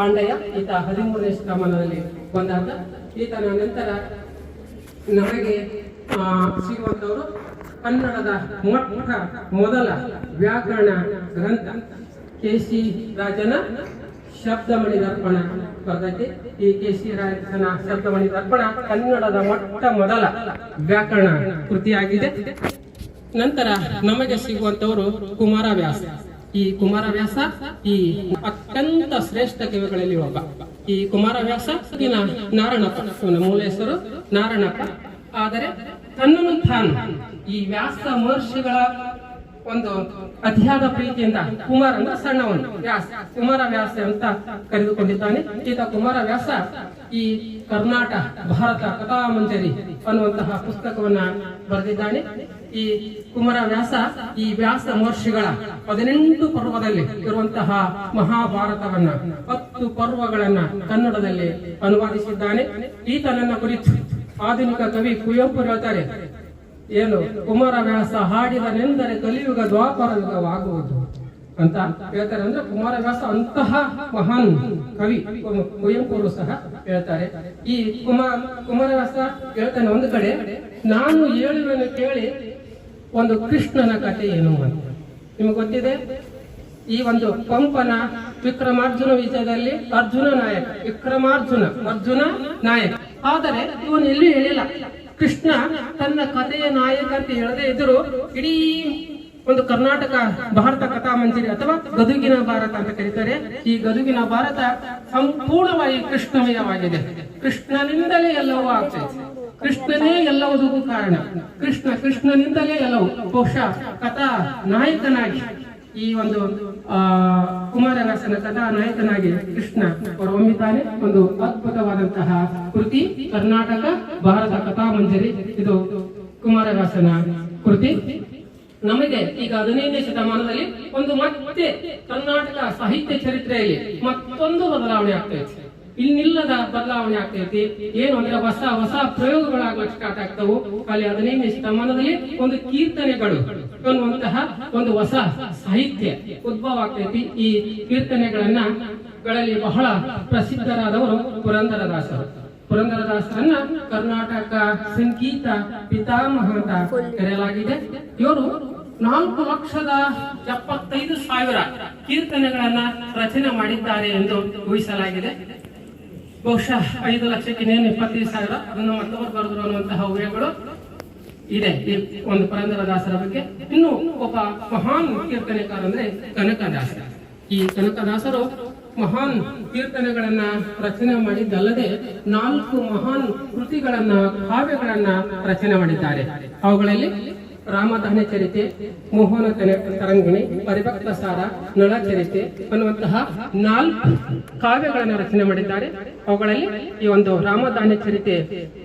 ಆಂಡಯ್ಯ. ಈತ 13ನೇ ಶತಮಾನದಲ್ಲಿ ಬಂದಾತ. ಈತನ ನಂತರ ನಮಗೆ ಸಿಗುವಂತವರು ಕನ್ನಡದ ಮೊಟ್ಟ ಮೊದಲ ವ್ಯಾಕರಣ ಗ್ರಂಥ ಕೆ.ಸಿ. ರಾಜನ ಶಬ್ದಮಣಿ ದರ್ಪಣ ಬರ್ತೈತಿ. ಈ ಕೆ.ಸಿ. ರಾಜನ ಶಬ್ದಮಣಿ ದರ್ಪಣ ಕನ್ನಡದ ಮೊಟ್ಟ ಮೊದಲ ವ್ಯಾಕರಣ ಕೃತಿಯಾಗಿದೆ. ನಂತರ ನಮಗೆ ಸಿಗುವಂತವರು ಕುಮಾರವ್ಯಾಸ. ಈ ಕುಮಾರವ್ಯಾಸ ಈ ಅತ್ಯಂತ ಶ್ರೇಷ್ಠ ಕವಿಗಳಲ್ಲಿ ಒಬ್ಬ. ಈ ಕುಮಾರವ್ಯಾಸ ನಾರಣಪ್ಪ, ಮೂಲ ಹೆಸರು ನಾರಣಪ್ಪ. ಆದರೆ ತನ್ನನ್ನು ತಾನು ಈ ವ್ಯಾಸ ಮಹರ್ಷಿಗಳ ಒಂದು ಅತಿಯಾದ ಪ್ರೀತಿಯಿಂದ ಕುಮಾರ ಅಂದ್ರೆ ಸಣ್ಣವನು ವ್ಯಾಸ, ಕುಮಾರವ್ಯಾಸ ಅಂತ ಕರೆದುಕೊಂಡಿದ್ದಾನೆ. ಈತ ಕುಮಾರವ್ಯಾಸ ಈ ಕರ್ನಾಟಕ ಭಾರತ ಕಥಾಮಂಜರಿ ಅನ್ನುವಂತಹ ಪುಸ್ತಕವನ್ನ ಬರೆದಿದ್ದಾನೆ. ಈ ಕುಮಾರವ್ಯಾಸ ಈ ವ್ಯಾಸ ಮಹರ್ಷಿಗಳ 18 ಪರ್ವದಲ್ಲಿ ಇರುವಂತಹ ಮಹಾಭಾರತವನ್ನ 10 ಪರ್ವಗಳನ್ನ ಕನ್ನಡದಲ್ಲಿ ಅನುವಾದಿಸಿದ್ದಾನೆ. ಈತನನ್ನ ಕುರಿತು ಆಧುನಿಕ ಕವಿ ಕುವೆಂಪು ಹೇಳ್ತಾರೆ, ಏನು ಕುಮಾರವ್ಯಾಸ ಹಾಡಿದನೆಂದರೆ ಕಲಿಯುಗ ದ್ವಾಪರ ಯುಗವಾಗುವುದು ಅಂತ ಹೇಳ್ತಾರೆ. ಅಂದ್ರೆ ಕುಮಾರವ್ಯಾಸ ಅಂತಹ ಮಹಾನ್ ಕವಿ ಕುವೆಂಪು ಸಹ ಹೇಳ್ತಾರೆ. ಈ ಕುಮಾರವ್ಯಾಸ ಹೇಳ್ತಾನೆ ಒಂದು ಕಡೆ, ನಾನು ಹೇಳುವೆನು ಕೇಳಿ ಒಂದು ಕೃಷ್ಣನ ಕಥೆ ಏನು ಅಂತ. ನಿಮಗೆ ಗೊತ್ತಿದೆ, ಈ ಒಂದು ಪಂಪನ ವಿಕ್ರಮಾರ್ಜುನ ವಿಜಯದಲ್ಲಿ ಅರ್ಜುನ ನಾಯಕ. ಆದರೆ ಇವನು ಎಲ್ಲೂ ಹೇಳಿಲ್ಲ ಕೃಷ್ಣ ತನ್ನ ಕಥೆಯ ನಾಯಕ ಅಂತ ಹೇಳದೆ ಇದ್ರು ಇಡೀ ಒಂದು ಕರ್ನಾಟಕ ಭಾರತ ಕಥಾ ಮಂಜರಿ ಅಥವಾ ಗದುಗಿನ ಭಾರತ ಅಂತ ಕರೀತಾರೆ. ಈ ಗದುಗಿನ ಭಾರತ ಸಂಪೂರ್ಣವಾಗಿ ಕೃಷ್ಣಮಯವಾಗಿದೆ. ಕೃಷ್ಣನಿಂದಲೇ ಎಲ್ಲವೂ ಆಗ್ತದೆ. ಕೃಷ್ಣನೇ ಎಲ್ಲವುದಕ್ಕೂ ಕಾರಣ. ಕೃಷ್ಣನಿಂದಲೇ ಎಲ್ಲವೂ. ಬಹುಶಃ ಕಥಾ ನಾಯಕನಾಗಿ ಈ ಒಂದು ಕುಮಾರವ್ಯಾಸನ ಕಥಾ ನಾಯಕನಾಗಿ ಕೃಷ್ಣ ಹೊರಹೊಮ್ಮಿದ್ದಾನೆ. ಒಂದು ಅದ್ಭುತವಾದಂತಹ ಕೃತಿ ಕರ್ನಾಟಕ ಭಾರತ ಕಥಾ ಮಂಜರಿ. ಇದು ಕುಮಾರವ್ಯಾಸನ ಕೃತಿ. ನಮಗೆ ಈಗ 15ನೇ ಶತಮಾನದಲ್ಲಿ ಒಂದು ಮತ್ತೆ ಕರ್ನಾಟಕ ಸಾಹಿತ್ಯ ಚರಿತ್ರೆಯಲ್ಲಿ ಮತ್ತೊಂದು ಬದಲಾವಣೆ ಆಗ್ತೈತಿ. ಇನ್ನಿಲ್ಲದ ಬದಲಾವಣೆ ಆಗ್ತೈತಿ. ಏನು ಅಂದ್ರೆ ಹೊಸ ಪ್ರಯೋಗಗಳಾಗಲಿಕ್ಕೆ ಸ್ಟಾರ್ಟ್ ಆಗ್ತವು. ಅಲ್ಲಿ 15ನೇ ಶತಮಾನದಲ್ಲಿ ಒಂದು ಕೀರ್ತನೆಗಳು ಅನ್ನುವಂತಹ ಒಂದು ಹೊಸ ಸಾಹಿತ್ಯ ಉದ್ಭವ ಆಗ್ತೈತಿ. ಈ ಕೀರ್ತನೆಗಳಲ್ಲಿ ಬಹಳ ಪ್ರಸಿದ್ಧರಾದವರು ಪುರಂದರದಾಸರನ್ನ ಕರ್ನಾಟಕ ಸಂಗೀತ ಪಿತಾಮಹ ಅಂತ ಕರೆಯಲಾಗಿದೆ. ಇವರು 4,75,000 ಕೀರ್ತನೆಗಳನ್ನ ರಚನೆ ಮಾಡಿದ್ದಾರೆ ಎಂದು ಊಹಿಸಲಾಗಿದೆ. ಬಹುಶಃ 5 ಲಕ್ಷಕ್ಕೆ 25,000 ಅದನ್ನು ಮತ್ತೊಬ್ಬರು ಬರೆದ್ರು ಅನ್ನುವಂತಹ ಊಹೆಗಳು ಇದೆ ಈ ಒಂದು ಪುರಂದರದಾಸರ ಬಗ್ಗೆ. ಇನ್ನು ಒಬ್ಬ ಮಹಾನ್ ಕೀರ್ತನೆಕಾರ ಅಂದ್ರೆ ಕನಕದಾಸ. ಈ ಕನಕದಾಸರು ಮಹಾನ್ ಕೀರ್ತನೆಗಳನ್ನ ರಚನೆ ಮಾಡಿದ್ದಲ್ಲದೆ 4 ಮಹಾನ್ ಕೃತಿಗಳನ್ನ ಕಾವ್ಯಗಳನ್ನ ರಚನೆ ಮಾಡಿದ್ದಾರೆ. ಅವುಗಳಲ್ಲಿ ರಾಮಧಾನ್ಯ ಚರಿತೆ, ಮೋಹನ ತರಂಗಿಣಿ, ಪರಿಭಕ್ತ ಸಾರ, ನಳ ಚರಿತೆ ಅನ್ನುವಂತಹ 4 ಕಾವ್ಯಗಳನ್ನು ರಚನೆ ಮಾಡಿದ್ದಾರೆ. ಅವುಗಳಲ್ಲಿ ಈ ಒಂದು ರಾಮಧಾನ್ಯ ಚರಿತೆ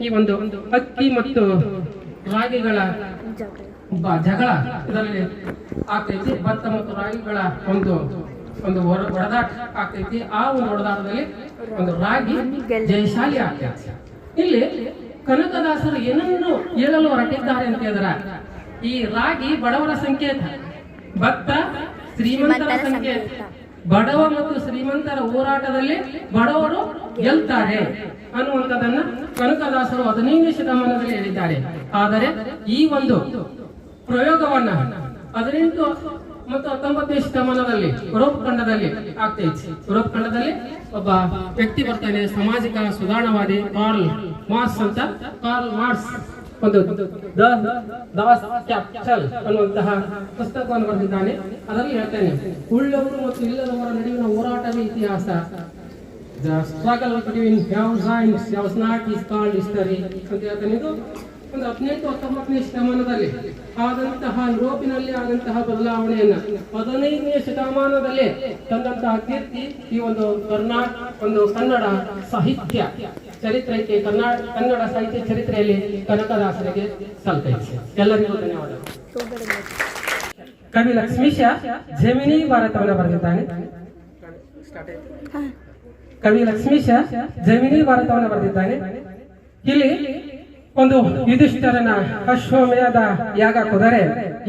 ಈ ಒಂದು ಅಕ್ಕಿ ಮತ್ತು ರಾಗಿಗಳ ಜಗಳ ಇದರಲ್ಲಿ ಆಗ್ತೈತಿ. ಭತ್ತ ಮತ್ತು ರಾಗಿಗಳ ಒಂದು ಹೊಡೆದಾಟ ಆಗ್ತೈತಿ. ಆ ಒಂದು ಹೊಡೆದಾಟದಲ್ಲಿ ಒಂದು ರಾಗಿ ಜಯಶಾಲಿ ಆಗ್ತೈತಿ. ಇಲ್ಲಿ ಕನಕದಾಸರು ಏನನ್ನು ಹೇಳಲು ಹೊರಟಿದ್ದಾರೆ ಅಂತ ಹೇಳಿದ್ರೆ, ಈ ರಾಗಿ ಬಡವರ ಸಂಕೇತ, ಭತ್ತ ಶ್ರೀಮಂತರ ಸಂಕೇತ. ಬಡವ ಮತ್ತು ಶ್ರೀಮಂತರ ಹೋರಾಟದಲ್ಲಿ ಬಡವರು ಗೆಲ್ತಾರೆ ಅನ್ನುವಂಥದ್ದನ್ನ ಕನಕದಾಸರು 15ನೇ ಶತಮಾನದಲ್ಲಿ ಹೇಳಿದ್ದಾರೆ. ಆದರೆ ಈ ಒಂದು ಪ್ರಯೋಗವನ್ನ 18 ಮತ್ತು 19ನೇ ಶತಮಾನದಲ್ಲಿ ಯುರೋಪ್ ಖಂಡದಲ್ಲಿ ಆಗ್ತೈತಿ. ಯುರೋಪ್ ಖಂಡದಲ್ಲಿ ಒಬ್ಬ ವ್ಯಕ್ತಿ ಬರ್ತಾನೆ, ಸಾಮಾಜಿಕ ಸುಧಾರಣವಾದಿ ಕಾರ್ಲ್ ಮಾರ್ಕ್ಸ್ ಅಂತ. ಕಾರ್ಲ್ ಮಾರ್ಕ್ಸ್ ಒಂದು ದಾಸ್ ಕ್ಯಾಪಿಟಲ್ ಅನ್ನುವಂತಹ ಪುಸ್ತಕವನ್ನು ಬರೆದಿದ್ದಾನೆ. ಅದರಲ್ಲಿ ಹೇಳ್ತಾನೆ, ಉಳ್ಳವರು ಮತ್ತು ಇಲ್ಲದವರ ನಡುವಿನ ಹೋರಾಟವೇ ಇತಿಹಾಸ. The struggle between haves and haves not is called history ಅಂತ ಹೇಳ್ತಾನೆ. ಇದು ಒಂದು 18-19ನೇ ಶತಮಾನದಲ್ಲಿ ಆದಂತಹ ಯುರೋಪಿನಲ್ಲಿ ಆದಂತಹ ಬದಲಾವಣೆಯನ್ನ 15ನೇ ಶತಮಾನದಲ್ಲಿ ತಂದಂತಹ ಕೀರ್ತಿ ಈ ಒಂದು ಕನ್ನಡ ಸಾಹಿತ್ಯ ಚರಿತ್ರೆಗೆ ಕನ್ನಡ ಸಾಹಿತ್ಯ ಚರಿತ್ರೆಯಲ್ಲಿ ಕನಕದಾಸರಿಗೆ ಸಲ್ತೈತೆ. ಎಲ್ಲರಿಗೂ ಧನ್ಯವಾದಗಳು. ಕವಿ ಲಕ್ಷ್ಮೀಶ ಜಮಿನಿ ಭಾರತವನ್ನು ಬರೆದಿದ್ದಾನೆ. ಇಲ್ಲಿ ಒಂದು ಯುಧಿಷ್ಠರನ ಅಶ್ವಮೇಧ ಯಾಗ ಕುದರೆ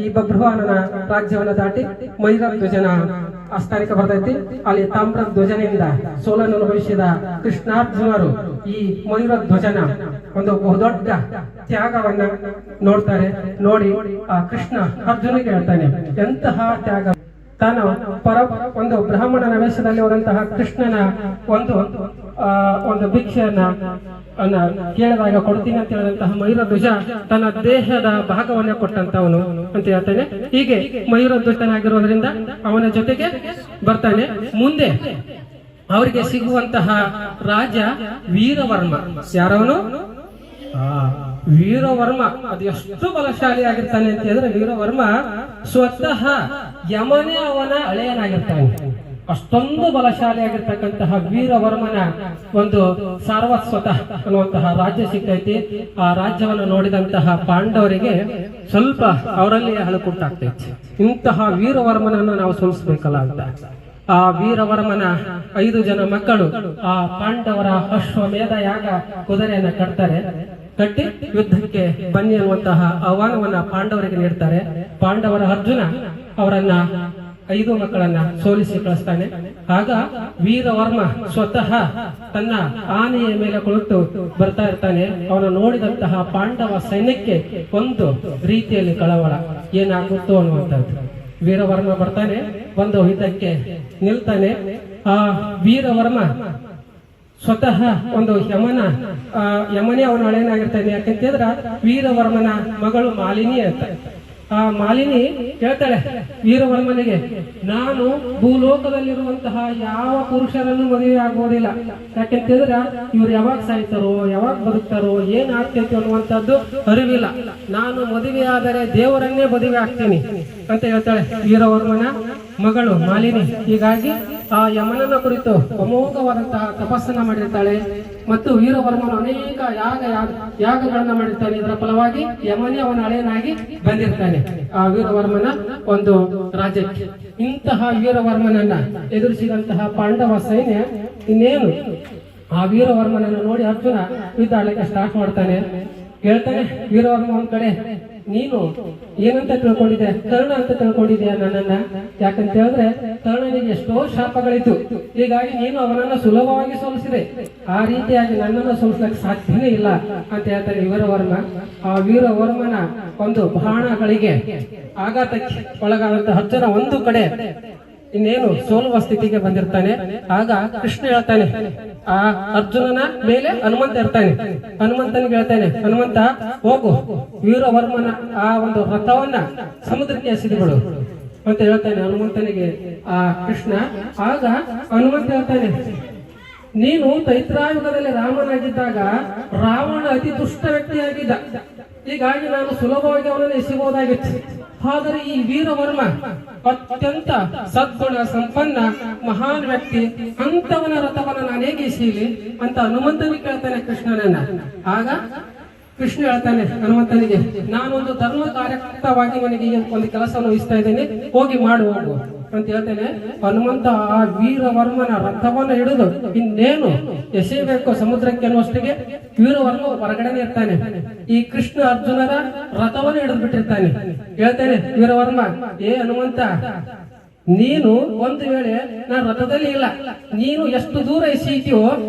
ಈ ಬಭ್ರುವಾಹನನ ರಾಜ್ಯವನ್ನ ದಾಟಿ ಮೈರಧ್ವಜನ ಆಸ್ಥಾನಕ್ಕೆ ಬರ್ತೈತಿ. ಅಲ್ಲಿ ತಾಮ್ರ ಧ್ವಜನಿಂದ ಸೋಲನ್ನು ಅನುಭವಿಸಿದ ಕೃಷ್ಣಾರ್ಜುನರು ಈ ಮಯೂರಧ್ವಜನ ಒಂದು ಬಹುದೊಡ್ಡ ತ್ಯಾಗವನ್ನ ನೋಡ್ತಾರೆ. ನೋಡಿ ಆ ಕೃಷ್ಣ ಅರ್ಜುನಿಗೆ ಹೇಳ್ತಾನೆ, ಎಂತಹ ತ್ಯಾಗ. ತಾನು ಒಂದು ಬ್ರಾಹ್ಮಣನ ವೇಷದಲ್ಲಿ ಹೋದಂತಹ ಕೃಷ್ಣನ ಒಂದು ಭಿಕ್ಷೆಯನ್ನ ಕೇಳಿದಾಗ ಕೊಡ್ತೀನಿ ಅಂತ ಹೇಳಿದಂತಹ ಮಯೂರಧ್ವಜ ತನ್ನ ದೇಹದ ಭಾಗವನ್ನ ಕೊಟ್ಟಂತವನು ಅಂತ ಹೇಳ್ತಾನೆ. ಹೀಗೆ ಮಯೂರಧ್ವಜನಾಗಿರೋದ್ರಿಂದ ಅವನ ಜೊತೆಗೆ ಬರ್ತಾನೆ. ಮುಂದೆ ಅವರಿಗೆ ಸಿಗುವಂತಹ ರಾಜ ವೀರವರ್ಮ. ಯಾರವನು? ವೀರವರ್ಮ. ಅದು ಎಷ್ಟು ಬಲಶಾಲಿ ಆಗಿರ್ತಾನೆ ಅಂತ ಹೇಳಿದ್ರೆ, ವೀರವರ್ಮ ಸ್ವತಃ ಯಮನೇ ಅವನ ಹಳೆಯನಾಗಿರ್ತಾನೆ. ಅಷ್ಟೊಂದು ಬಲಶಾಲಿ ಆಗಿರ್ತಕ್ಕಂತಹ ವೀರವರ್ಮನ ಒಂದು ಸಾರ್ವಸ್ವತಃ ಅನ್ನುವಂತಹ ರಾಜ್ಯ ಸಿಗ್ತೈತಿ. ಆ ರಾಜ್ಯವನ್ನು ನೋಡಿದಂತಹ ಪಾಂಡವರಿಗೆ ಸ್ವಲ್ಪ ಅವರಲ್ಲಿ ಹಳಕುಂಟಾಗ್ತೈತಿ. ಇಂತಹ ವೀರವರ್ಮನನ್ನು ನಾವು ಸೋಲಿಸಬೇಕಲ್ಲ ಅಂತ ಆ ವೀರವರ್ಮನ 5 ಜನ ಮಕ್ಕಳು ಆ ಪಾಂಡವರ ಅಶ್ವಮೇಧ ಯಾಗ ಕುದುರೆಯನ್ನ ಕಟ್ಟಿ ಯುದ್ಧಕ್ಕೆ ಬನ್ನಿ ಅನ್ನುವಂತಹ ಆಹ್ವಾನವನ್ನ ಪಾಂಡವರಿಗೆ ನೀಡ್ತಾರೆ. ಪಾಂಡವರ ಅರ್ಜುನ ಅವರನ್ನ 5 ಮಕ್ಕಳನ್ನ ಸೋಲಿಸಿ ಕಳಿಸ್ತಾನೆ. ಆಗ ವೀರವರ್ಮ ಸ್ವತಃ ತನ್ನ ಆನೆಯ ಮೇಲೆ ಕುಳಿತು ಬರ್ತಾ ಇರ್ತಾನೆ. ಅವನು ನೋಡಿದಂತಹ ಪಾಂಡವ ಸೈನ್ಯಕ್ಕೆ ಒಂದು ರೀತಿಯಲ್ಲಿ ಕಳವಳ, ಏನಾಗುತ್ತೋ ಅನ್ನುವಂಥದ್ದು. ವೀರವರ್ಮ ಬರ್ತಾನೆ, ಬಂದು ಯುದ್ಧಕ್ಕೆ ನಿಲ್ತಾನೆ. ಆ ವೀರವರ್ಮ ಸ್ವತಃ ಒಂದು ಯಮನೇ ಅವನ ಹಳೆಯನಾಗಿರ್ತಾನೆ. ಯಾಕಂತಂದ್ರ ವೀರವರ್ಮನ ಮಗಳು ಮಾಲಿನಿ ಅಂತ. ಆ ಮಾಲಿನಿ ಹೇಳ್ತಾಳೆ ವೀರವರ್ಮನಿಗೆ, ನಾನು ಭೂಲೋಕದಲ್ಲಿರುವಂತಹ ಯಾವ ಪುರುಷರನ್ನು ಮದುವೆ ಆಗುವುದಿಲ್ಲ. ಯಾಕೆಂತಂದ್ರ ಇವ್ರು ಯಾವಾಗ ಸಾಯ್ತಾರೋ, ಯಾವಾಗ ಬದುಕ್ತಾರೋ, ಏನ್ ಆಗ್ತೈತಿ ಅನ್ನುವಂಥದ್ದು ಅರಿವಿಲ್ಲ. ನಾನು ಮದುವೆ ಆದರೆ ದೇವರನ್ನೇ ಮದುವೆ ಆಗ್ತೀನಿ ಅಂತ ಹೇಳ್ತಾಳೆ ವೀರವರ್ಮನ ಮಗಳು ಮಾಲಿನಿ. ಹೀಗಾಗಿ ಆ ಯಮನನ ಕುರಿತು ಅಮೋಘವಾದಂತಹ ತಪಸ್ಸನ್ನ ಮಾಡಿರ್ತಾಳೆ ಮತ್ತು ವೀರವರ್ಮನು ಅನೇಕ ಯಾಗಗಳನ್ನ ಮಾಡಿರ್ತಾನೆ. ಇದರ ಫಲವಾಗಿ ಯಮನೇ ಅವನ ಹಳೆಯನಾಗಿ ಬಂದಿರ್ತಾನೆ ಆ ವೀರವರ್ಮನ ಒಂದು ರಾಜ್ಯಕ್ಕೆ. ಇಂತಹ ವೀರವರ್ಮನನ್ನ ಎದುರಿಸಿದಂತಹ ಪಾಂಡವ ಸೈನ್ಯ ಇನ್ನೇನು ಆ ವೀರವರ್ಮನನ್ನು ನೋಡಿ ಅರ್ಜುನ ಯುದ್ಧ ಆಡಲಿಕ್ಕೆ ಸ್ಟಾರ್ಟ್ ಮಾಡ್ತಾನೆ. ಹೇಳ್ತಾನೆ ವೀರವರ್ಮ ಒಂದ್ ಕಡೆ, ನೀನು ಏನಂತ ತಿಳ್ಕೊಂಡಿದ್ದೆ, ಕರ್ಣ ಅಂತ ತಿಳ್ಕೊಂಡಿದ್ಯಾ ನನ್ನನ್ನ? ಯಾಕಂತ ಹೇಳಿದ್ರೆ ಕರ್ಣನಿಗೆ ಎಷ್ಟೋ ಶಾಪಗಳಿತ್ತು, ಹೀಗಾಗಿ ನೀನು ಅವನನ್ನ ಸುಲಭವಾಗಿ ಸೋಲಿಸಿದೆ. ಆ ರೀತಿಯಾಗಿ ನನ್ನನ್ನು ಸೋಲಿಸ್ಲಿಕ್ಕೆ ಸಾಧ್ಯನೇ ಇಲ್ಲ ಅಂತ ಹೇಳ್ತಾನೆ ವೀರವರ್ಮ. ಆ ವೀರವರ್ಮನ ಒಂದು ಬಾಣಗಳಿಗೆ ಆಘಾತಕ್ಕೆ ಒಳಗಾದಂತ ಅರ್ಜುನ ಒಂದು ಕಡೆ ಇನ್ನೇನು ಸೋಲುವ ಸ್ಥಿತಿಗೆ ಬಂದಿರ್ತಾನೆ. ಆಗ ಕೃಷ್ಣ ಹೇಳ್ತಾನೆ, ಆ ಅರ್ಜುನನ ಮೇಲೆ ಹನುಮಂತ ಇರ್ತಾನೆ. ಹನುಮಂತನಿಗೆ ಹೇಳ್ತಾನೆ, ಹನುಮಂತ ಹೋಗು, ವೀರವರ್ಮನ ಆ ಒಂದು ರಥವನ್ನ ಸಮುದ್ರಕ್ಕೆ ಎಸೆದುಬಿಡು ಅಂತ ಹೇಳ್ತಾನೆ ಹನುಮಂತನಿಗೆ ಆ ಕೃಷ್ಣ. ಆಗ ಹನುಮಂತ ಹೇಳ್ತಾನೆ, ನೀನು ತೈತ್ರಾಯುಗದಲ್ಲಿ ರಾಮನಾಗಿದ್ದಾಗ ರಾವಣ ಅತಿ ದುಷ್ಟ ವ್ಯಕ್ತಿಯಾಗಿದ್ದ, ಹೀಗಾಗಿ ನಾನು ಸುಲಭವಾಗಿ ಅವನನ್ನು ಎಸೆಯಬಹುದಾಗಿತ್ತು. ಆದರೆ ಈ ವೀರವರ್ಮ ಅತ್ಯಂತ ಸದ್ಗುಣ ಸಂಪನ್ನ ಮಹಾನ್ ವ್ಯಕ್ತಿ, ಅಂತವನ ರಥವನ್ನ ನಾನು ಹೇಗೆ ಎಸೀಲಿ ಅಂತ ಹನುಮಂತನಿಗೆ ಕೇಳ್ತಾನೆ ಕೃಷ್ಣನನ್ನ. ಆಗ ಕೃಷ್ಣ ಹೇಳ್ತಾನೆ ಹನುಮಂತನಿಗೆ, ನಾನೊಂದು ಧರ್ಮ ಕಾರ್ಯಕರ್ತವಾಗಿ ನನಗೆ ಒಂದು ಕೆಲಸವನ್ನು ವಹಿಸ್ತಾ ಇದ್ದೇನೆ, ಹೋಗಿ ಹೋಗು ಅಂತ ಹೇಳ್ತೇನೆ. ಹನುಮಂತ ಆ ವೀರವರ್ಮನ ರಥವನ್ನು ಹಿಡಿದು ಇನ್ನೇನು ಎಸೆಯಬೇಕು ಸಮುದ್ರಕ್ಕೆ ಅನ್ನುವಷ್ಟಿಗೆ ವೀರವರ್ಮ ಹೊರಗಡೆನೆ ಇರ್ತಾನೆ. ಈ ಕೃಷ್ಣ ಅರ್ಜುನರ ರಥವನ್ನು ಹಿಡಿದು ಬಿಟ್ಟಿರ್ತಾನೆ. ಹೇಳ್ತಾನೆ ವೀರವರ್ಮ, ಏ ಹನುಮಂತ, ನೀನು ಒಂದು ವೇಳೆ ನಾನು ರಥದಲ್ಲಿ ಇಲ್ಲ, ನೀನು ಎಷ್ಟು ದೂರ ಎಸೆಯುತ್ತೀಯೋ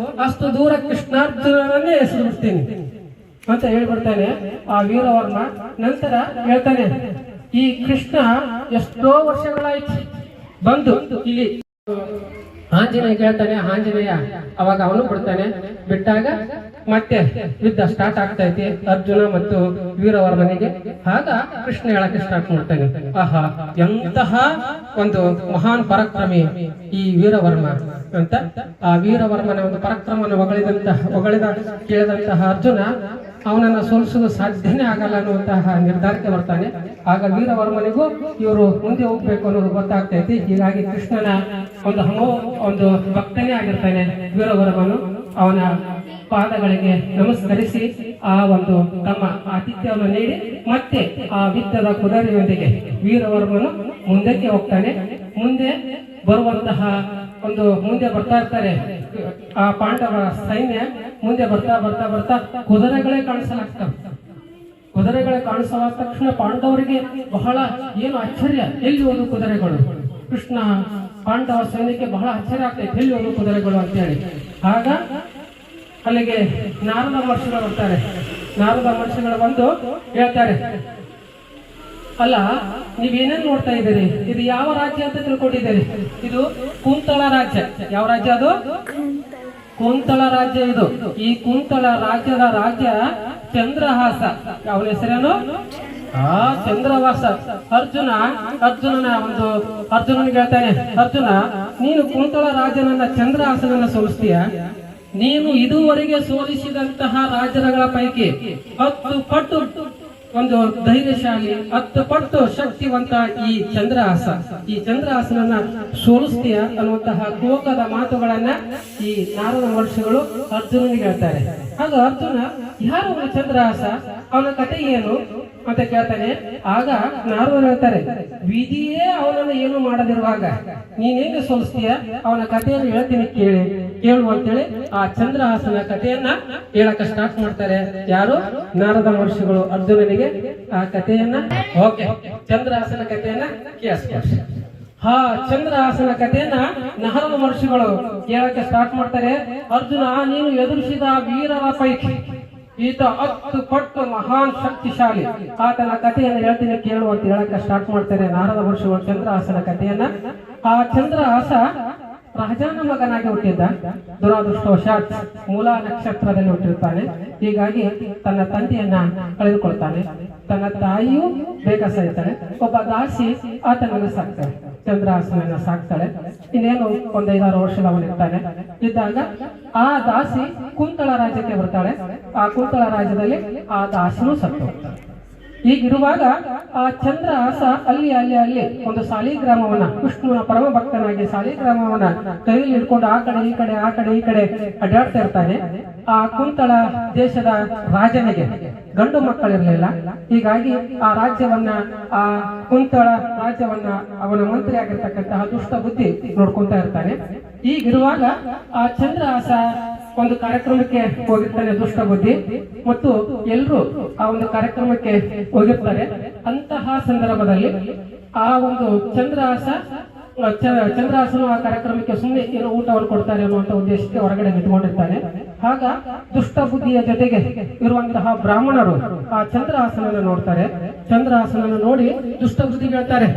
ಅಷ್ಟು ದೂರ ಕೃಷ್ಣಾರ್ಜುನನ್ನೇ ಎಸೆದು ಬಿಡ್ತೀನಿ ಅಂತ ಹೇಳ್ಬಿಡ್ತಾನೆ ಆ ವೀರವರ್ಮ. ನಂತರ ಹೇಳ್ತಾನೆ, ಈ ಕೃಷ್ಣ ಎಷ್ಟೋ ವರ್ಷಗಳಾಯ್ತು ಬಂದು ಇಲ್ಲಿ ಆಂಜನೇಯ ಹೇಳ್ತಾನೆ. ಆಂಜನೇಯ ಅವಾಗ ಅವನು ಬಿಡ್ತಾನೆ. ಬಿಟ್ಟಾಗ ಮತ್ತೆ ಯುದ್ಧ ಸ್ಟಾರ್ಟ್ ಆಗ್ತೈತಿ ಅರ್ಜುನ ಮತ್ತು ವೀರವರ್ಮನಿಗೆ. ಆಗ ಕೃಷ್ಣ ಹೇಳಕ್ಕೆ ಸ್ಟಾರ್ಟ್ ಮಾಡ್ತಾನೆ, ಆಹಾ ಎಂತಹ ಒಂದು ಮಹಾನ್ ಪರಾಕ್ರಮಿ ಈ ವೀರವರ್ಮ ಅಂತ. ಆ ವೀರವರ್ಮನ ಒಂದು ಪರಾಕ್ರಮವನ್ನು ಹೊಗಳಿದ ಕೇಳಿದಂತಹ ಅರ್ಜುನ ಅವನನ್ನ ಸೋಲಿಸಲು ಸಾಧ್ಯನೇ ಆಗಲ್ಲ ಅನ್ನುವಂತಹ ನಿರ್ಧಾರಕ್ಕೆ ಬರ್ತಾನೆ. ಆಗ ವೀರವರ್ಮನಿಗೂ ಇವರು ಮುಂದೆ ಹೋಗ್ಬೇಕು ಅನ್ನೋದು ಗೊತ್ತಾಗ್ತೈತಿ. ಹೀಗಾಗಿ ಕೃಷ್ಣನ ಒಂದು ಭಕ್ತನೇ ಆಗಿರ್ತಾನೆ ವೀರವರ್ಮನು. ಅವನ ಪಾದಗಳಿಗೆ ನಮಸ್ಕರಿಸಿ ಆ ಒಂದು ತಮ್ಮ ಆತಿಥ್ಯವನ್ನು ನೀಡಿ ಮತ್ತೆ ಆ ಬಿತ್ತದ ಕುದುರೆಯೊಂದಿಗೆ ವೀರವರ್ಮನು ಮುಂದಕ್ಕೆ ಹೋಗ್ತಾನೆ. ಮುಂದೆ ಬರುವಂತಹ ಮುಂದೆ ಬರ್ತಾ ಇರ್ತಾರೆ ಆ ಪಾಂಡವ ಸೈನ್ಯ. ಮುಂದೆ ಬರ್ತಾ ಬರ್ತಾ ಬರ್ತಾ ಕುದುರೆಗಳೇ ಕಾಣಿಸಲಾಗ್ತವೆ. ಕುದುರೆಗಳೇ ಕಾಣಿಸುವ ತಕ್ಷಣ ಪಾಂಡವರಿಗೆ ಬಹಳ ಏನು ಆಶ್ಚರ್ಯ, ಎಲ್ಲಿ ಹೋದ ಕುದುರೆಗಳು? ಕೃಷ್ಣ ಪಾಂಡವ ಸೈನ್ಯಕ್ಕೆ ಬಹಳ ಆಶ್ಚರ್ಯ ಆಗ್ತೈತೆ, ಎಲ್ಲಿ ಹೋದ ಕುದುರೆಗಳು ಅಂತ ಹೇಳಿ. ಆಗ ಅಲ್ಲಿಗೆ ನಾರದ ಮಹರ್ಷಿಗಳು ಬರ್ತಾರೆ. ನಾರದ ಮಹರ್ಷಿಗಳು ಬಂದು ಹೇಳ್ತಾರೆ, ಅಲ್ಲ ನೀವೇನೇನ್ ನೋಡ್ತಾ ಇದ್ದೀರಿ? ಇದು ಯಾವ ರಾಜ್ಯ ಅಂತ ತಿಳ್ಕೊಂಡಿದ್ದೀರಿ? ಇದು ಕುಂತಳ ರಾಜ್ಯ. ಯಾವ ರಾಜ್ಯ ಅದು? ಕುಂತಳ ರಾಜ್ಯ. ಇದು ಈ ಕುಂತಳ ರಾಜ್ಯದ ರಾಜ್ಯ ಚಂದ್ರಹಾಸ. ಅವನ ಹೆಸರೇನು? ಚಂದ್ರವಾಸ. ಅರ್ಜುನನಿಗೆ ಹೇಳ್ತಾನೆ, ಅರ್ಜುನ ನೀನು ಕುಂತಳ ರಾಜನನ್ನ ಚಂದ್ರಹಾಸನನ್ನ ಸೋಲಿಸ್ತೀಯ? ನೀನು ಇದುವರೆಗೆ ಸೋಲಿಸಿದಂತಹ ರಾಜ್ಯಗಳ ಪೈಕಿ 10 ಪಟ್ಟು ಒಂದು ಧೈರ್ಯಶಾಲಿ, 10 ಪಟ್ಟು ಶಕ್ತಿವಂತ ಈ ಚಂದ್ರಹಾಸನನ್ನ ಸೋಲಿಸ್ತೀಯ ಅನ್ನುವಂತಹ ಕೋಕದ ಮಾತುಗಳನ್ನ ಈ ನಾರದ ಮಹರ್ಷಿಗಳು ಅರ್ಜುನನಿಗೆ ಹೇಳ್ತಾರೆ. ಆಗ ಅರ್ಜುನ, ಯಾರು ಚಂದ್ರಹಾಸ, ಅವನ ಕಥೆ ಏನು ಅಂತ ಕೇಳ್ತಾನೆ. ಆಗ ನಾರದರು ಹೇಳ್ತಾರೆ, ವಿಧಿಯೇ ಅವನನ್ನು ಏನು ಮಾಡದಿರುವಾಗ ನೀನ್ ಹೇಗೆ ಸೋಲಿಸ್ತೀಯ? ಅವನ ಕಥೆಯನ್ನು ಹೇಳ್ತೀನಿ ಕೇಳು ಅಂತೇಳಿ ಆ ಚಂದ್ರಹಾಸನ ಕಥೆಯನ್ನ ಹೇಳಕ್ಕೆ ಸ್ಟಾರ್ಟ್ ಮಾಡ್ತಾರೆ. ಯಾರು? ನಾರದ ಮಹರ್ಷಿಗಳು ಅರ್ಜುನನಿಗೆ ಆ ಕಥೆಯನ್ನ ಚಂದ್ರಹಾಸನ ಕಥೆಯನ್ನ ಕೇಳಿಸ್ತಾರೆ. ಚಂದ್ರಹಾಸನ ಕಥೆಯನ್ನ ನಾರದ ಮಹರ್ಷಿಗಳು ಕೇಳಕ್ಕೆ ಸ್ಟಾರ್ಟ್ ಮಾಡ್ತಾರೆ. ಅರ್ಜುನ, ನೀನು ಎದುರಿಸಿದ ವೀರರ ಪೈಕಿ ಈತ 10 ಪಟ್ಟು ಮಹಾನ್ ಶಕ್ತಿಶಾಲಿ. ಆತನ ಕಥೆಯನ್ನು ಹೇಳ್ತೀನಿ ಕೇಳು ಅಂತ ಹೇಳಕ್ಕೆ ಸ್ಟಾರ್ಟ್ ಮಾಡ್ತಾರೆ ನಾರದ ವರ್ಷ ಚಂದ್ರಹಾಸನ ಕಥೆಯನ್ನ. ಆ ಚಂದ್ರಹಾಸ ರಾಜನ ಮಗನಾಗಿ ಹುಟ್ಟಿದ್ದ. ದುರಾದೃಷ್ಟವಶಾತ್ ಮೂಲಾ ನಕ್ಷತ್ರದಲ್ಲಿ ಹುಟ್ಟಿರ್ತಾನೆ. ಹೀಗಾಗಿ ತನ್ನ ತಂದೆಯನ್ನ ಕಳೆದುಕೊಳ್ತಾನೆ. ತನ್ನ ತಾಯಿಯೂ ಬೇಗ ಸಾಯ್ತಾಳೆ. ಒಬ್ಬ ದಾಸಿ ಆತನನ್ನು ಸಾಕ್ತಾಳೆ, ಚಂದ್ರಹಾಸನನ್ನ ಸಾಕ್ತಾಳೆ. ಇನ್ನೇನು 1-5-6 ವರ್ಷದ ಅವನಿರ್ತಾನೆ. ಇದ್ದಾಗ ಆ ದಾಸಿ ಕುಂತಳ ರಾಜ್ಯಕ್ಕೆ ಬರ್ತಾಳೆ. ಆ ಕುಂತಳ ರಾಜ್ಯದಲ್ಲಿ ಆ ದಾಸಿನೂ ಸತ್ತು ಹೋಗ್ತಾಳೆ. ಹೀಗಿರುವಾಗ ಆ ಚಂದ್ರಹಾಸ ಅಲ್ಲಿ ಒಂದು ಸಾಲಿಗ್ರಾಮವನ್ನ, ವಿಷ್ಣುವಿನ ಪರಮ ಭಕ್ತನಾಗಿ ಸಾಲಿಗ್ರಾಮವನ್ನ ಕೈಯಲ್ಲಿ ಹಿಡ್ಕೊಂಡು ಆ ಕಡೆ ಈ ಕಡೆ ಅಡ್ಡಾಡ್ತಾ ಇರ್ತಾನೆ. ಆ ಕುಂತಳ ದೇಶದ ರಾಜನಿಗೆ ಗಂಡು ಮಕ್ಕಳಿರಲಿಲ್ಲ. ಹೀಗಾಗಿ ಆ ರಾಜ್ಯವನ್ನ, ಆ ಕುಂತಳ ರಾಜ್ಯವನ್ನ ಅವನ ಮಂತ್ರಿ ಆಗಿರ್ತಕ್ಕಂತಹ ದುಷ್ಟ ಬುದ್ಧಿ ನೋಡ್ಕೊಂತ ಇರ್ತಾನೆ. ಹೀಗಿರುವಾಗ ಆ ಚಂದ್ರಹಾಸ ಒಂದು ಕಾರ್ಯಕ್ರಮಕ್ಕೆ ಹೋಗಿರ್ತಾನೆ, ದುಷ್ಟ ಬುದ್ಧಿ, ಮತ್ತು ಎಲ್ಲರೂ ಆ ಒಂದು ಕಾರ್ಯಕ್ರಮಕ್ಕೆ ಹೋಗಿರ್ತಾರೆ. ಅಂತಹ ಸಂದರ್ಭದಲ್ಲಿ ಆ ಒಂದು ಚಂದ್ರಹಾಸನು ಆ ಕಾರ್ಯಕ್ರಮಕ್ಕೆ ಸುಮ್ಮನೆ ಏನೋ ಊಟವನ್ನು ಕೊಡ್ತಾರೆ ಅನ್ನುವಂತ ಉದ್ದೇಶಕ್ಕೆ ಹೊರಗಡೆ ನಿಂತ್ಕೊಂಡಿರ್ತಾನೆ. ಆಗ ದುಷ್ಟ ಬುದ್ಧಿಯ ಜೊತೆಗೆ ಇರುವಂತಹ ಬ್ರಾಹ್ಮಣರು ಆ ಚಂದ್ರಹಾಸನನ್ನು ನೋಡ್ತಾರೆ. ಚಂದ್ರಹಾಸನನ್ನು ನೋಡಿ ದುಷ್ಟ ಬುದ್ಧಿ ಹೇಳ್ತಾರೆ,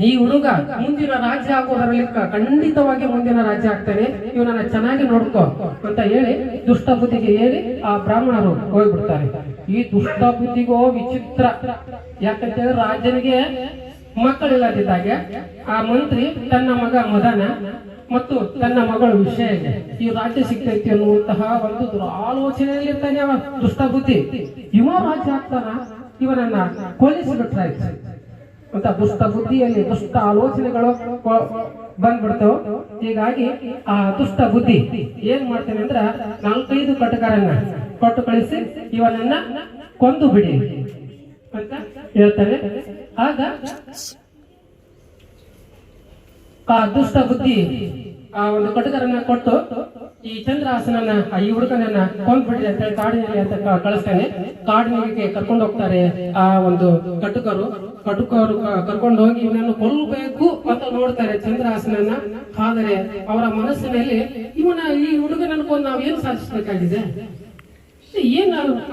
ಈ ಹುಡುಗ ಮುಂದಿನ ರಾಜ್ಯ ಆಗೋದರಲ್ಲಿ ಖಂಡಿತವಾಗಿ ಮುಂದಿನ ರಾಜ್ಯ ಆಗ್ತಾನೆ, ಇವನನ್ನ ಚೆನ್ನಾಗಿ ನೋಡ್ಕೋ ಅಂತ ಹೇಳಿ ದುಷ್ಟ ಬುದ್ಧಿಗೆ ಹೇಳಿ ಆ ಬ್ರಾಹ್ಮಣರು ಹೋಗ್ಬಿಡ್ತಾರೆ. ಈ ದುಷ್ಟ ಬುದ್ಧಿಗೋ ವಿಚಿತ್ರ. ಯಾಕಂತ ಹೇಳಿದ್ರೆ ರಾಜನಿಗೆ ಮಕ್ಕಳಿಲ್ಲದಿದ್ದಾಗೆ ಆ ಮಂತ್ರಿ ತನ್ನ ಮಗ ಮದನ ಮತ್ತು ತನ್ನ ಮಗಳು ವಿಷಯಗೆ ಈ ರಾಜ್ಯ ಸಿಗ್ತೈತಿ ಅನ್ನುವಂತಹ ಒಂದು ದುರಾಲೋಚನೆಯಲ್ಲಿ ಇರ್ತಾನೆ ಅವ ದುಷ್ಟ ಬುದ್ಧಿ. ಇವ ರಾಜ್ಯ ಆಗ್ತಾನ, ಇವನನ್ನ ಕೊಲ್ಲಿಸಿಬಿಟ್ರಾಯ್ತು ಅಂತ ದುಷ್ಟ ಬುದ್ಧಿಯಲ್ಲಿ ದುಷ್ಟ ಆಲೋಚನೆಗಳು ಬಂದ್ಬಿಡ್ತಾವ. ಹೀಗಾಗಿ ಆ ದುಷ್ಟ ಬುದ್ಧಿ ಏನ್ ಮಾಡ್ತಾನೆ ಅಂದ್ರ 4-5 ಕಟಕರನ್ನ ಕೊಟ್ಟು ಕಳಿಸಿ ಇವನನ್ನ ಕೊಂದು ಬಿಡಿ ಅಂತ ಹೇಳ್ತಾನೆ. ಆಗ ಆ ದುಷ್ಟ ಬುದ್ಧಿ ಆ ಒಂದು ಕಟಕರನ್ನ ಕೊಟ್ಟು ಈ ಚಂದ್ರಹಾಸನನ್ನ ಈ ಹುಡುಗನನ್ನ ಕೊಂದ್ಬಿಡ್ರಿ ಅಂತ ಹೇಳಿ ಕಾಡಿನಲ್ಲಿ ಅಂತ ಕಳಿಸ್ತಾನೆ. ಕಾಡಿನಿಗೆ ಕರ್ಕೊಂಡು ಹೋಗ್ತಾರೆ ಆ ಒಂದು ಕಟುಕರು ಕರ್ಕೊಂಡು ಹೋಗಿ ಇವನನ್ನು ಕೊಲ್ಲಬೇಕು ಅಂತ ನೋಡ್ತಾರೆ ಚಂದ್ರಹಾಸನನ್ನ. ಆದರೆ ಅವರ ಮನಸ್ಸಿನಲ್ಲಿ ಈ ಹುಡುಗನನ್ನು ಕೊಂದು ನಾವೇನು ಸಾಧಿಸಬೇಕಾಗಿದೆ,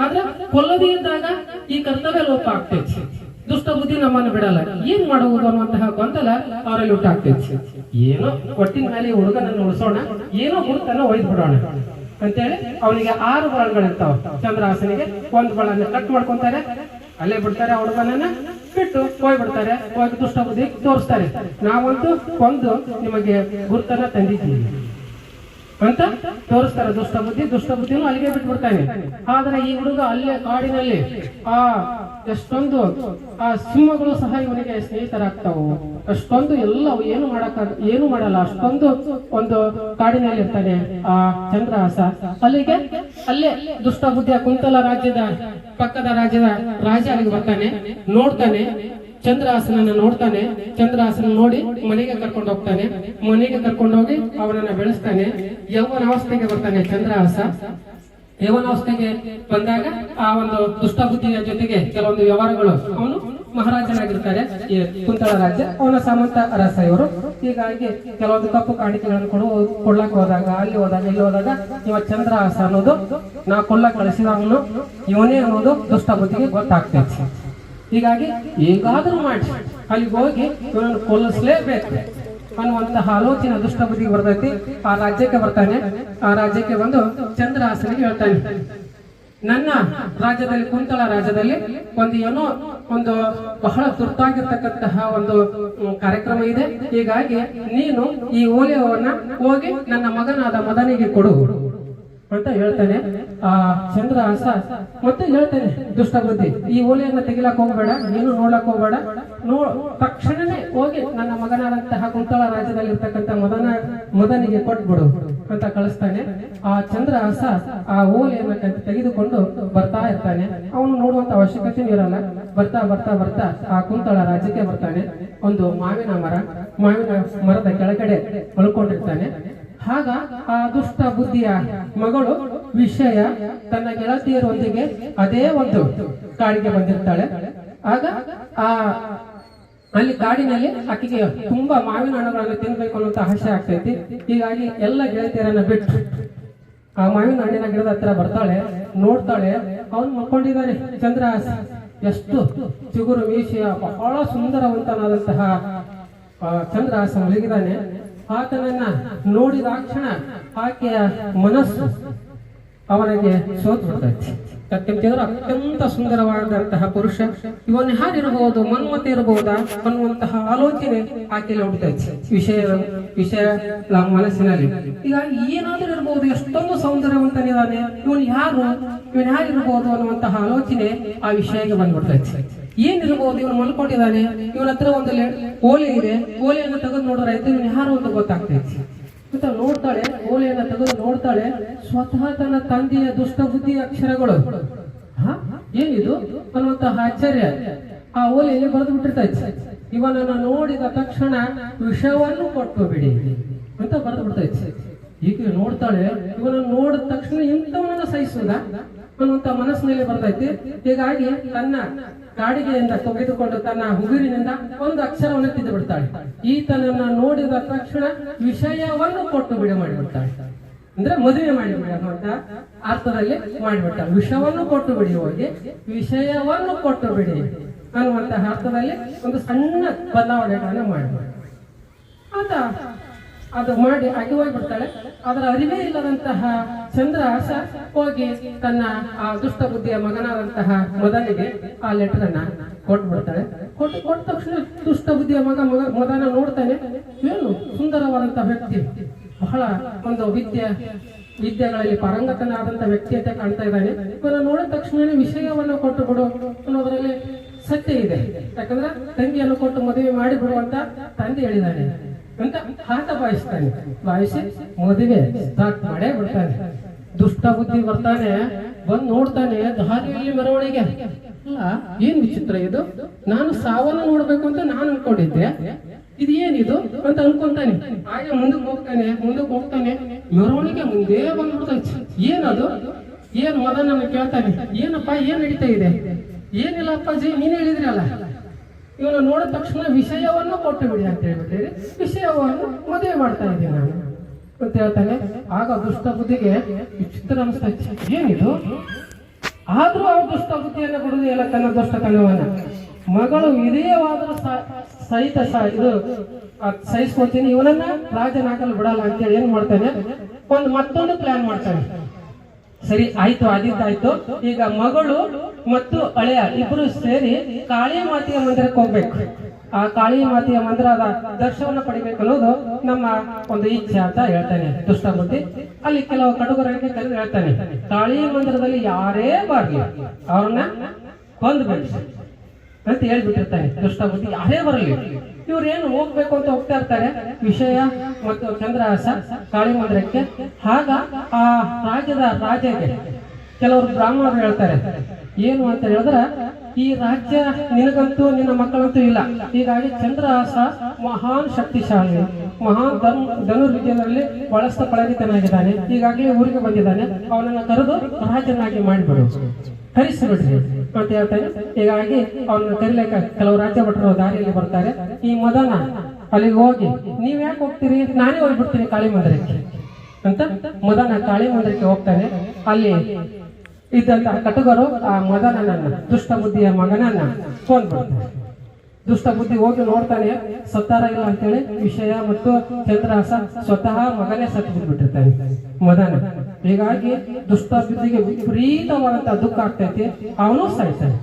ಆದ್ರೆ ಕೊಲ್ಲದೇ ಇದ್ದಾಗ ಈ ಕರ್ತವ್ಯ ಲೋಪ ಆಗ್ತೈತಿ. ದುಷ್ಟ ಬುದ್ಧಿ ನಮ್ಮನ್ನು ಬಿಡಲ್ಲ. ಏನ್ ಮಾಡುವುದು ಅನ್ನುವಂತಹ ಗೊಂದಲ ಅವರಲ್ಲಿ ಉಂಟಾಗ್ತೈತಿ. ಏನೋ ಒಟ್ಟಿನ ಮೇಲೆ ಹುಡುಗನನ್ನು ಉಳಿಸೋಣ, ಏನೋ ಗುರುತನ್ನ ಒಯ್ದು ಬಿಡೋಣ ಅಂತೇಳಿ ಅವನಿಗೆ 6 ಬಳಗಳಿರ್ತಾವ. ಚಂದ್ರಹಾಸನಿಗೆ 1 ಬಳನ್ನ ಕಟ್ ಮಾಡ್ಕೊಂತಾರೆ, ಅಲ್ಲೇ ಬಿಡ್ತಾರೆ. ಆ ಹುಡುಗನನ್ನ ಬಿಟ್ಟು ಹೋಗ್ಬಿಡ್ತಾರೆ. ಹೋಗಿ ದುಷ್ಟ ಬುದ್ಧಿ ತೋರಿಸ್ತಾರೆ, ನಾವಂತೂ ಕೊಂದು ನಿಮಗೆ ಗುರುತನ್ನ ತಂದಿದ್ದೀವಿ ಅಂತ ತೋರಿಸ್ತಾರೆ ದುಷ್ಟ ಬುದ್ಧಿನೂ ಅಲ್ಲಿಗೆ ಬಿಟ್ಬಿಡ್ತಾನೆ. ಆದ್ರೆ ಈ ಹುಡುಗ ಅಲ್ಲೇ ಕಾಡಿನಲ್ಲಿ ಎಷ್ಟೊಂದು ಆ ಸಿಂಹಗಳು ಸಹ ಇವನಿಗೆ ಸ್ನೇಹಿತರಾಗ್ತಾವು. ಅಷ್ಟೊಂದು ಎಲ್ಲ ಏನು ಮಾಡಲ್ಲ. ಅಷ್ಟೊಂದು ಒಂದು ಕಾಡಿನಲ್ಲಿ ಇರ್ತಾನೆ ಆ ಚಂದ್ರಹಾಸ. ಅಲ್ಲೇ ದುಷ್ಟ ಬುದ್ಧಿಯ ಕುಂತಲ ರಾಜ್ಯದ ಪಕ್ಕದ ರಾಜ್ಯದ ರಾಜ ಅಲ್ಲಿಗೆ ಬರ್ತಾನೆ, ನೋಡ್ತಾನೆ ಚಂದ್ರಹಾಸನನ್ನ ನೋಡ್ತಾನೆ. ಚಂದ್ರಹಾಸನ ನೋಡಿ ಮನೆಗೆ ಕರ್ಕೊಂಡು ಹೋಗ್ತಾನೆ. ಮನೆಗೆ ಕರ್ಕೊಂಡು ಹೋಗಿ ಅವನನ್ನ ಬೆಳೆಸ್ತಾನೆ. ಯೌವನಾವಸ್ಥೆಗೆ ಬರ್ತಾನೆ ಚಂದ್ರಹಾಸ. ಯೌವನಾವಸ್ಥೆಗೆ ಬಂದಾಗ ಆ ಒಂದು ದುಷ್ಟ ಬುದ್ಧಿಯ ಜೊತೆಗೆ ಕೆಲವೊಂದು ವ್ಯವಹಾರಗಳು, ಅವನು ಮಹಾರಾಜನಾಗಿರ್ತಾರೆ ಈ ಕುಂತಳ ರಾಜ್ಯ, ಅವನ ಸಾಮಂತ ಅರಸ ಇವರು. ಹೀಗಾಗಿ ಕೆಲವೊಂದು ಕಪ್ಪು ಕಾಣಿಕೆಗಳನ್ನು ಕೊಡ್ಲಕ್ ಹೋದಾಗ ಅಲ್ಲಿ ಹೋದಾಗ ಇವ ಚಂದ್ರಹಾಸ ಅನ್ನೋದು ನಾ ಕೊಲ್ಲಕ್ ಕಳಿಸಿದವನು ಇವನೇ ಅನ್ನೋದು ದುಷ್ಟ ಬುದ್ಧಿಗೆ ಗೊತ್ತಾಗ್ತೈತಿ. ಹೀಗಾಗಿ ಹೇಗಾದ್ರೂ ಮಾಡಿ ಅಲ್ಲಿಗೆ ಹೋಗಿ ಇವನನ್ನು ಕೊಲ್ಲಿಸ್ಲೇಬೇಕು ಅನ್ನುವಂತಹ ಆಲೋಚನೆ ದುಷ್ಟ ಬುದ್ಧಿಗೆ ಬರ್ತೈತಿ. ಆ ರಾಜ್ಯಕ್ಕೆ ಬರ್ತಾನೆ. ಆ ರಾಜ್ಯಕ್ಕೆ ಬಂದು ಚಂದ್ರಹಾಸನಿಗೆ ಹೇಳ್ತಾನೆ, ನನ್ನ ರಾಜ್ಯದಲ್ಲಿ ಕುಂತಳ ರಾಜ್ಯದಲ್ಲಿ ಒಂದು ಬಹಳ ತುರ್ತಾಗಿರ್ತಕ್ಕಂತಹ ಒಂದು ಕಾರ್ಯಕ್ರಮ ಇದೆ. ಹೀಗಾಗಿ ನೀನು ಈ ಓಲೆಯವನ್ನ ಹೋಗಿ ನನ್ನ ಮಗನಾದ ಮದನಿಗೆ ಕೊಡು ಅಂತ ಹೇಳ್ತಾನೆ. ಆ ಚಂದ್ರಹಾಸ ಮತ್ತೆ ಹೇಳ್ತಾನೆ ದುಷ್ಟ ಬುದ್ಧಿ, ಈ ಓಲೆಯನ್ನ ತೆಗಿಲಕ್ ಹೋಗ್ಬೇಡ, ನೀನು ನೋಡ್ಲಕ್ ಹೋಗ್ಬೇಡ, ತಕ್ಷಣನೇ ಹೋಗಿ ನನ್ನ ಮಗನಾದಂತಹ ಕುಂತಳ ರಾಜ್ಯದಲ್ಲಿ ಇರ್ತಕ್ಕಂಥ ಮದನಿಗೆ ಕೊಟ್ಬಿಡು ಅಂತ ಕಳಿಸ್ತಾನೆ. ಆ ಚಂದ್ರಹಾಸ ಆ ಓಲೆಯನ್ನ ತೆಗೆದುಕೊಂಡು ಬರ್ತಾ ಇರ್ತಾನೆ. ಅವನು ನೋಡುವಂತ ಅವಶ್ಯಕತೆ ಇರಲ್ಲ. ಬರ್ತಾ ಆ ಕುಂತಳ ರಾಜ್ಯಕ್ಕೆ ಬರ್ತಾನೆ. ಒಂದು ಮಾವಿನ ಮರದ ಕೆಳಗಡೆ ಮಲ್ಕೊಂಡಿರ್ತಾನೆ. ಆಗ ಆ ದುಷ್ಟ ಬುದ್ಧಿಯ ಮಗಳು ವಿಷಯ ತನ್ನ ಗೆಳತಿಯರೊಂದಿಗೆ ಅದೇ ಒಂದು ಕಾಡಿಗೆ ಬಂದಿರ್ತಾಳೆ. ಆಗ ಅಲ್ಲಿ ಕಾಡಿನಲ್ಲಿ ಆಕೆಗೆ ತುಂಬಾ ಮಾವಿನ ಹಣ್ಣುಗಳನ್ನು ತಿನ್ಬೇಕು ಅನ್ನುವಂತ ಆಸೆ ಆಗ್ತೈತಿ. ಹೀಗಾಗಿ ಎಲ್ಲ ಗೆಳತಿಯರನ್ನ ಬಿಟ್ಟು ಆ ಮಾವಿನ ಹಣ್ಣಿನ ಗಿಡದ ಹತ್ರ ಬರ್ತಾಳೆ, ನೋಡ್ತಾಳೆ, ಅವನು ಮಕ್ಕೊಂಡಿದ್ದಾನೆ ಚಂದ್ರಹಾಸ. ಎಷ್ಟು ಚಿಗುರು ಮೀಸೆಯ ಬಹಳ ಸುಂದರವಂತನಾದಂತಹ ಚಂದ್ರಹಾಸ ಮಲಗಿದ್ದಾನೆ. ಆತನನ್ನ ನೋಡಿದ ಕ್ಷಣ ಆಕೆಯ ಮನಸ್ಸು ಅವನಿಗೆ ಸೋತು ಬಿಡ್ತೈತಿ. ಯಾಕೆಂತಂದ್ರೆ ಅತ್ಯಂತ ಸುಂದರವಾದಂತಹ ಪುರುಷ, ಇವನ್ ಯಾರಿರಬಹುದು, ಮನ್ಮತೆ ಇರಬಹುದಾ ಅನ್ನುವಂತಹ ಆಲೋಚನೆ ಆಕೆಯಲ್ಲಿ ಹುಡ್ತೈತಿ ವಿಷಯ ನಮ್ಮ ಮನಸ್ಸಿನಲ್ಲಿ. ಈಗ ಏನಾದ್ರೂ ಇರಬಹುದು, ಎಷ್ಟೊಂದು ಸೌಂದರ್ಯವಂತನಿದ್ದಾನೆ, ಇವನ್ ಯಾರಿರಬಹುದು ಅನ್ನುವಂತಹ ಆಲೋಚನೆ ಆ ವಿಷಯಕ್ಕೆ ಬಂದ್ಬಿಡ್ತೈತಿ. ಏನಿರಬಹುದು, ಇವನು ಮಲ್ಕೊಂಡಿದ್ದಾನೆ, ಇವನ ಹತ್ರ ಒಂದು ಓಲೆ ಇದೆ, ಓಲೆಯನ್ನು ತೆಗೆದು ನೋಡಿದ್ರೆ ಆಯ್ತು ಇವನ್ ಯಾರು ಅಂತ ಗೊತ್ತಾಗ್ತೈತಿ ಅಂತ ನೋಡ್ತಾಳೆ. ಓಲೆಯನ್ನ ತೆಗೆದು ನೋಡ್ತಾಳೆ, ಸ್ವತಃ ತನ್ನ ತಂದೆಯ ದುಷ್ಟ ಬುದ್ಧಿಯ ಅಕ್ಷರಗಳು. ಏನಿದು ಅನ್ನುವಂತಹ ಆಶ್ಚರ್ಯ ಆ ಓಲೆಯಲ್ಲಿ ಬರೆದು ಬಿಟ್ಟಿರ್ತೈತಿ. ಇವನನ್ನ ನೋಡಿದ ತಕ್ಷಣ ವಿಷವನ್ನು ಕೊಟ್ಟು ಬಿಡಿ ಅಂತ ಬರೆದು ಬಿಡ್ತೈತಿ. ಈಗ ನೋಡ್ತಾಳೆ, ಇವನನ್ನು ನೋಡಿದ ತಕ್ಷಣ ಇಂಥವನನ್ನ ಸಹಿಸುವುದ ಅನ್ನುವಂತ ಮನಸ್ಸಿನಲ್ಲಿ ಬರ್ತೈತಿ. ಹೀಗಾಗಿ ತನ್ನ ಕಾಡಿಗೆಯಿಂದ ತೆಗೆದುಕೊಂಡು ತನ್ನ ಉಗುರಿನಿಂದ ಒಂದು ಅಕ್ಷರವನ್ನು ತಿದ್ದು ಬಿಡ್ತಾಳೆ. ಈತನನ್ನ ನೋಡಿದ ತಕ್ಷಣ ವಿಷಯವನ್ನು ಕೊಟ್ಟು ಬಿಡಿ ಮಾಡಿಬಿಡ್ತಾಳೆ. ಅಂದ್ರೆ ಮದುವೆ ಮಾಡಿಬಿಡಿ ಅನ್ನುವಂತ ಅರ್ಥದಲ್ಲಿ ಮಾಡಿಬಿಡ್ತಾಳೆ. ವಿಷವನ್ನು ಕೊಟ್ಟು ಬಿಡಿ, ಹೋಗಿ ವಿಷಯವನ್ನು ಕೊಟ್ಟು ಬಿಡಿ ಅನ್ನುವಂತಹ ಅರ್ಥದಲ್ಲಿ ಒಂದು ಸಣ್ಣ ಬದಲಾವಣೆಗಳನ್ನ ಮಾಡಿಬಿಡ ಆತ ಅದು ಮಾಡಿ ಆಕೆ ಹೋಗ್ಬಿಡ್ತಾಳೆ. ಅದರ ಅರಿವೇ ಇಲ್ಲದಂತಹ ಚಂದ್ರಹಾಸ ಹೋಗಿ ತನ್ನ ಆ ದುಷ್ಟ ಬುದ್ಧಿಯ ಮಗನಾದಂತಹ ಮದನಿಗೆ ಆ ಲೆಟರ್ ಅನ್ನ ಕೊಟ್ಬಿಡ್ತಾಳೆ. ಕೊಟ್ಟ ತಕ್ಷಣ ದುಷ್ಟ ಬುದ್ಧಿಯ ಮದನ ನೋಡ್ತಾನೆ, ಏನು ಸುಂದರವಾದಂತಹ ವ್ಯಕ್ತಿ, ಬಹಳ ಒಂದು ವಿದ್ಯೆಗಳಲ್ಲಿ ಪಾರಂಗತನಾದಂತ ವ್ಯಕ್ತಿ ಅಂತ ಕಾಣ್ತಾ ಇದ್ದಾನೆ. ಇವನ್ನ ನೋಡಿದ ತಕ್ಷಣ ವಿಷಯವನ್ನು ಕೊಟ್ಟು ಬಿಡು ಅನ್ನೋದ್ರಲ್ಲಿ ಸತ್ಯ ಇದೆ. ಯಾಕಂದ್ರೆ ತಂಗಿಯನ್ನು ಕೊಟ್ಟು ಮದುವೆ ಮಾಡಿ ಬಿಡುವಂತ ತಂದೆ ಹೇಳಿದ್ದಾನೆ ಅಂತ ಆತ ಭಾವಿಸಿ ಮದುವೆ ಸ್ಟಾರ್ಟ್ ಮಾಡೇ ಬಿಡ್ತಾನೆ. ದುಷ್ಟ ಬುದ್ಧಿ ಬರ್ತಾನೆ, ಬಂದು ನೋಡ್ತಾನೆ ದಾರಿಯಲ್ಲಿ ಮೆರವಣಿಗೆ. ಅಲ್ಲ, ಏನ್ ವಿಚಿತ್ರ ಇದು, ನಾನು ಸಾವನ್ನ ನೋಡ್ಬೇಕು ಅಂತ ನಾನು ಅನ್ಕೊಂಡಿದ್ದೆ, ಇದು ಏನಿದು ಅಂತ ಅನ್ಕೊಂತಾನೆ. ಹಾಗೆ ಮುಂದಕ್ಕೆ ಹೋಗ್ತಾನೆ, ಮೆರವಣಿಗೆ ಮುಂದೆ ಬಂದ್ಬಿಡ್ತಾನೆ. ಏನದು, ಏನ್ ಮದನ ಕೇಳ್ತಾನೆ, ಏನಪ್ಪ ಏನ್ ನಡೀತಾ ಇದೆ? ಏನಿಲ್ಲ ಅಪ್ಪಾಜಿ, ನೀನ್ ಹೇಳಿದ್ರಿ ಅಲ್ಲ, ಇವನು ನೋಡಿದ ತಕ್ಷಣ ವಿಷಯವನ್ನು ಕೊಟ್ಟು ಬಿಡಿ ಅಂತ ಹೇಳ್ಬಿಟ್ಟಿರಿ, ವಿಷಯವನ್ನು ಮದುವೆ ಮಾಡ್ತಾ ಇದ್ದೀನಿ ನಾನು ಅಂತ ಹೇಳ್ತಾನೆ. ಆಗ ದುಷ್ಟ ಬುದ್ಧಿಗೆ ವಿಚಿತ್ರ ಅನಿಸ್ತಾ ಇತ್ತು, ಏನಿದು? ಆದ್ರೂ ಅವ್ರ ದುಷ್ಟ ಬುದ್ಧಿಯನ್ನು ಬಿಡುದು ಎಲ್ಲ ತನ್ನ ದುಷ್ಟತನವನ್ನ. ಮಗಳು ವಿಧೇಯವಾದ್ರೂ ಸಹಿತ ಇದು ಸಹಿಸ್ಕೊಳ್ತೀನಿ, ಇವನನ್ನ ರಾಜನಾಗಲು ಬಿಡಲ್ಲ ಅಂತೇಳಿ ಏನ್ ಮಾಡ್ತಾನೆ, ಮತ್ತೊಂದು ಪ್ಲಾನ್ ಮಾಡ್ತಾನೆ. ಸರಿ ಆಯ್ತು, ಆದಿತ್ತಾಯ್ತು. ಈಗ ಮಗಳು ಮತ್ತು ಹಳೆಯ ಇಬ್ರು ಸೇರಿ ಕಾಳಿ ಮಾತೆಯ ಮಂದಿರಕ್ಕೆ ಹೋಗ್ಬೇಕು. ಆ ಕಾಳಿ ಮಾತೆಯ ಮಂದಿರದ ದರ್ಶನವನ್ನು ಪಡಿಬೇಕು ಅನ್ನೋದು ನಮ್ಮ ಒಂದು ಇಚ್ಛೆ ಅಂತ ಹೇಳ್ತಾನೆ ದುಷ್ಟ ಬುದ್ಧಿ. ಅಲ್ಲಿ ಕೆಲವು ಕಡುಗರಿಗೆ ಕರೆದು ಹೇಳ್ತಾನೆ, ಕಾಳಿ ಮಂದಿರದಲ್ಲಿ ಯಾರೇ ಬರ್ಲಿ ಅವ್ರನ್ನ ಕೊಂದ್ಬೇಕು ಅಂತ ಹೇಳ್ಬಿಟ್ಟಿರ್ತಾನೆ ದುಷ್ಟ ಬುದ್ಧಿ. ಯಾರೇ ಬರಲಿ, ಇವ್ರೇನು ಹೋಗ್ಬೇಕು ಅಂತ ಹೋಗ್ತಾ ಇರ್ತಾರೆ ವಿಷಯ ಮತ್ತು ಚಂದ್ರಹಾಸ ಕಾಳಿ ಮಂದಿರಕ್ಕೆ. ಆಗ ಆ ರಾಜ್ಯಗೆ ಕೆಲವರು ಬ್ರಾಹ್ಮಣರು ಹೇಳ್ತಾರೆ, ಏನು ಅಂತ ಹೇಳಿದ್ರೆ, ಈ ರಾಜ್ಯ ನಿನಗಂತೂ ನಿನ್ನ ಮಕ್ಕಳಂತೂ ಇಲ್ಲ, ಹೀಗಾಗಿ ಚಂದ್ರಹಾಸ ಮಹಾನ್ ಶಕ್ತಿಶಾಲಿ, ಮಹಾನ್ ಧನುರ್ವಿದ್ಯೆಯಲ್ಲಿ ಬಳಸ್ತ ಪಳಗಿತನಾಗಿದ್ದಾನೆ, ಹೀಗಾಗಿ ಊರಿಗೆ ಬಂದಿದ್ದಾನೆ, ಅವನನ್ನ ಕರೆದು ರಾಜನಾಗಿ ಮಾಡಿಬಿಡು, ಕರೆಸಿಬಿಡ್ರಿ ಅಂತ ಹೇಳ್ತಾನೆ. ಹೀಗಾಗಿ ಅವನನ್ನು ಕರಿಲಿಕ್ಕೆ ಕೆಲವು ರಾಜ್ಯ ಭಟ್ರು ದಾರಿಯಲ್ಲಿ ಬರ್ತಾರೆ. ಈ ಮದನ ಅಲ್ಲಿಗೆ ಹೋಗಿ, ನೀವ್ ಯಾಕೆ ಹೋಗ್ತೀರಿ, ನಾನೇ ಹೋಗ್ಬಿಡ್ತೀನಿ ಕಾಳಿ ಮಂದಿರಕ್ಕೆ ಅಂತ ಮದನ ಕಾಳಿ ಮಂದಿರಕ್ಕೆ ಹೋಗ್ತಾನೆ. ಅಲ್ಲಿ ಇದ್ದಂತ ಕಟುಗರು ಆ ಮದನನನ್ನ ದುಷ್ಟ ಬುದ್ಧಿಯ ಮಗನನ್ನ ಕೊಂದ್ಬಿಡ್ತಾರೆ. ದುಷ್ಟ ಬುದ್ಧಿ ಹೋಗಿ ನೋಡ್ತಾನೆ, ಸತ್ತಾರ ಇಲ್ಲ ಅಂತೇಳಿ ವಿಷಯ ಮತ್ತು ಚಂದ್ರಹಾಸ ಸ್ವತಃ ಮಗನೇ ಸತ್ತು ಬಿಟ್ಬಿಟ್ಟಿರ್ತಾನೆ ಮದನ. ಹೀಗಾಗಿ ದುಷ್ಟ ಬುದ್ಧಿಗೆ ವಿಪರೀತವಾದಂತಹ ದುಃಖ ಆಗ್ತೈತಿ, ಅವನು ಸಾಯ್ತಾನೆ.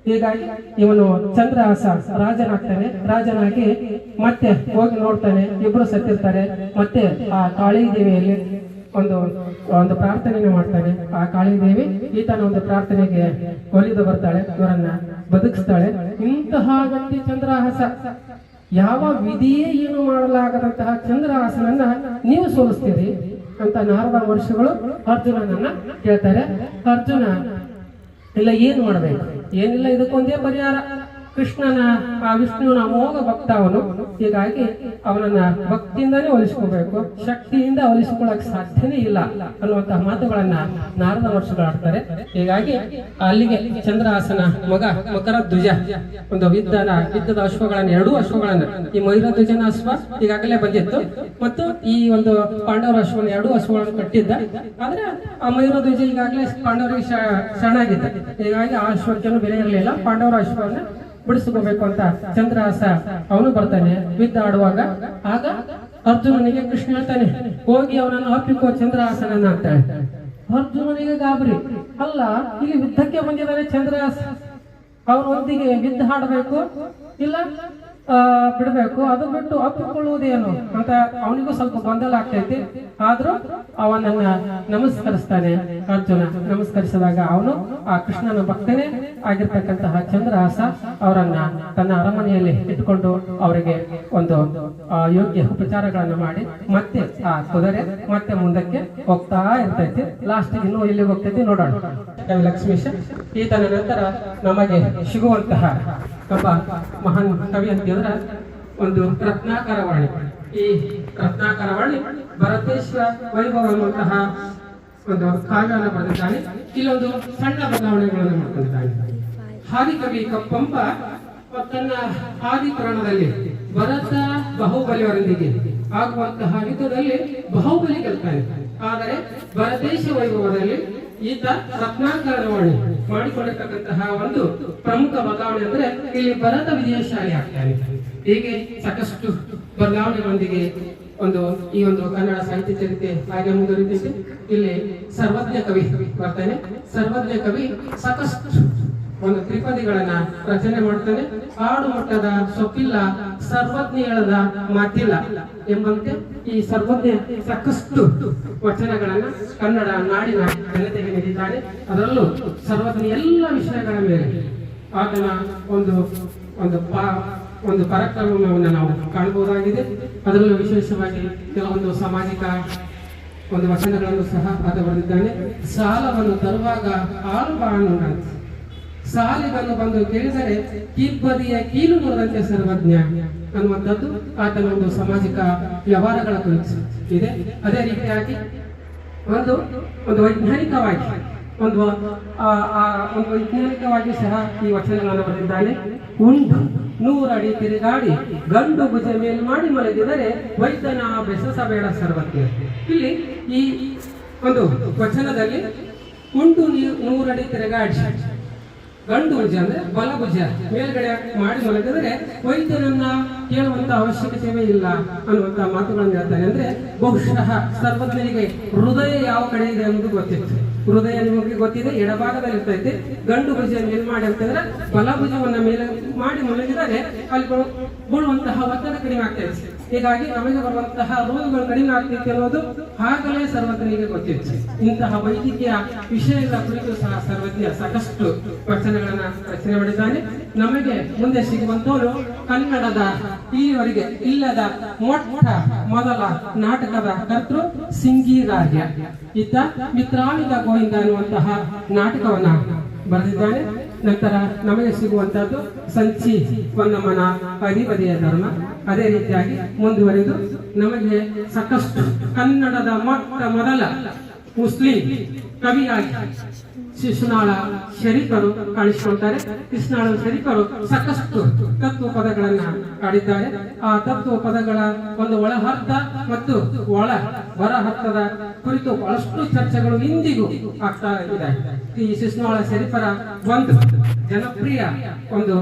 ಹೀಗಾಗಿ ಇವನು ಚಂದ್ರಹಾಸ ರಾಜನಾಗ್ತಾನೆ. ರಾಜನಾಗಿ ಮತ್ತೆ ಹೋಗಿ ನೋಡ್ತಾನೆ, ಇಬ್ರು ಸತ್ತಿರ್ತಾರೆ. ಮತ್ತೆ ಆ ಕಾಳಿ ದೇವಿಯಲ್ಲಿ ಒಂದು ಪ್ರಾರ್ಥನೆಯನ್ನು ಮಾಡ್ತಾನೆ. ಆ ಕಾಳಿ ದೇವಿ ಈತನ ಒಂದು ಪ್ರಾರ್ಥನೆಗೆ ಒಲಿದು ಬರ್ತಾಳೆ, ಇವರನ್ನ ಬದುಕಿಸ್ತಾಳೆ. ಇಂತಹ ವ್ಯಕ್ತಿ ಚಂದ್ರಹಾಸ, ಯಾವ ವಿಧಿಯೇ ಏನು ಮಾಡಲಾಗದಂತಹ ಚಂದ್ರಹಾಸನನ್ನ ನೀವು ಸೋಲಿಸ್ತೀರಿ ಅಂತ ನಾರದ ವರ್ಷಗಳು ಅರ್ಜುನನನ್ನ ಕೇಳ್ತಾರೆ. ಅರ್ಜುನ ಇಲ್ಲ, ಏನ್ ಮಾಡ್ಬೇಕು, ಏನಿಲ್ಲ, ಇದಕ್ಕೊಂದೇ ಪರಿಹಾರ, ಕೃಷ್ಣನ ಆ ವಿಷ್ಣುವಿನ ಅಮೋಘ ಭಕ್ತ ಅವನು. ಹೀಗಾಗಿ ಅವನನ್ನ ಭಕ್ತಿಯಿಂದಾನೇ ಒಲಿಸ್ಕೋಬೇಕು, ಶಕ್ತಿಯಿಂದ ಒಲಿಸಿಕೊಳ್ಳಕ್ ಸಾಧ್ಯನೇ ಇಲ್ಲ ಅನ್ನುವಂತಹ ಮಾತುಗಳನ್ನ ನಾರದ ಮಹರ್ಷಿಗಳು ಆಡ್ತಾರೆ. ಹೀಗಾಗಿ ಅಲ್ಲಿಗೆ ಚಂದ್ರಹಾಸನ ಮಗ ಮಕರಧ್ವಜ ಒಂದು ಯುದ್ಧದ ಅಶ್ವಗಳನ್ನ, ಎರಡೂ ಅಶ್ವಗಳನ್ನ, ಈ ಮಯೂರಧ್ವಜನ ಅಶ್ವ ಈಗಾಗಲೇ ಬಂದಿತ್ತು ಮತ್ತು ಈ ಒಂದು ಪಾಂಡವರ ಅಶ್ವನ ಎರಡೂ ಅಶ್ವಗಳನ್ನು ಕಟ್ಟಿದ್ದ. ಆದ್ರೆ ಆ ಮಯೂರಧ್ವಜ ಈಗಾಗಲೇ ಪಾಂಡವರಿಗೆ ಶರಣಾಗಿದ್ದ. ಹೀಗಾಗಿ ಆ ಅಶ್ವಕ್ಕೇನು ಬೆಲೆ ಇರಲಿಲ್ಲ. ಪಾಂಡವರ ಅಶ್ವವನ್ನ ಬಿಡಿಸ್ಕೋಬೇಕು ಅಂತ ಚಂದ್ರಹಾಸ ಅವನು ಬರ್ತಾನೆ ಯುದ್ಧ ಆಡುವಾಗ. ಆಗ ಅರ್ಜುನನಿಗೆ ಕೃಷ್ಣ ಹೇಳ್ತಾನೆ, ಹೋಗಿ ಅವನನ್ನು ಅಪ್ಪಿಕೋ ಚಂದ್ರಹಾಸನನ್ನ ಅಂತ ಹೇಳ್ತಾನೆ. ಅರ್ಜುನನಿಗೆ ಗಾಬರಿ, ಅಲ್ಲ ಇಲ್ಲಿ ಯುದ್ಧಕ್ಕೆ ಬಂದಿದ್ದಾರೆ ಚಂದ್ರಹಾಸ, ಅವರೊಂದಿಗೆ ಯುದ್ಧ ಆಡಬೇಕು ಇಲ್ಲ ಬಿಡ್ಬೇಕು, ಅದು ಬಿಟ್ಟು ಅಪ್ಪಿಕೊಳ್ಳುವುದೇನು ಅಂತ ಅವನಿಗೂ ಸ್ವಲ್ಪ ಗೊಂದಲ ಆಗ್ತೈತಿ. ಆದ್ರೂ ಅವನನ್ನ ನಮಸ್ಕರಿಸ್ತಾನೆ ಅರ್ಜುನ. ನಮಸ್ಕರಿಸಿದಾಗ ಅವನು ಆ ಕೃಷ್ಣನ ಭಕ್ತನೇ ಆಗಿರ್ತಕ್ಕಂತಹ ಚಂದ್ರಹಾಸ ಅವರನ್ನ ತನ್ನ ಅರಮನೆಯಲ್ಲಿ ಇಟ್ಕೊಂಡು ಅವರಿಗೆ ಒಂದು ಯೋಗ್ಯ ಉಪಚಾರಗಳನ್ನು ಮಾಡಿ ಮತ್ತೆ ಆ ಕುದುರೆ ಮತ್ತೆ ಮುಂದಕ್ಕೆ ಹೋಗ್ತಾ ಇರ್ತೈತಿ. ಲಾಸ್ಟ್ ಇನ್ನು ಎಲ್ಲಿಗೆ ಹೋಗ್ತೈತಿ ನೋಡೋಣ. ಕವಿ ಲಕ್ಷ್ಮೀಶ ಈತನ ನಂತರ ನಮಗೆ ಸಿಗುವಂತಹ ಒಬ್ಬ ಮಹಾನ್ ಕವಿ ಅಂತಿದ್ರೆ ಒಂದು ರತ್ನಾಕರ ವಾಣಿ. ಈ ರತ್ನಾಕರ ವಾಣಿ ಭರತೇಶ್ವರ ವೈಭವ ಅನ್ನುವಂತಹ ಒಂದು ಕಾವ್ಯವನ್ನು ಬರೆದಿದ್ದಾನೆ. ಇಲ್ಲೊಂದು ಸಣ್ಣ ಬದಲಾವಣೆಗಳನ್ನು ಮಾಡ್ಕೊಂಡಿದ್ದಾನೆ. ಹಾದಿಕವಿ ಕಪ್ಪಂಪ ತನ್ನ ಆದಿ ಪುರಾಣದಲ್ಲಿ ಭರತ ಬಾಹುಬಲಿಯವರೊಂದಿಗೆ ಆಗುವಂತಹ ಯುದ್ಧದಲ್ಲಿ ಬಾಹುಬಲಿ ಗೆಲ್ತಾನೆ. ಆದರೆ ಭರತೇಶ ವೈಭವದಲ್ಲಿ ಈತ ರತ್ನಾಕರವಾಣಿ ಮಾಡಿಕೊಂಡಿರ್ತಕ್ಕಂತಹ ಒಂದು ಪ್ರಮುಖ ಬದಲಾವಣೆ ಅಂದ್ರೆ ಇಲ್ಲಿ ಭರತ ವಿಜಯಶಾಲಿ ಆಗ್ತಾನೆ. ಹೀಗೆ ಸಾಕಷ್ಟು ಬದಲಾವಣೆಗಳೊಂದಿಗೆ ಈ ಒಂದು ಕನ್ನಡ ಸಾಹಿತ್ಯ ಚರಿತ್ರೆ ಹಾಗೆ ಮುಂದುವರಿದಿದೆ. ಇಲ್ಲಿ ಸರ್ವಜ್ಞ ಕವಿ ಬರ್ತಾನೆ. ಸರ್ವಜ್ಞ ಕವಿ ಸಾಕಷ್ಟು ಒಂದು ತ್ರಿಪದಿಗಳನ್ನ ರಚನೆ ಮಾಡ್ತಾನೆ. ಆಡು ಮಟ್ಟದ ಸೊಪ್ಪಿಲ್ಲ, ಸರ್ವಜ್ಞ ಹೇಳದ ಮಾತಿಲ್ಲ ಎಂಬಂತೆ ಈ ಸರ್ವಜ್ಞ ಸಾಕಷ್ಟು ವಚನಗಳನ್ನ ಕನ್ನಡ ನಾಡಿನ ಜನತೆಗೆ ನೀಡಿದ್ದಾನೆ. ಅದರಲ್ಲೂ ಸರ್ವಜ್ಞ ಎಲ್ಲ ವಿಷಯಗಳ ಮೇಲೆ ಆತನ ಒಂದು ಪರಾಕ್ರಮವನ್ನು ನಾವು ಕಾಣಬಹುದಾಗಿದೆ. ಅದರಲ್ಲೂ ವಿಶೇಷವಾಗಿ ಕೆಲವೊಂದು ಸಾಮಾಜಿಕ ಒಂದು ವಚನಗಳನ್ನು ಸಹ ಆತ ಬರೆದಿದ್ದಾನೆ. ಸಾಲವನ್ನು ತರುವಾಗ ಹಾಲು ಬಾಣು ಸಾಲಿಗನ್ನು ಬಂದು ಕೇಳಿದರೆ ಕಿಬ್ಬದಿಯ ಕೀಲು ನೋಡದಂತೆ ಸರ್ವಜ್ಞ ಅನ್ನುವಂಥದ್ದು ಆತನ ಒಂದು ಸಾಮಾಜಿಕ ವ್ಯವಹಾರಗಳ ಕುರಿತು ಇದೆ. ಅದೇ ರೀತಿಯಾಗಿ ಒಂದು ವೈಜ್ಞಾನಿಕವಾಗಿ ವೈಜ್ಞಾನಿಕವಾಗಿ ಸಹ ಈ ವಚನಗಳನ್ನು ಬರೆದಿದ್ದಾನೆ. ಉಂಡು 100 ಅಡಿ ತಿರುಗಾಡಿ ಗಂಡು ಭುಜ ಮೇಲ್ ಮಾಡಿ ಮಲಗಿದರೆ ವೈದ್ಯನ ಬೆಸಸಬೇಡ ಸರ್ವಜ್ಞ. ಇಲ್ಲಿ ಈ ಒಂದು ವಚನದಲ್ಲಿ ಉಂಡು 100 ಅಡಿ ತಿರುಗಾಡಿ ಗಂಡು ಭುಜ ಅಂದ್ರೆ ಬಲಭುಜ ಮೇಲ್ಗಡೆ ಮಾಡಿ ಮಲಗಿದರೆ ವೈದ್ಯರನ್ನ ಕೇಳುವಂತ ಅವಶ್ಯಕತೆ ಇಲ್ಲ ಅನ್ನುವಂತ ಮಾತುಗಳನ್ನು ಹೇಳ್ತಾನೆ. ಅಂದ್ರೆ ಬಹುಶಃ ಸರ್ವಜ್ಞನಿಗೆ ಹೃದಯ ಯಾವ ಕಡೆ ಇದೆ ಅನ್ನೋದು ಗೊತ್ತಿತ್ತು. ಹೃದಯ ನಿಮಗೆ ಗೊತ್ತಿದೆ, ಎಡಭಾಗದಲ್ಲಿ ಇರ್ತೈತೆ. ಗಂಡು ಭುಜ ಮೇಲ್ ಮಾಡಿ ಅಂತಂದ್ರೆ ಬಲಭುಜವನ್ನ ಮೇಲೆ ಮಾಡಿ ಮಲಗಿದರೆ ಅಲ್ಲಿ ಬೀಳುವಂತಹ ಒತ್ತಡ ಕಡಿಮೆ ಆಗ್ತೈತೆ. ಹೀಗಾಗಿ ನಮಗೆ ಬರುವಂತಹ ರೋಗಗಳು ಕಡಿಮೆ ಆಗ್ತೈತೆ ಅನ್ನೋದು ಆಗಲೇ ಸರ್ವಜ್ಞನಿಗೆ ಗೊತ್ತಿತ್ತು. ಇಂತಹ ವೈದ್ಯಕೀಯ ವಿಷಯಗಳ ಕುರಿತು ಸಹ ಸರ್ವಜ್ಞ ಸಾಕಷ್ಟು ವಚನಗಳನ್ನ ರಚನೆ ಮಾಡಿದ್ದಾನೆ. ನಮಗೆ ಮುಂದೆ ಸಿಗುವಂತವರು ಕನ್ನಡದ ಇಲ್ಲಿವರೆಗೆ ಇಲ್ಲದ ಮೊದಲ ನಾಟಕದ ಕರ್ತೃ ಸಿಂಗಿರಾಜ್ಯ. ಈತ ಮಿತ್ರಾಳಿಗ ಗೋವಿಂದ ಅನ್ನುವಂತಹ ನಾಟಕವನ್ನ ಬರೆದಿದ್ದಾನೆ. ನಂತರ ನಮಗೆ ಸಿಗುವಂತಹದ್ದು ಸಂಚಿ ಹೊನ್ನಮ್ಮನ ಅಧಿಪತಿಯ ಧರ್ಮ. ಅದೇ ರೀತಿಯಾಗಿ ಮುಂದುವರೆದು ನಮಗೆ ಸಾಕಷ್ಟು ಕನ್ನಡದ ಮೊದಲ ಮುಸ್ಲಿಂ ಕವಿಯಾಗಿ ಶಿಶುನಾಳ ಶರೀಫರು ಕಾಣಿಸಿಕೊಳ್ತಾರೆ. ಶಿಶುನಾಳ ಶರೀಫರು ಸಾಕಷ್ಟು ತತ್ವ ಪದಗಳನ್ನ ಆಡಿದ್ದಾರೆ. ಆ ತತ್ವ ಪದಗಳ ಒಂದು ಒಳಹರ್ಥ ಮತ್ತು ಹೊರ ಅರ್ಥದ ಕುರಿತು ಬಹಳಷ್ಟು ಚರ್ಚೆಗಳು ಇಂದಿಗೂ ಆಗ್ತಾ ಇದೆ. ಈ ಶಿಶುನಾಳ ಶರೀಫರ ಒಂದು ಜನಪ್ರಿಯ ಒಂದು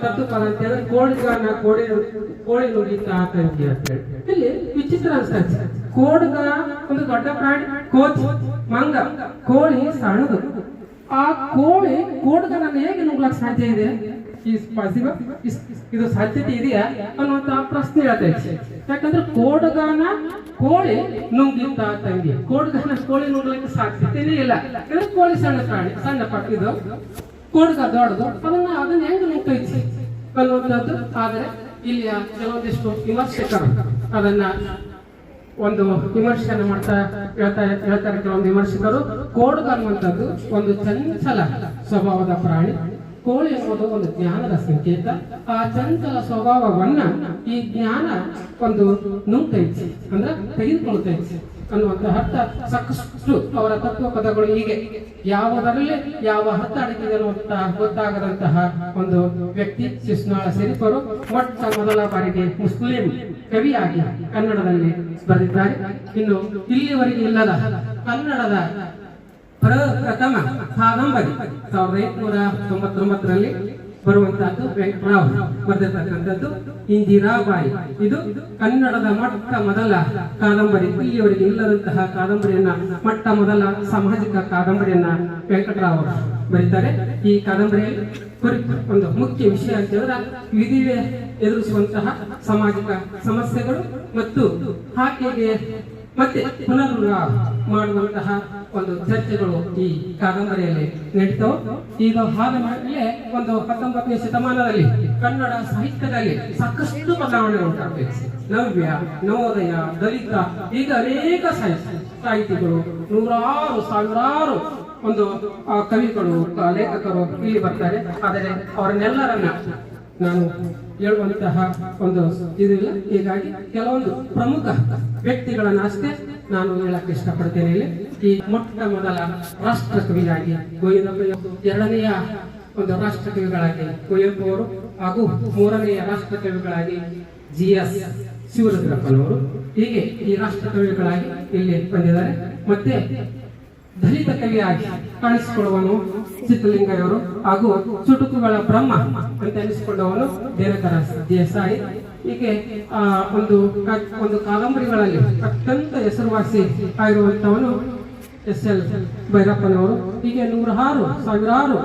ತತ್ವ ಪದ ಅಂತ ಹೇಳಿದ್ರೆ ಕೋಡಿಗಾನ ಕೋಳಿ ನುಡಿತ ಅಂತ ಹೇಳಿ. ಇಲ್ಲಿ ವಿಚಿತ್ರ ಅನ್ಸುತ್ತೆ. ಕೋಡ್ಗ ಒಂದು ದೊಡ್ಡ ಪ್ರಾಣಿ, ಕೋಚ್ ಮಂಗ, ಕೋಳಿ ಸಣ್ಣದು. ಆ ಕೋಳಿ ಕೋಡ್ಗನನ್ನು ಹೇಗೆ ನುಗ್ಲಕ್ ಸಾಧ್ಯ ಇದೆ? ಇದು ಸಾಧ್ಯತೆ ಇದೆಯಾ ಅನ್ನುವಂತ ಪ್ರಶ್ನೆ ಹೇಳ್ತೈತೆ. ಯಾಕಂದ್ರೆ ಕೋಡ್ಗನ ಕೋಳಿ ನುಂಗಿತ್ತ ತಂಗಿ, ಕೋಡ್ಗನ ಕೋಳಿ ನುಗ್ಲಕ್ಕೆ ಸಾಧ್ಯತೆನೇ ಇಲ್ಲ. ಯಾಕಂದ್ರೆ ಕೋಳಿ ಸಣ್ಣ ಪ್ರಾಣಿ, ಸಣ್ಣ ಇದು ಕೋಡ್ಗ ದೊಡ್ಡದು, ಅದನ್ನ ಹೆಂಗ್ ನುಗ್ತೈತಿ ಅನ್ನುವಂಥದ್ದು. ಆದರೆ ಇಲ್ಲಿಯ ಕೆಲವೊಂದಿಷ್ಟು ವಿಮರ್ಶಕರು ಅದನ್ನ ಒಂದು ವಿಮರ್ಶೆಯನ್ನು ಮಾಡ್ತಾ ಹೇಳ್ತಾರೆ ಕೆಲವೊಂದು ವಿಮರ್ಶಕರು. ಕೋಡ್ಗ ಅನ್ನುವಂಥದ್ದು ಒಂದು ಚಂಚಲ ಸ್ವಭಾವದ ಪ್ರಾಣಿ. ಕೋಳಿ ಎನ್ನುವುದು ಒಂದು ಜ್ಞಾನದ ಸಂಕೇತ. ಆ ಚಂಚಲ ಸ್ವಭಾವವನ್ನ ಈ ಜ್ಞಾನ ಒಂದು ನುಂಗ್ತೈತಿ, ಅಂದ್ರೆ ತೆಗೆದುಕೊಳ್ತೈತಿ ಅನ್ನುವಂತ ಅರ್ಥ ಸಾಕಷ್ಟು ಅವರ ತತ್ವ ಪದಗಳು ಹೀಗೆ. ಯಾವುದರಲ್ಲಿ ಯಾವ ಅರ್ಥ ಅಡಗಿದೆ ಅನ್ನುವಂತ ಗೊತ್ತಾಗದಂತಹ ಒಂದು ವ್ಯಕ್ತಿ ಶಿಸ್ನಾಳ ಶರೀಫರು ಮೊಟ್ಟ ಮೊದಲ ಬಾರಿಗೆ ಮುಸ್ಲಿಂ ಕವಿಯಾಗಿ ಕನ್ನಡದಲ್ಲಿ ಬರೆದಿದ್ದಾರೆ. ಇನ್ನು ಇಲ್ಲಿವರೆಗೆ ಇಲ್ಲದ ಕನ್ನಡದ ಪ್ರಥಮ ಕಾದಂಬರಿ 1899ರಲ್ಲಿ ಬರುವಂತಹದ್ದು ವೆಂಕಟರಾವ್ ಬರೆದಿರ್ತಕ್ಕಂಥದ್ದು ಇಂದಿರಾಬಾಯಿ. ಇದು ಕನ್ನಡದ ಮೊಟ್ಟ ಮೊದಲ ಕಾದಂಬರಿ. ಇಲ್ಲಿಯವರೆಗೆ ಇಲ್ಲದಂತಹ ಕಾದಂಬರಿಯನ್ನ, ಮೊಟ್ಟ ಮೊದಲ ಸಾಮಾಜಿಕ ಕಾದಂಬರಿಯನ್ನ ವೆಂಕಟರಾವ್ ಬರೀತಾರೆ. ಈ ಕಾದಂಬರಿಯಲ್ಲಿ ಕುರಿತು ಒಂದು ಮುಖ್ಯ ವಿಷಯ ಅಂತ ಹೇಳಿದ್ರೆ ವಿಧಿವೆ ಎದುರಿಸುವಂತಹ ಸಾಮಾಜಿಕ ಸಮಸ್ಯೆಗಳು ಮತ್ತು ಆಕೆಗೆ ಮತ್ತೆ ಪುನರುದ್ಧಾರ ಮಾಡುವಂತಹ ಒಂದು ಚರ್ಚೆಗಳು ಈ ಕಾದಂಬರಿಯಲ್ಲಿ ನಡೀತಾವೆ. ಈಗ ಆದ ಮೇಲೆ ಒಂದು 19ನೇ ಶತಮಾನದಲ್ಲಿ ಕನ್ನಡ ಸಾಹಿತ್ಯದಲ್ಲಿ ಸಾಕಷ್ಟು ಬದಲಾವಣೆ ಉಂಟಾಗಬೇಕು. ನವ್ಯ, ನವೋದಯ, ದಲಿತ, ಈಗ ಅನೇಕ ಸಾಹಿತಿಗಳು, ನೂರಾರು ಸಾವಿರಾರು ಒಂದು ಕವಿಗಳು, ಲೇಖಕರು ಇಲ್ಲಿ ಬರ್ತಾರೆ. ಆದರೆ ಅವರನ್ನೆಲ್ಲರನ್ನ ನಾನು ಹೇಳುವಂತಹ ಒಂದು ಇದಿಲ್ಲ. ಹೀಗಾಗಿ ಕೆಲವೊಂದು ಪ್ರಮುಖ ವ್ಯಕ್ತಿಗಳನ್ನ ಅಷ್ಟೇ ನಾನು ಹೇಳಕ್ಕೆ ಇಷ್ಟಪಡ್ತೇನೆ. ಇಲ್ಲಿ ಈ ಮೊಟ್ಟ ಮೊದಲ ರಾಷ್ಟ್ರ ಕವಿಯಾಗಿ ಕುವೆಂಪು, ಎರಡನೆಯ ಒಂದು ರಾಷ್ಟ್ರ ಕವಿಗಳಾಗಿ ಕುವೆಂಪು ಅವರು, ಹಾಗೂ ಮೂರನೆಯ ರಾಷ್ಟ್ರ ಕವಿಗಳಾಗಿ GS ಶಿವರುದ್ರಪ್ಪನವರು, ಹೀಗೆ ಈ ರಾಷ್ಟ್ರ ಕವಿಗಳಾಗಿ ಇಲ್ಲಿ ಬಂದಿದ್ದಾರೆ. ಮತ್ತೆ ದಲಿತ ಕವಿಯಾಗಿ ಕಾಣಿಸಿಕೊಳ್ಳುವನು ಚಿತ್ರಲಿಂಗಯ್ಯವರು, ಹಾಗೂ ಚುಟುಕುಗಳ ಬ್ರಹ್ಮ ಅಂತ ಎನಿಸಿಕೊಂಡವನು ದಿನಕರ ದೇಸಾಯಿ. ಹೀಗೆ ಒಂದು ಕಾದಂಬರಿಗಳಲ್ಲಿ ಅತ್ಯಂತ ಹೆಸರುವಾಸಿ ಆಗಿರುವಂತವನು SL ಭೈರಪ್ಪನವರು. ಹೀಗೆ ನೂರಾರು ಸಾವಿರಾರು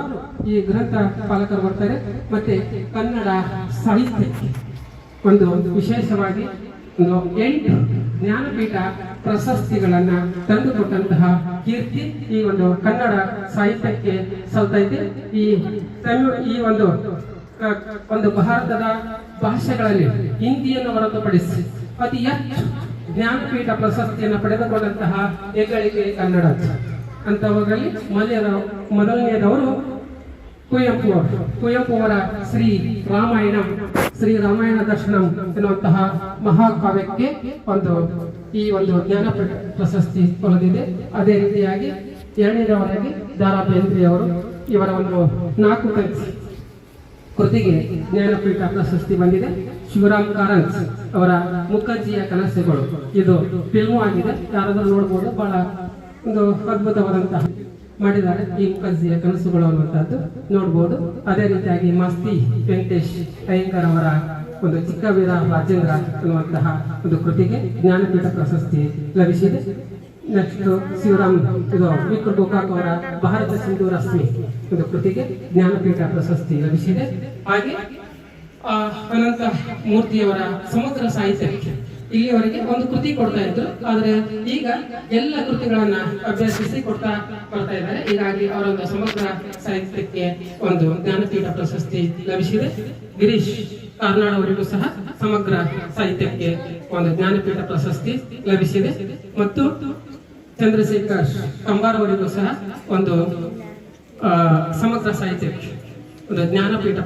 ಈ ಗ್ರಂಥ ಪಾಲಕರು ಬರ್ತಾರೆ. ಮತ್ತೆ ಕನ್ನಡ ಸಾಹಿತ್ಯಕ್ಕೆ ಒಂದು ವಿಶೇಷವಾಗಿ ಒಂದು 8 ಜ್ಞಾನಪೀಠ ಪ್ರಶಸ್ತಿಗಳನ್ನ ತಂದುಕೊಟ್ಟಂತಹ ಕೀರ್ತಿ ಈ ಒಂದು ಕನ್ನಡ ಸಾಹಿತ್ಯಕ್ಕೆ ಸಲ್ತೈತೆ. ಈ ಒಂದು ಭಾರತದ ಭಾಷೆಗಳಲ್ಲಿ ಹಿಂದಿಯನ್ನು ಹೊರತುಪಡಿಸಿ ಅತಿ ಹೆಚ್ಚು ಜ್ಞಾನಪೀಠ ಪ್ರಶಸ್ತಿಯನ್ನು ಪಡೆದುಕೊಂಡಂತಹ ಹೆಗ್ಗಳಿಕೆ ಕನ್ನಡ. ಅಂತವರಲ್ಲಿ ಮೊದಲನೆಯದವರು ಕುವೆಂಪು ಅವರ ಶ್ರೀ ರಾಮಾಯಣ ದರ್ಶನಂ ಎನ್ನುವಂತಹ ಮಹಾಕಾವ್ಯಕ್ಕೆ ಈ ಒಂದು ಜ್ಞಾನಪೀಠ ಪ್ರಶಸ್ತಿ ಒಲಿದಿದೆ. ಅದೇ ರೀತಿಯಾಗಿ ಎರಡನೇದವರಾಗಿ ದಾರಾ ಬೇಂದ್ರೆಯವರು, ಇವರ ಒಂದು 4 ಕೃತಿಗೆ ಜ್ಞಾನಪೀಠ ಪ್ರಶಸ್ತಿ ಬಂದಿದೆ. ಶಿವರಾಮ್ ಕಾರಂತ್ ಅವರ ಮುಖರ್ಜಿಯ ಕನಸುಗಳು, ಇದು ಫಿಲ್ಮ್ ಆಗಿದೆ, ಯಾರಾದ್ರೂ ನೋಡ್ಬೋದು. ಬಹಳ ಒಂದು ಅದ್ಭುತವಾದಂತಹ ಮಾಡಿದ್ದಾರೆ ಈ ಮುಖರ್ಜಿಯ ಕನಸುಗಳು ಅನ್ನುವಂಥದ್ದು ನೋಡ್ಬೋದು. ಅದೇ ರೀತಿಯಾಗಿ ಮಾಸ್ತಿ ವೆಂಕಟೇಶ್ ಅಯ್ಯಂಗಾರ್ ಅವರ ಒಂದು ಚಿಕ್ಕ ವೀರ ರಾಜೇಂದ್ರ ಅನ್ನುವಂತಹ ಒಂದು ಕೃತಿಗೆ ಜ್ಞಾನಪೀಠ ಪ್ರಶಸ್ತಿ ಲಭಿಸಿದೆ. ನೆಕ್ಸ್ಟ್ ಶಿವರಾಮ್ ವಿಕ್ಟರ್ ಗೋಕಾಕ್ ಅವರ ಭಾರತ ಸಿಂಧು ರಶ್ಮಿ ಒಂದು ಕೃತಿಗೆ ಜ್ಞಾನಪೀಠ ಪ್ರಶಸ್ತಿ ಲಭಿಸಿದೆ. ಹಾಗೆ ಅನಂತ ಮೂರ್ತಿಯವರ ಸಮಗ್ರ ಸಾಹಿತ್ಯಕ್ಕೆ ಇಲ್ಲಿಯವರೆಗೆ ಒಂದು ಕೃತಿ ಕೊಡ್ತಾ ಇದ್ರು, ಆದ್ರೆ ಈಗ ಎಲ್ಲ ಕೃತಿಗಳನ್ನ ಅಭ್ಯಸಿಸಿ ಕೊಡ್ತಾ ಬರ್ತಾ ಇದ್ದಾರೆ. ಹೀಗಾಗಿ ಅವರ ಒಂದು ಸಮಗ್ರ ಸಾಹಿತ್ಯಕ್ಕೆ ಒಂದು ಜ್ಞಾನಪೀಠ ಪ್ರಶಸ್ತಿ ಲಭಿಸಿದೆ. ಗಿರೀಶ್ ಕಾರ್ನಾಡ್ ಅವರಿಗೂ ಸಹ ಸಮಗ್ರ ಸಾಹಿತ್ಯಕ್ಕೆ ಒಂದು ಜ್ಞಾನಪೀಠ ಪ್ರಶಸ್ತಿ ಲಭಿಸಿದೆ. ಮತ್ತು ಚಂದ್ರಶೇಖರ್ ಕಂಬಾರ್ ಅವರಿಗೂ ಸಹ ಒಂದು ಸಮಗ್ರ ಸಾಹಿತ್ಯಕ್ಕೆ ಒಂದು ಜ್ಞಾನಪೀಠ